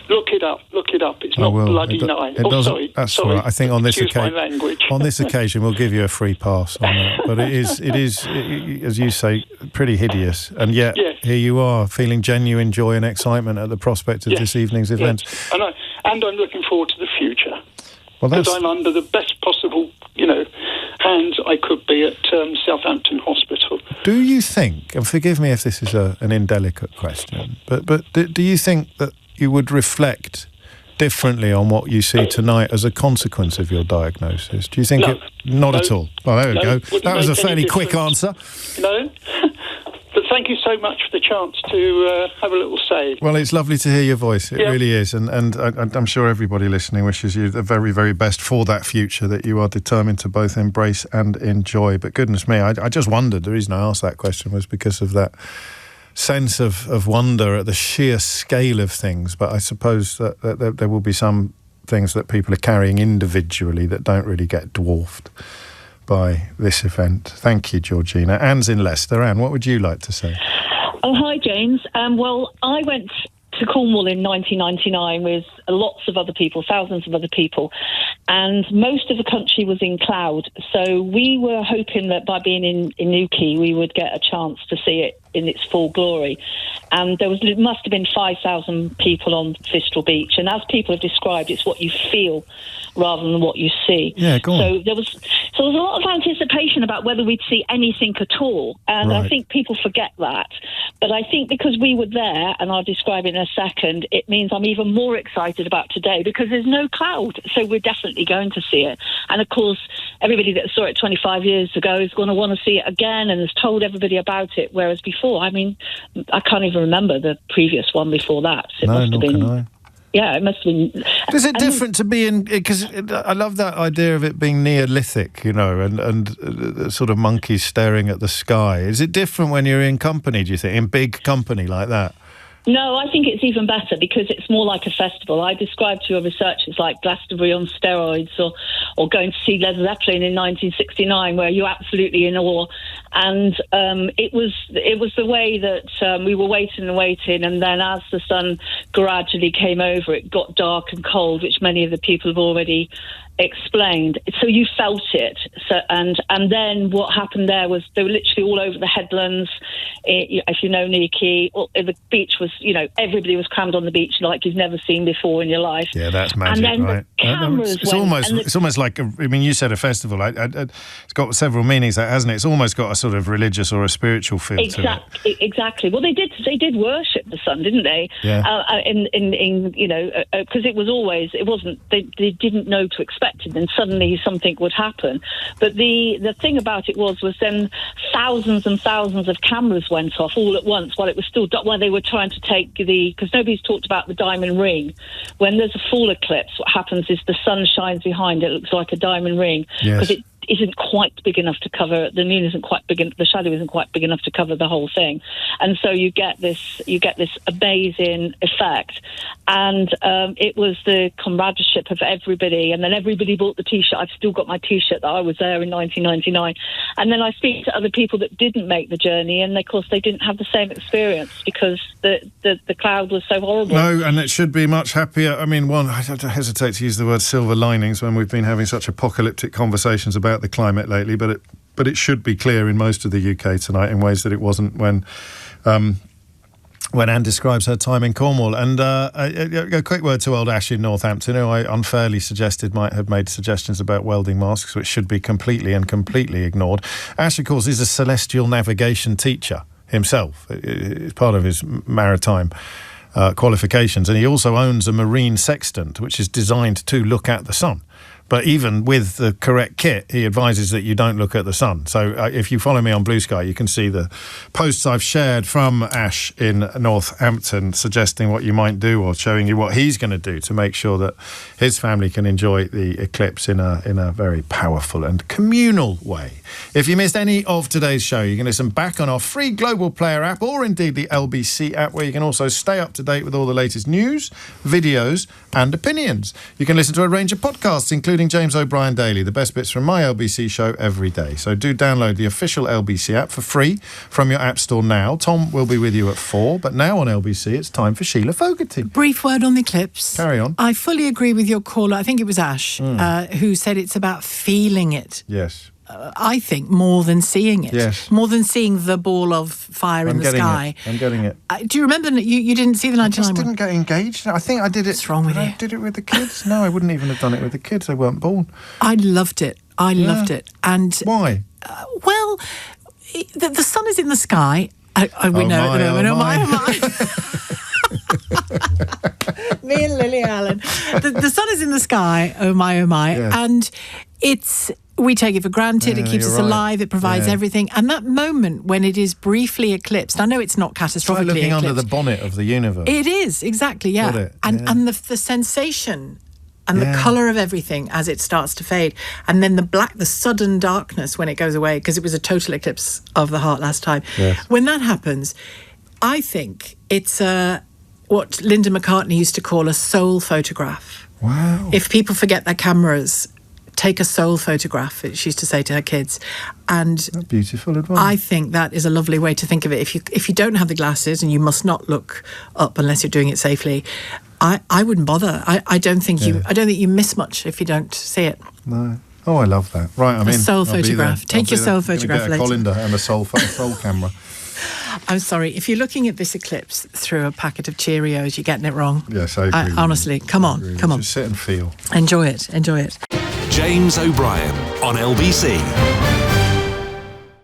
Look it up. It's not bloody nice. Sorry. That's all right. I think on this occasion, my language. On this occasion, we'll give you a free pass on that. But it is, as you say, pretty hideous. And yet, here you are, feeling genuine joy and excitement at the prospect of this evening's event. And I'm looking forward to the future. Well, because I'm under the best possible, hands I could be at Southampton Hospital. Do you think, and forgive me if this is an indelicate question, but do you think that you would reflect differently on what you see tonight as a consequence of your diagnosis? Do you think not at all? Well, there we go. That was a fairly quick answer. No. But thank you so much for the chance to have a little say. Well, it's lovely to hear your voice. It really is. And I'm sure everybody listening wishes you the very, very best for that future that you are determined to both embrace and enjoy. But goodness me, I just wondered, the reason I asked that question was because of that sense of wonder at the sheer scale of things. But I suppose that there will be some things that people are carrying individually that don't really get dwarfed by this event. Thank you, Georgina. Anne's in Leicester. Anne, what would you like to say? Oh, hi, James. Well, I went to Cornwall in 1999 with lots of other people, thousands of other people, and most of the country was in cloud. So we were hoping that by being in Newquay, we would get a chance to see it in its full glory. And it must have been 5,000 people on Thistral Beach. And as people have described, it's what you feel rather than what you see. Yeah, go on. So there was a lot of anticipation about whether we'd see anything at all. And I think people forget that. But I think because we were there, and I'll describe it in a second, it means I'm even more excited about today because there's no cloud. So we're definitely going to see it. And of course, everybody that saw it 25 years ago is going to want to see it again and has told everybody about it. Whereas before, I mean, I can't even remember the previous one before that. It must have been. Yeah, it must have been. Is it different to be in? Because I love that idea of it being Neolithic, you know, and sort of monkeys staring at the sky. Is it different when you're in company, do you think, in big company like that? No, I think it's even better because it's more like a festival. I described to your researchers like Glastonbury on steroids or going to see Led Zeppelin in 1969 where you're absolutely in awe. And it was the way that we were waiting and then as the sun gradually came over, it got dark and cold, which many of the people have already explained. So you felt it. So and then what happened there was they were literally all over the headlands. If you know Newquay, the beach was, you know, everybody was crammed on the beach like you've never seen before in your life. Yeah, that's magic, and then right? The cameras it's almost like I mean, you said a festival. It's got several meanings, hasn't it? It's almost got a sort of religious or a spiritual feel to it. Exactly. Well, they did worship the sun, didn't they? Yeah. In you know, because it wasn't. They didn't know to expect it, and suddenly something would happen. But the thing about it was then thousands and thousands of cameras went off all at once while they were trying to take because nobody's talked about the diamond ring. When there's a full eclipse, what happens is the sun shines behind it. It looks like a diamond ring because it isn't quite big enough to cover, the moon isn't quite big, the shadow isn't quite big enough to cover the whole thing. And so you get this amazing effect. And it was the comradeship of everybody. And then everybody bought the T-shirt. I've still got my T-shirt that I was there in 1999. And then I speak to other people that didn't make the journey, and of course they didn't have the same experience because the cloud was so horrible. No, and it should be much happier. I mean, I hesitate to use the word silver linings when we've been having such apocalyptic conversations about the climate lately, but it should be clear in most of the UK tonight in ways that it wasn't when Anne describes her time in Cornwall. And a quick word to old Ash in Northampton, who I unfairly suggested might have made suggestions about welding masks, which should be completely ignored. Ash, of course, is a celestial navigation teacher himself. It's part of his maritime qualifications, and he also owns a marine sextant, which is designed to look at the sun. But even with the correct kit, he advises that you don't look at the sun. So if you follow me on Blue Sky, you can see the posts I've shared from Ash in Northampton suggesting what you might do or showing you what he's going to do to make sure that his family can enjoy the eclipse in a very powerful and communal way. If you missed any of today's show, you can listen back on our free Global Player app or indeed the LBC app, where you can also stay up to date with all the latest news, videos and opinions. You can listen to a range of podcasts, including James O'Brien Daily, the best bits from my LBC show every day. So do download the official LBC app for free from your app store now. Tom will be with you at 4, but now on LBC it's time for Sheila Fogarty. Brief word on the eclipse. Carry on. I fully agree with your caller. I think it was Ash who said it's about feeling it. Yes. I think more than seeing it. Yes. More than seeing the ball of fire in the sky. I'm getting it. Do you remember that you didn't see the 99 I just didn't get engaged. I think I did it. What's wrong with you? I did it with the kids. No, I wouldn't even have done it with the kids. They weren't born. I loved it. Loved it. And why? Well, the sun is in the sky. We know at the moment. Oh my. Me and Lily Allen. The sun is in the sky. Oh my. Yeah. And we take it for granted. It keeps us alive. It provides everything. And that moment when it is briefly eclipsed, I know it's not catastrophically it's like looking eclipsed. Under the bonnet of the universe. It is, exactly, yeah. And the sensation and the colour of everything as it starts to fade. And then the sudden darkness when it goes away, because it was a total eclipse of the heart last time. Yes. When that happens, I think it's what Linda McCartney used to call a soul photograph. Wow. If people forget their cameras, take a soul photograph, she used to say to her kids. And that's beautiful advice. I think that is a lovely way to think of it. If you don't have the glasses, and you must not look up unless you're doing it safely, I wouldn't bother. I don't think you miss much if you don't see it. No. Oh, I love that. Right, I'm in. A soul photograph. Take your soul photograph later. A colander and a soul camera. I'm sorry. If you're looking at this eclipse through a packet of Cheerios, you're getting it wrong. Yes, I agree. Honestly, come on. Just sit and feel. Enjoy it. James O'Brien on LBC.